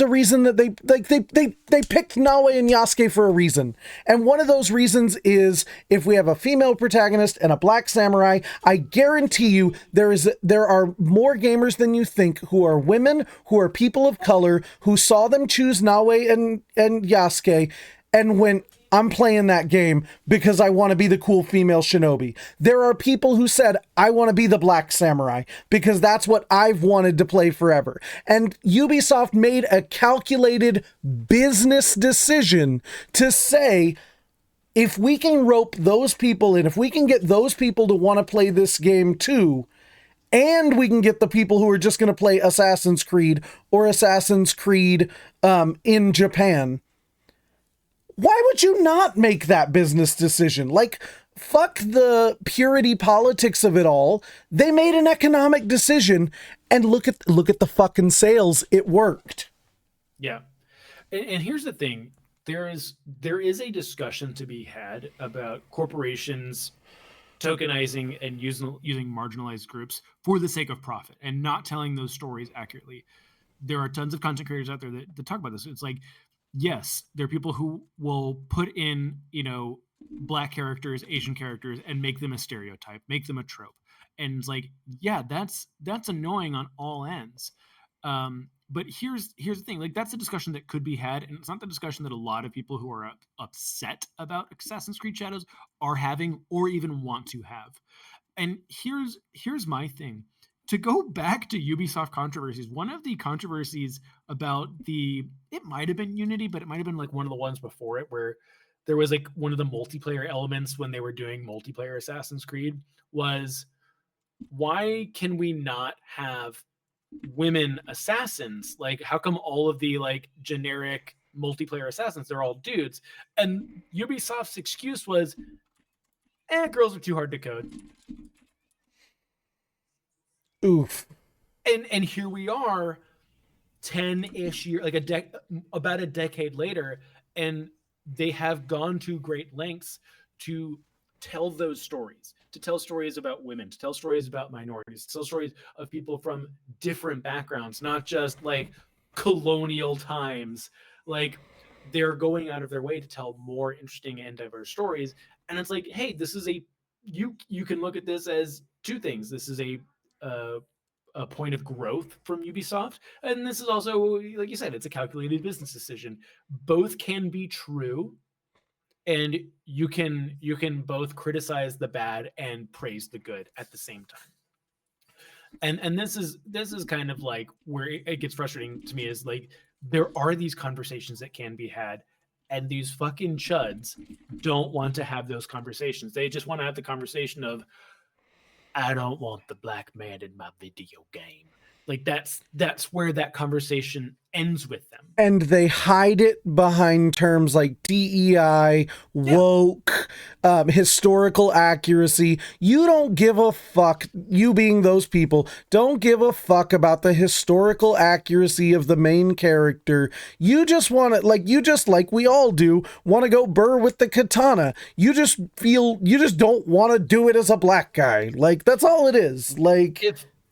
a reason that they picked Nawe and Yasuke for a reason. And one of those reasons is if we have a female protagonist and a black samurai, I guarantee you there are more gamers than you think who are women, who are people of color, who saw them choose Nawe and Yasuke and went, I'm playing that game because I want to be the cool female shinobi. There are people who said, I want to be the black samurai because that's what I've wanted to play forever. And Ubisoft made a calculated business decision to say, if we can rope those people in, if we can get those people to want to play this game too, and we can get the people who are just going to play Assassin's Creed or Assassin's Creed in Japan, why would you not make that business decision? Like, fuck the purity politics of it all. They made an economic decision, and look at the fucking sales. It worked. Yeah. And here's the thing. There is a discussion to be had about corporations tokenizing and using marginalized groups for the sake of profit and not telling those stories accurately. There are tons of content creators out there that talk about this. It's like, yes, there are people who will put in, black characters, Asian characters, and make them a stereotype, make them a trope. And it's like, yeah, that's annoying on all ends. But here's the thing, like, that's a discussion that could be had, and it's not the discussion that a lot of people who are upset about Assassin's Creed Shadows are having or even want to have. And here's my thing. To go back to Ubisoft controversies, one of the controversies about it might have been Unity, but it might have been like one of the ones before it, where there was like one of the multiplayer elements when they were doing multiplayer Assassin's Creed was, why can we not have women assassins? Like, how come all of the like generic multiplayer assassins, they're all dudes? And Ubisoft's excuse was, girls are too hard to code. Oof. And here we are 10-ish years, like about a decade later, and they have gone to great lengths to tell those stories, to tell stories about women, to tell stories about minorities, to tell stories of people from different backgrounds, not just like colonial times. Like, they're going out of their way to tell more interesting and diverse stories. And it's like, hey, this is you can look at this as two things. This is a point of growth from Ubisoft, and this is also, like you said, it's a calculated business decision. Both can be true, and you can both criticize the bad and praise the good at the same time. And this is kind of like where it gets frustrating to me, is like, there are these conversations that can be had, and these fucking chuds don't want to have those conversations. They just want to have the conversation of, I don't want the black man in my video game. Like, that's where that conversation ends with them. And they hide it behind terms like DEI, woke, historical accuracy. You don't give a fuck, you being those people, don't give a fuck about the historical accuracy of the main character. You just want to, like we all do, want to go burr with the katana. You just don't want to do it as a black guy. Like, that's all it is. Like,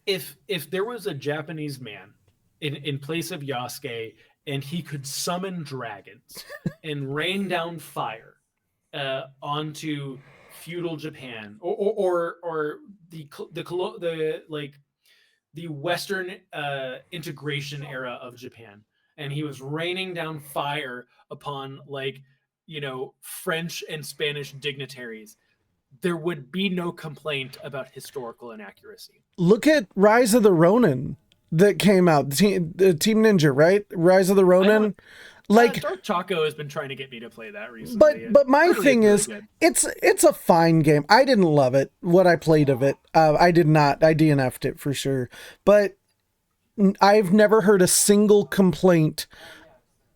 if there was a Japanese man in place of Yasuke, and he could summon dragons and rain down fire onto feudal Japan, or the Western integration era of Japan, and he was raining down fire upon French and Spanish dignitaries, there would be no complaint about historical inaccuracy. Look at Rise of the Ronin. that came out. Team Ninja, right? Rise of the Ronin. Like, Dark Choco has been trying to get me to play that recently. but my Apparently thing it's is, really good. it's a fine game. I didn't love it. What I played of it, I did not. I DNF'd it for sure. But I've never heard a single complaint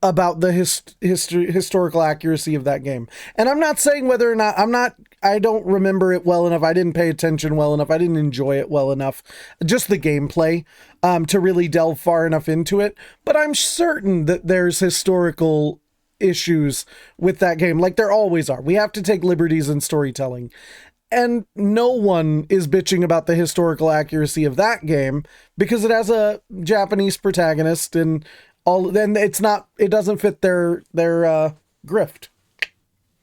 about the historical accuracy of that game. And I'm not saying whether or not I don't remember it well enough. I didn't pay attention well enough. I didn't enjoy it well enough. Just the gameplay to really delve far enough into it. But I'm certain that there's historical issues with that game. Like there always are. We have to take liberties in storytelling. And no one is bitching about the historical accuracy of that game because it has a Japanese protagonist and all. Then it doesn't fit their grift.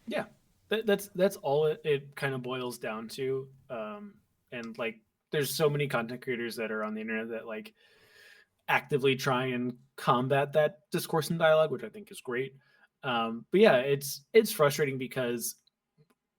Yeah, that's all it kind of boils down to. And like, there's so many content creators that are on the internet that like actively try and combat that discourse and dialogue, which I think is great. But yeah, it's frustrating because,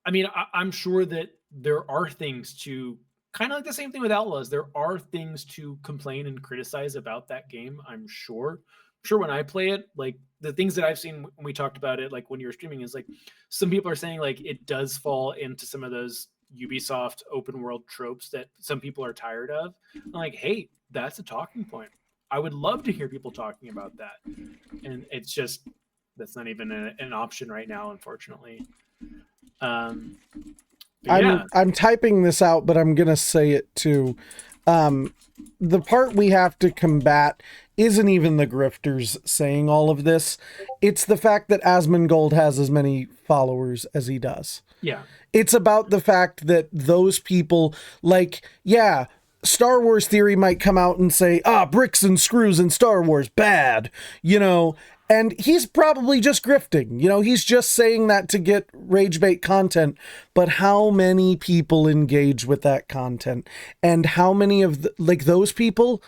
I mean, I'm sure that there are things to kind of like the same thing with Outlaws. There are things to complain and criticize about that game. I'm sure. Sure, when I play it, like the things that I've seen when we talked about it, like when you were streaming, is like some people are saying like it does fall into some of those Ubisoft open world tropes that some people are tired of. I'm like, hey, that's a talking point. I would love to hear people talking about that, and it's just that's not even an option right now, unfortunately. Yeah. I'm typing this out, but I'm gonna say it too. The part we have to combat isn't even the grifters saying all of this. It's the fact that Asmongold has as many followers as he does. Yeah. It's about the fact that those people, like, yeah, Star Wars Theory might come out and say, bricks and screws in Star Wars, bad, and he's probably just grifting, he's just saying that to get rage bait content. But how many people engage with that content? And how many of those people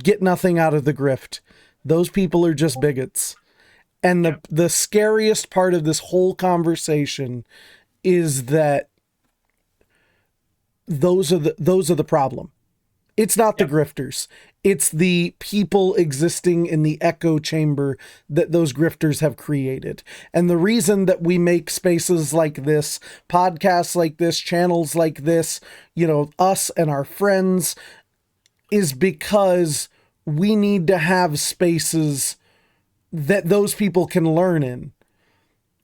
get nothing out of the grift? Those people are just bigots. And the scariest part of this whole conversation is that those are the problem. It's not the grifters. It's the people existing in the echo chamber that those grifters have created. And the reason that we make spaces like this, podcasts like this, channels like this, us and our friends, is because we need to have spaces that those people can learn in.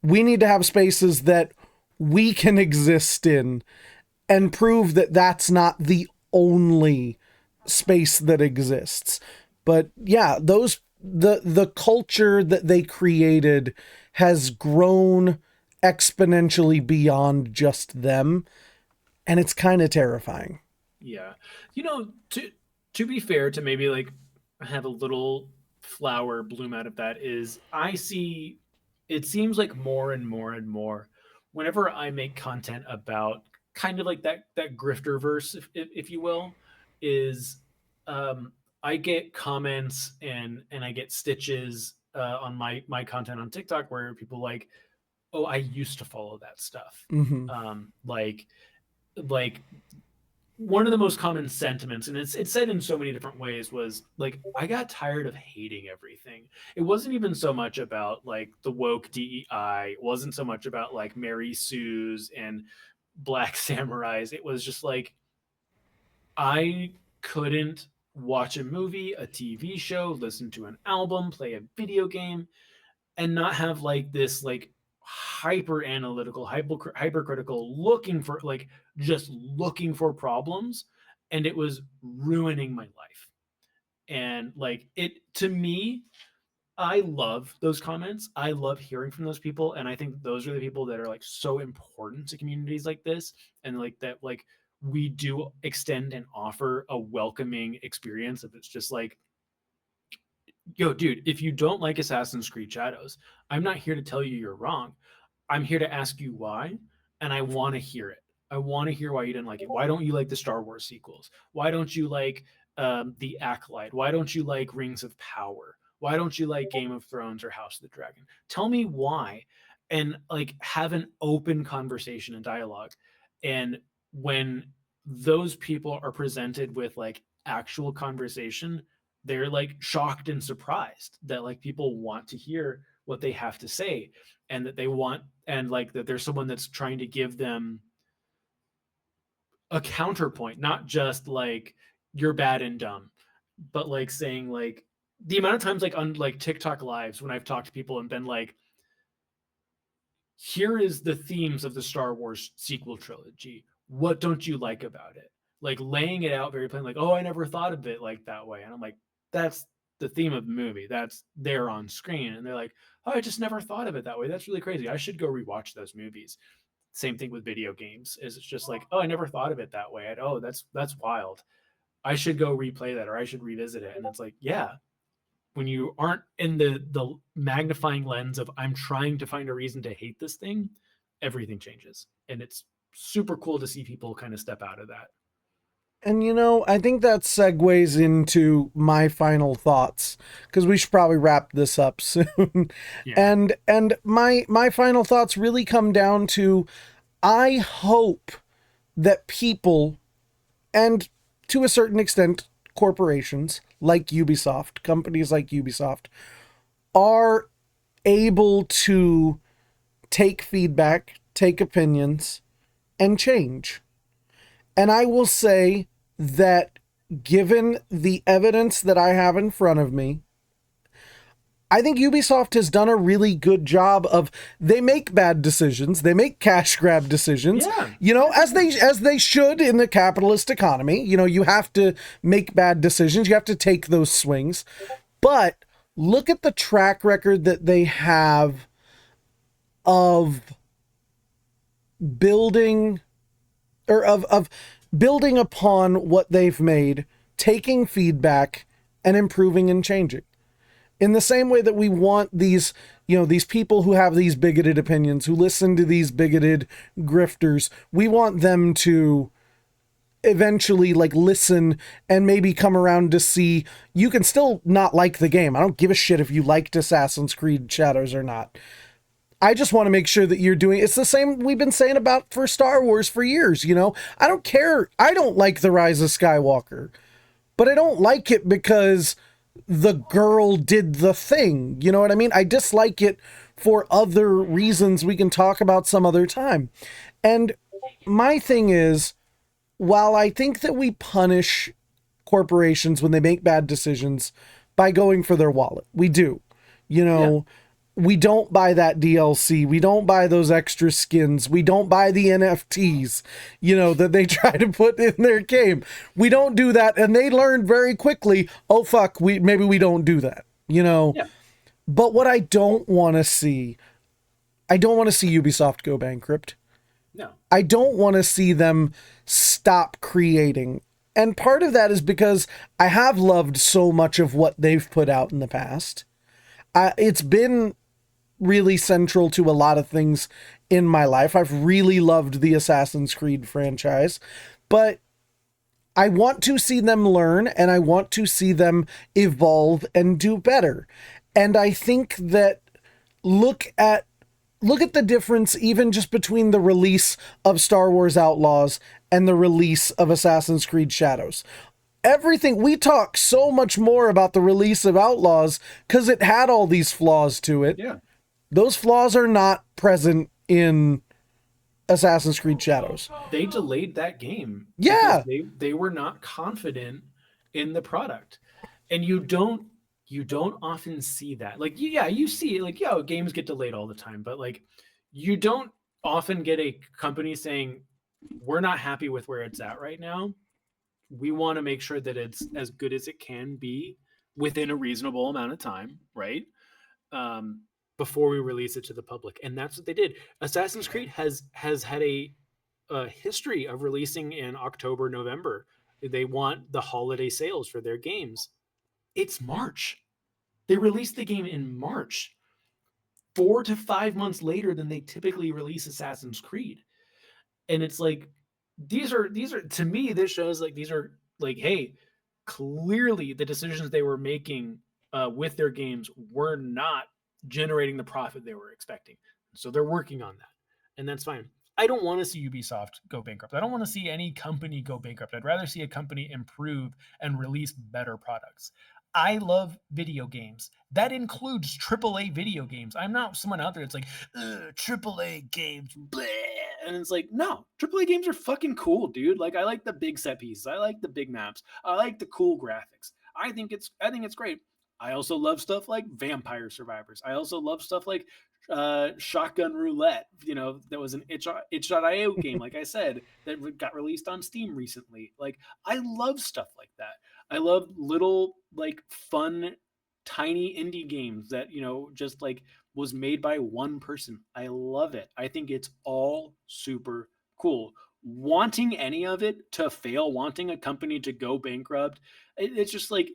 We need to have spaces that we can exist in and prove that that's not the only space that exists. But yeah, the culture that they created has grown exponentially beyond just them, and it's kind of terrifying. Yeah. To be fair, to maybe like have a little flower bloom out of that, is I see it seems like more and more and more whenever I make content about kind of like that grifter verse, if you will, is I get comments and I get stitches on my content on TikTok where people like, oh, I used to follow that stuff. Mm-hmm. Like one of the most common sentiments, and it's said in so many different ways, was like, I got tired of hating everything. It wasn't even so much about like the woke DEI. It wasn't so much about like Mary Sue's and Black Samurais. It was just like, I couldn't watch a movie, a TV show, listen to an album, play a video game, and not have like this like hyper analytical, hypercritical looking for like just looking for problems, and it was ruining my life. And like it to me, I love those comments. I love hearing from those people, and I think those are the people that are like so important to communities like this, and like that like we do extend and offer a welcoming experience. If it's just like, yo, dude, if you don't like Assassin's Creed Shadows, I'm not here to tell you you're wrong. I'm here to ask you why, and I want to hear it. I want to hear why you didn't like it. Why don't you like the Star Wars sequels? Why don't you like the Acolyte? Why don't you like Rings of Power? Why don't you like Game of Thrones or House of the Dragon? Tell me why, and like have an open conversation and dialogue. And when those people are presented with like actual conversation, they're like shocked and surprised that like people want to hear what they have to say, and that they want, and like that there's someone that's trying to give them a counterpoint, not just like you're bad and dumb, but like saying like the amount of times like on like TikTok lives when I've talked to people and been like, here is the themes of the Star Wars sequel trilogy. What don't you like about it? Like laying it out very plain, like, oh, I never thought of it like that way. And I'm like, that's the theme of the movie. That's there on screen. And they're like, oh, I just never thought of it that way. That's really crazy. I should go rewatch those movies. Same thing with video games. Is it's just like, oh, I never thought of it that way. Oh, that's wild. I should go replay that, or I should revisit it. And it's like, yeah, when you aren't in the magnifying lens of I'm trying to find a reason to hate this thing, everything changes. And it's super cool to see people kind of step out of that. And I think that segues into my final thoughts, because we should probably wrap this up soon. Yeah. And my final thoughts really come down to, I hope that people, and to a certain extent corporations like Ubisoft, companies like Ubisoft, are able to take feedback, take opinions, and change. And I will say that given the evidence that I have in front of me, I think Ubisoft has done a really good job of, they make bad decisions, they make cash grab decisions, Yeah. as they should in the capitalist economy. You have to make bad decisions, you have to take those swings. But look at the track record that they have of building, or of building upon what they've made, taking feedback and improving and changing. In the same way that we want these people who have these bigoted opinions, who listen to these bigoted grifters, we want them to eventually like listen and maybe come around to see you can still not like the game. I don't give a shit if you liked Assassin's Creed Shadows or not. I just want to make sure that you're doing, it's the same we've been saying about for Star Wars for years, I don't care. I don't like The Rise of Skywalker, but I don't like it because the girl did the thing. You know what I mean? I dislike it for other reasons we can talk about some other time. And my thing is, while I think that we punish corporations when they make bad decisions by going for their wallet, we do, we don't buy that DLC. We don't buy those extra skins. We don't buy the NFTs, that they try to put in their game. We don't do that. And they learned very quickly, oh, fuck, maybe we don't do that, Yeah. But what I don't want to see Ubisoft go bankrupt. No. I don't want to see them stop creating. And part of that is because I have loved so much of what they've put out in the past. It's been really central to a lot of things in my life. I've really loved the Assassin's Creed franchise, but I want to see them learn, and I want to see them evolve and do better. And I think that look at the difference even just between the release of Star Wars Outlaws and the release of Assassin's Creed Shadows. Everything, we talk so much more about the release of Outlaws because it had all these flaws to it. Yeah. Those flaws are not present in Assassin's Creed Shadows. They delayed that game. Yeah. because they were not confident in the product. And you don't often see that. Like, yeah, you see like, yeah, games get delayed all the time, but like you don't often get a company saying, we're not happy with where it's at right now. We want to make sure that it's as good as it can be within a reasonable amount of time, right? Before we release it to the public. And that's what they did. Assassin's Creed has had a history of releasing in October, November. They want the holiday sales for their games. It's March. They released the game in March, 4 to 5 months later than they typically release Assassin's Creed. And it's like, these are to me, this shows like these are like, hey, clearly the decisions they were making with their games were not generating the profit they were expecting. So they're working on that, and that's fine. I don't want to see Ubisoft go bankrupt. I don't want to see any company go bankrupt. I'd rather see a company improve and release better products. I love video games. That includes AAA video games. I'm not someone out there that's like, AAA games, bleh. And it's like, no, AAA games are fucking cool, dude. Like, I like the big set pieces. I like the big maps. I like the cool graphics. I think it's great. I also love stuff like Vampire Survivors. I also love stuff like Shotgun Roulette. You know, that was an itch.io game, like I said, that got released on Steam recently. Like, I love stuff like that. I love little, like, fun, tiny indie games that, you know, just like was made by one person. I love it. I think it's all super cool. Wanting any of it to fail, wanting a company to go bankrupt, it's just like,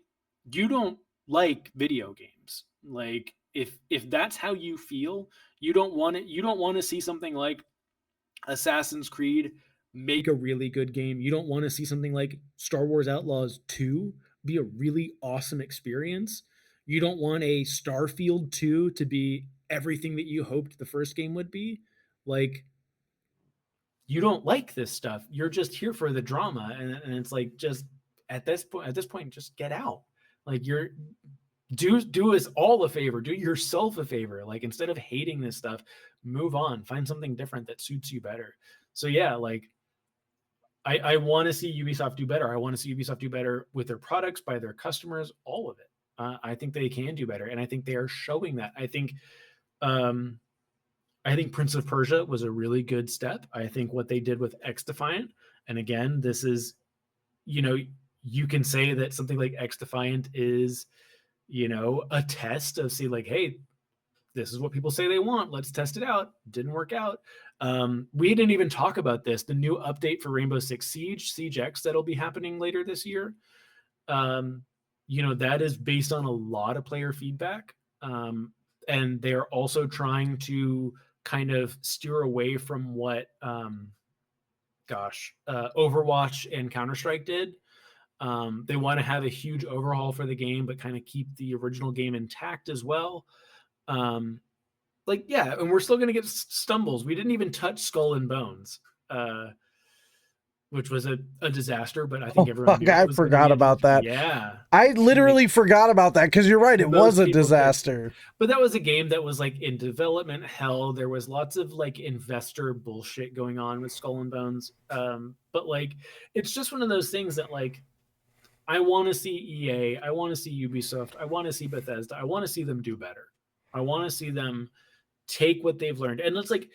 you don't like video games. Like, if that's how you feel, you don't want it. You don't want to see something like Assassin's Creed make a really good game. You don't want to see something like Star Wars Outlaws 2 be a really awesome experience. You don't want a Starfield 2 to be everything that you hoped the first game would be. Like, you don't like this stuff. You're just here for the drama, and it's like, just at this point, just get out. Like, you're do us all a favor, do yourself a favor. Like, instead of hating this stuff, move on, find something different that suits you better. So yeah, like, I want to see Ubisoft do better. I want to see Ubisoft do better with their products, by their customers, all of it. I think they can do better, and I think they are showing that. Um, I think Prince of Persia was a really good step. I think what they did with X Defiant, and again, this is, you know, you can say that something like X Defiant is, you know, a test of, see, like, hey, this is what people say they want. Let's test it out. Didn't work out. We didn't even talk about this. The new update for Rainbow Six Siege, Siege X, that'll be happening later this year. You know, that is based on a lot of player feedback. And they're also trying to kind of steer away from what, Overwatch and Counter-Strike did. They want to have a huge overhaul for the game, but kind of keep the original game intact as well. Like, yeah, and we're still going to get stumbles. We didn't even touch Skull and Bones, which was a disaster, but I think everyone knew I it was gonna forgot be about that. Yeah. I literally forgot about that, because you're right, it was a disaster. But that was a game that was like in development hell. There was lots of like investor bullshit going on with Skull and Bones. But like, it's just one of those things that, like, I want to see EA, I want to see Ubisoft, I want to see Bethesda, I want to see them do better. I want to see them take what they've learned. And it's like,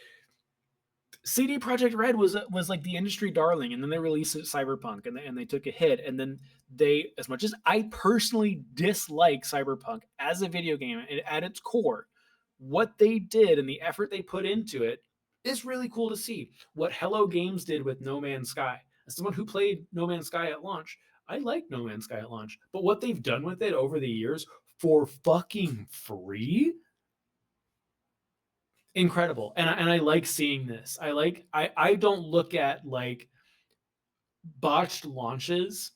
CD Projekt Red was like the industry darling, and then they released Cyberpunk, and they took a hit. And then they, as much as I personally dislike Cyberpunk as a video game at its core, what they did and the effort they put into it is really cool to see. What Hello Games did with No Man's Sky. As someone who played No Man's Sky at launch, I like No Man's Sky at launch, but what they've done with it over the years for fucking free, incredible. And I like seeing this. I don't look at like botched launches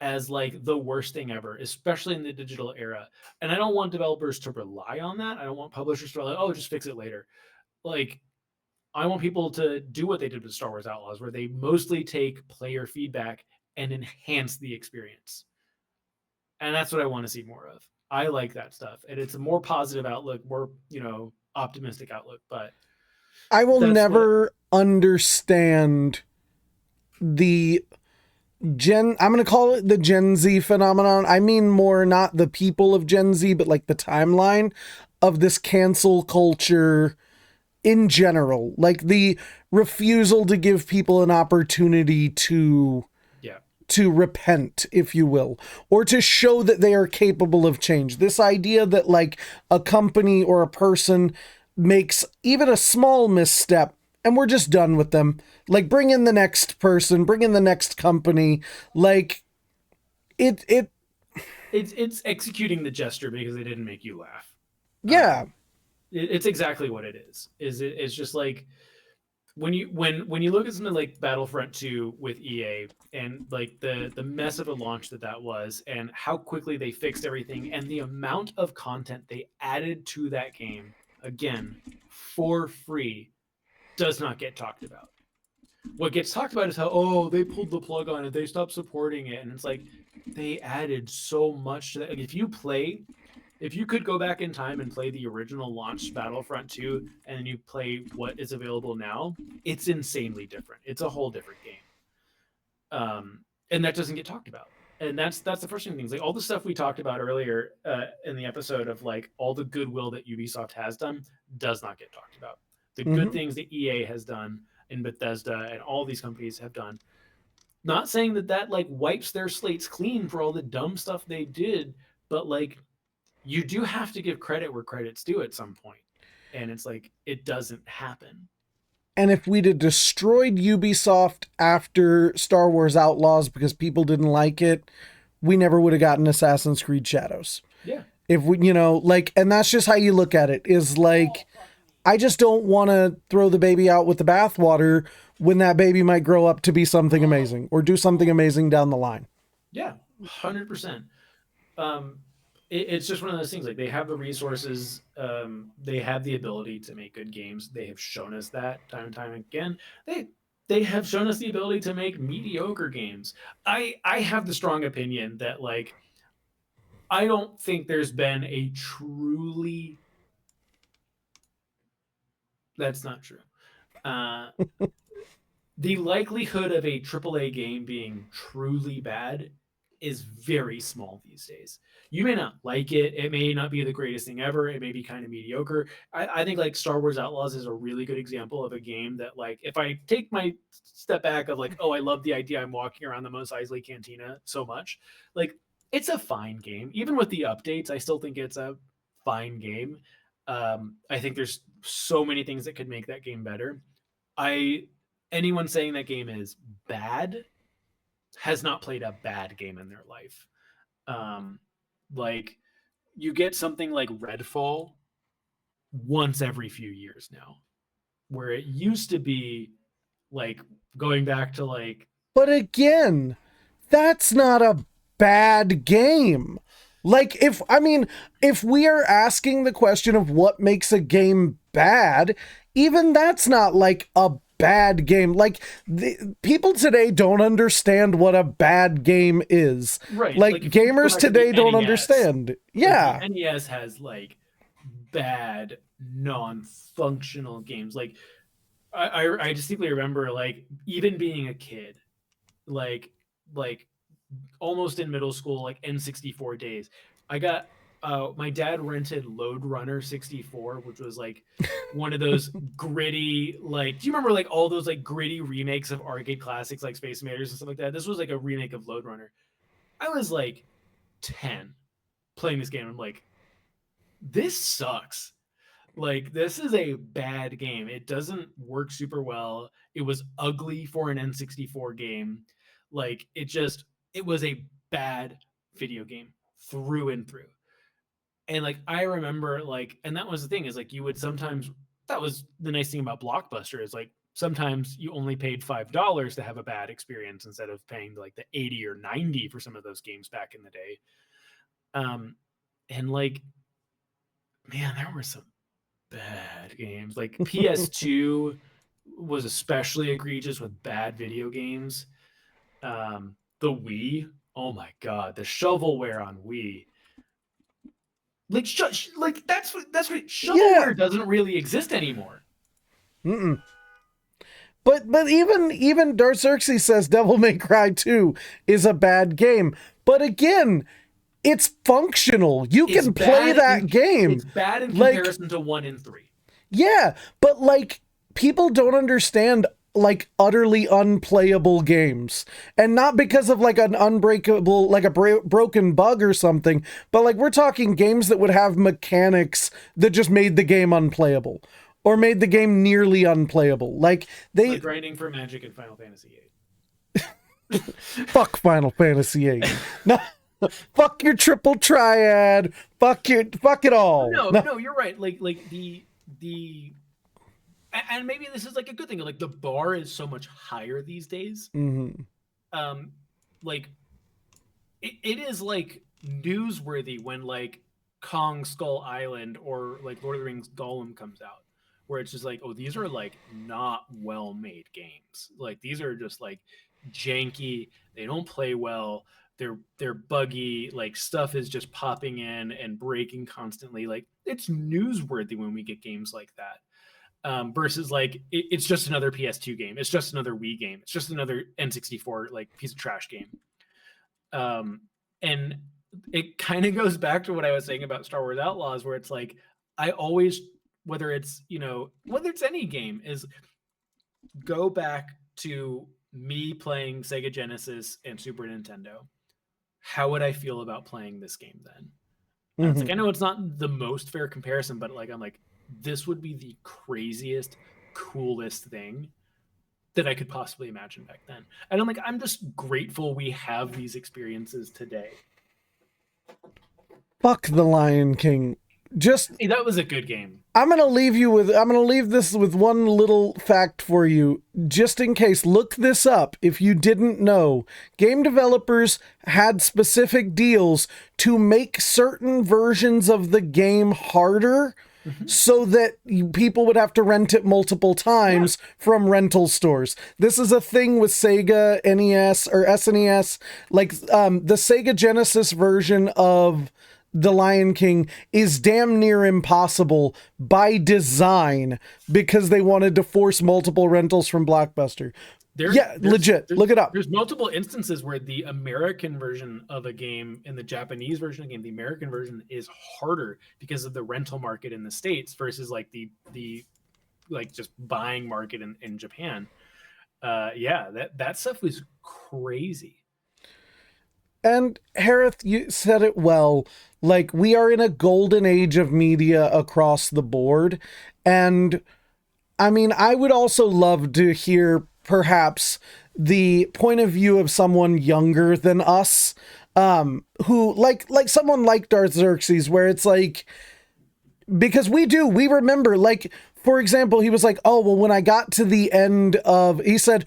as like the worst thing ever, especially in the digital era. And I don't want developers to rely on that. I don't want publishers to rely, oh, just fix it later. Like, I want people to do what they did with Star Wars Outlaws, where they mostly take player feedback and enhance the experience. And that's what I want to see more of. I like that stuff. And it's a more positive outlook, more, you know, optimistic outlook. But I will never understand the I'm going to call it the Gen Z phenomenon. I mean, more not the people of Gen Z, but like the timeline of this cancel culture in general. Like the refusal to give people an opportunity to repent, if you will, or to show that they are capable of change. This idea that like a company or a person makes even a small misstep and we're just done with them. Like, bring in the next person, bring in the next company. Like, it's executing the gesture because they didn't make you laugh. Yeah. It's exactly what it is. It's just like, when you look at something like Battlefront 2 with EA, and like the mess of a launch that was, and how quickly they fixed everything, and the amount of content they added to that game, again, for free, does not get talked about. what gets talked about is how they pulled the plug on it, they stopped supporting it, and it's like they added so much to that. Like, if you could go back in time and play the original launch Battlefront 2 and then you play what is available now, it's insanely different. It's a whole different game. And that doesn't get talked about. And that's the frustrating things. Like all the stuff we talked about earlier in the episode of like all the goodwill that Ubisoft has done does not get talked about. The good things that EA has done and Bethesda and all these companies have done. Not saying that like wipes their slates clean for all the dumb stuff they did, but like you do have to give credit where credit's due at some point. And it's like it doesn't happen. And if we'd have destroyed Ubisoft after Star Wars Outlaws because people didn't like it, we never would have gotten Assassin's Creed Shadows. Yeah. If we, like, and that's just how you look at it, is like, I just don't want to throw the baby out with the bathwater when that baby might grow up to be something amazing or do something amazing down the line. Yeah, 100%. It's just one of those things. Like they have the resources, they have the ability to make good games. They have shown us that time and time again. They have shown us the ability to make mediocre games. I have the strong opinion that like I don't think there's been a truly. That's not true. The likelihood of a AAA game being truly bad is very small these days. You may not like it. It may not be the greatest thing ever. It may be kind of mediocre. I think like Star Wars Outlaws is a really good example of a game that like, if I take my step back of like, oh, I love the idea I'm walking around the Mos Eisley Cantina so much. Like it's a fine game. Even with the updates, I still think it's a fine game. I think there's so many things that could make that game better. Anyone saying that game is bad has not played a bad game in their life. Like you get something like Redfall once every few years now, where it used to be like going back to like. But again, that's not a bad game. Like if we are asking the question of what makes a game bad, even that's not like a bad game. Like people today don't understand what a bad game is. Right. Like gamers today don't understand. Yeah. Like NES has like bad non-functional games. Like I distinctly remember like even being a kid, like almost in middle school, like N64 days. I got my dad rented Lode Runner 64, which was like one of those gritty, like, do you remember like all those like gritty remakes of arcade classics like Space Invaders and stuff like that? This was like a remake of Lode Runner. I was like 10 playing this game. I'm like, this sucks. Like, this is a bad game. It doesn't work super well. It was ugly for an N64 game. Like, it was a bad video game through and through. And like I remember like, and that was the thing, is like you would sometimes, that was the nice thing about Blockbuster, is like sometimes you only paid $5 to have a bad experience instead of paying like the 80 or 90 for some of those games back in the day. And like, man, there were some bad games. Like PS2 was especially egregious with bad video games. The Wii, oh my god, the shovelware on Wii. Like, that's what shovelware doesn't really exist anymore. Mm-mm. But even Dark Xerxes says Devil May Cry 2 is a bad game. But again, it's functional. You can play that game. It's bad in comparison to 1 and 3. Yeah, but like people don't understand like utterly unplayable games, and not because of like an unbreakable, like a broken bug or something, but like we're talking games that would have mechanics that just made the game unplayable or made the game nearly unplayable. Like grinding for magic in Final Fantasy VIII. Fuck Final Fantasy VIII. No, fuck your triple triad. Fuck it all. No, you're right. Like the and maybe this is like a good thing. Like the bar is so much higher these days. Mm-hmm. Like it is like newsworthy when like Kong Skull Island or like Lord of the Rings Gollum comes out, where it's just like, oh, these are like not well made games. Like these are just like janky. They don't play well. They're buggy. Like stuff is just popping in and breaking constantly. Like it's newsworthy when we get games like that. Versus like it's just another PS2 game. It's just another Wii game. It's just another N64 like piece of trash game. And it kind of goes back to what I was saying about Star Wars Outlaws, where it's like I always, whether it's any game, is go back to me playing Sega Genesis and Super Nintendo. How would I feel about playing this game then? And it's like, I know it's not the most fair comparison, but like I'm like, this would be the craziest, coolest thing that I could possibly imagine back then. And I'm like, I'm just grateful we have these experiences today. Fuck The Lion King. Just Hey, that was a good game. I'm gonna leave this with one little fact for you, just in case. Look this up if you didn't know. Game developers had specific deals to make certain versions of the game harder, so that people would have to rent it multiple times from rental stores. This is a thing with Sega NES or SNES. Like the Sega Genesis version of The Lion King is damn near impossible by design because they wanted to force multiple rentals from Blockbuster. Legit. Look it up. There's multiple instances where the American version of a game and the Japanese version of a game, the American version is harder because of the rental market in the States versus like the like just buying market in Japan. That stuff was crazy. And Harith, you said it well. Like, we are in a golden age of media across the board. And I mean, I would also love to hear perhaps the point of view of someone younger than us, who like someone like Darth Xerxes, where it's like, because we remember, like, for example, he was like, oh, well, when I got to the end of, he said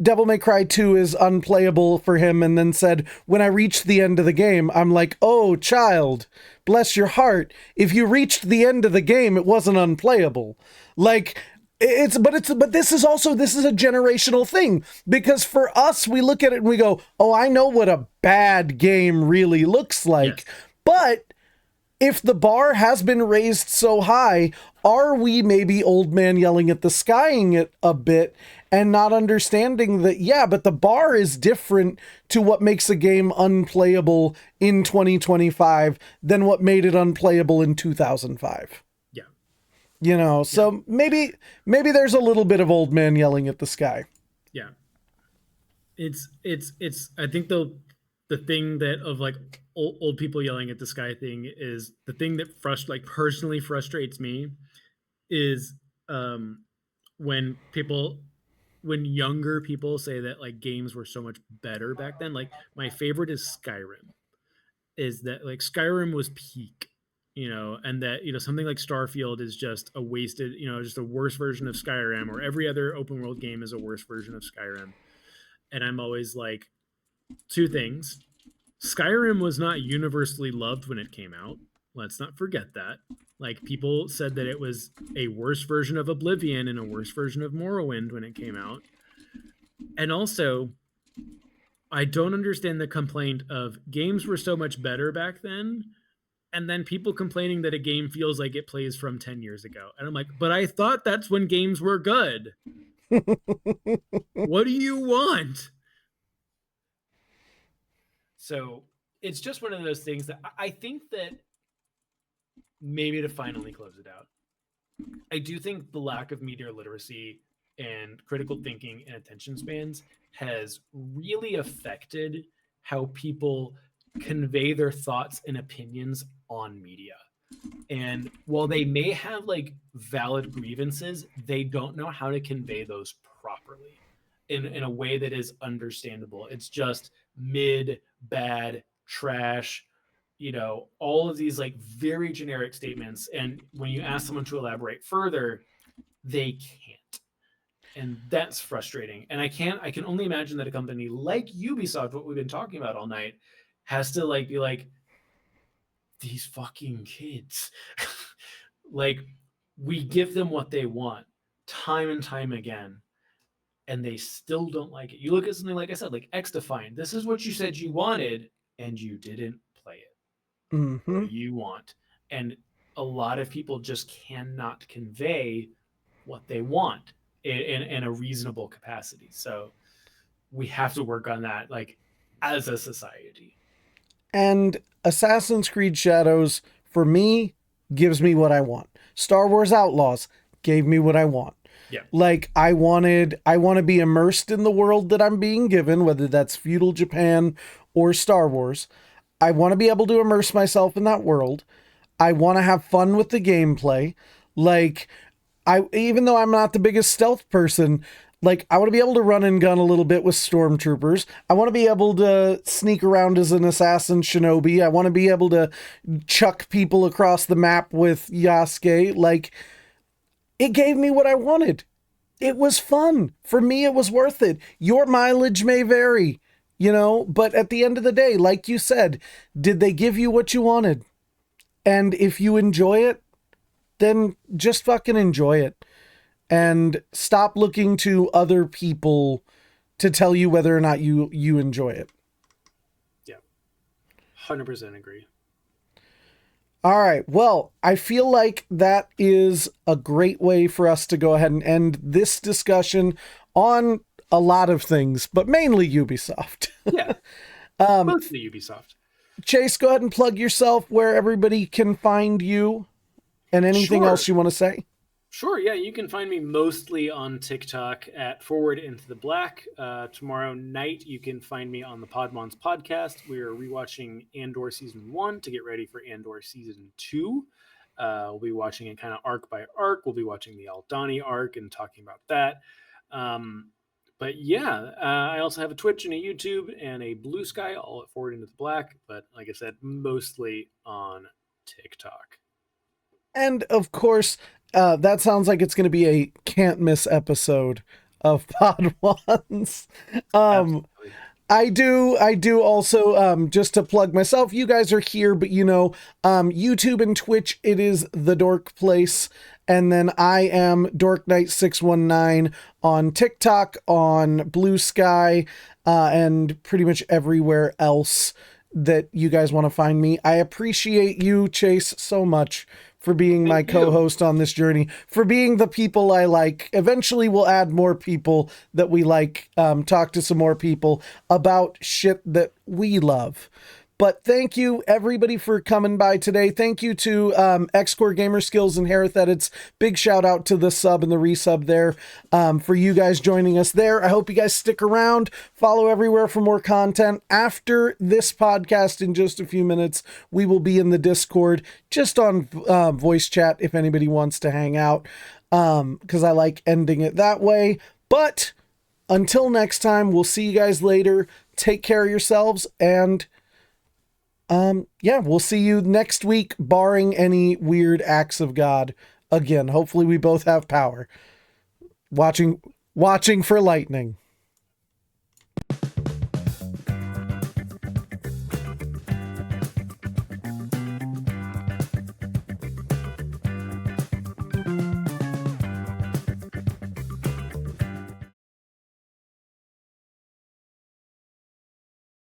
Devil May Cry 2 is unplayable for him, and then said, when I reached the end of the game, I'm like, oh, child, bless your heart. If you reached the end of the game, it wasn't unplayable. Like, but this is a generational thing, because for us, we look at it and we go, oh, I know what a bad game really looks like. Yes. But if the bar has been raised so high, are we maybe old man yelling at the skying it a bit and not understanding that, yeah, but the bar is different to what makes a game unplayable in 2025 than what made it unplayable in 2005. Yeah. You know, so maybe there's a little bit of old man yelling at the sky. Yeah. It's I think the thing that of like old people yelling at the sky thing is the thing that personally frustrates me is when younger people say that like games were so much better back then. Like my favorite is Skyrim. Is that like Skyrim was peak, you know, and that, you know, something like Starfield is just a wasted, you know, just a worse version of Skyrim, or every other open world game is a worse version of Skyrim. And I'm always like, two things. Skyrim was not universally loved when it came out. Let's not forget that. Like, people said that it was a worse version of Oblivion and a worse version of Morrowind when it came out. And also, I don't understand the complaint of games were so much better back then, and then people complaining that a game feels like it plays from 10 years ago. And I'm like, but I thought that's when games were good. What do you want? So it's just one of those things that I think that maybe to finally close it out, I do think the lack of media literacy and critical thinking and attention spans has really affected how people convey their thoughts and opinions on media. And while they may have like valid grievances, they don't know how to convey those properly in a way that is understandable. It's just mid, bad, trash, you know, all of these like very generic statements. And when you ask someone to elaborate further, they can't. And that's frustrating. And I can only imagine that a company like Ubisoft, what we've been talking about all night, has to like be like, these fucking kids. Like, we give them what they want time and time again, and they still don't like it. You look at something like I said, like X Defined. This is what you said you wanted, and you didn't play it. Mm-hmm. What you want. And a lot of people just cannot convey what they want in a reasonable capacity. So we have to work on that, like, as a society. And Assassin's Creed Shadows, for me, gives me what I want. Star Wars Outlaws gave me what I want. Yeah. Like, I want to be immersed in the world that I'm being given, whether that's feudal Japan or Star Wars. I want to be able to immerse myself in that world. I want to have fun with the gameplay. Like, even though I'm not the biggest stealth person, like, I want to be able to run and gun a little bit with stormtroopers. I want to be able to sneak around as an assassin shinobi. I want to be able to chuck people across the map with Yasuke. Like, it gave me what I wanted. It was fun. For me, it was worth it. Your mileage may vary, but at the end of the day, like you said, did they give you what you wanted? And if you enjoy it, then just fucking enjoy it. And stop looking to other people to tell you whether or not you enjoy it. Yeah. 100% agree. All right. Well, I feel like that is a great way for us to go ahead and end this discussion on a lot of things, but mainly Ubisoft. Yeah. Mostly Ubisoft. Chase, go ahead and plug yourself where everybody can find you and anything Sure. else you want to say. Sure, yeah, you can find me mostly on TikTok at Forward Into the Black. Tomorrow night, you can find me on the Podmons podcast. We are rewatching Andor Season 1 to get ready for Andor Season 2. We'll be watching it kind of arc by arc. We'll be watching the Aldani arc and talking about that. But yeah, I also have a Twitch and a YouTube and a Blue Sky, all at Forward Into the Black. But like I said, mostly on TikTok. And of course, that sounds like it's going to be a can't miss episode of Pod Ones. Absolutely. I do also, just to plug myself, you guys are here, but YouTube and Twitch, it is The Dork Place. And then I am Dork Knight 619 on TikTok, on Blue Sky, and pretty much everywhere else that you guys want to find me. I appreciate you, Chase, so much for being my co-host on this journey, for being the people I like. Eventually we'll add more people that we like, talk to some more people about shit that we love. But thank you, everybody, for coming by today. Thank you to X-Core Gamer Skills and Harith Edits. Big shout out to the sub and the resub there, for you guys joining us there. I hope you guys stick around. Follow everywhere for more content. After this podcast, in just a few minutes, we will be in the Discord, just on voice chat if anybody wants to hang out, because I like ending it that way. But until next time, we'll see you guys later. Take care of yourselves, and we'll see you next week, barring any weird acts of God. Again, hopefully we both have power. Watching for lightning.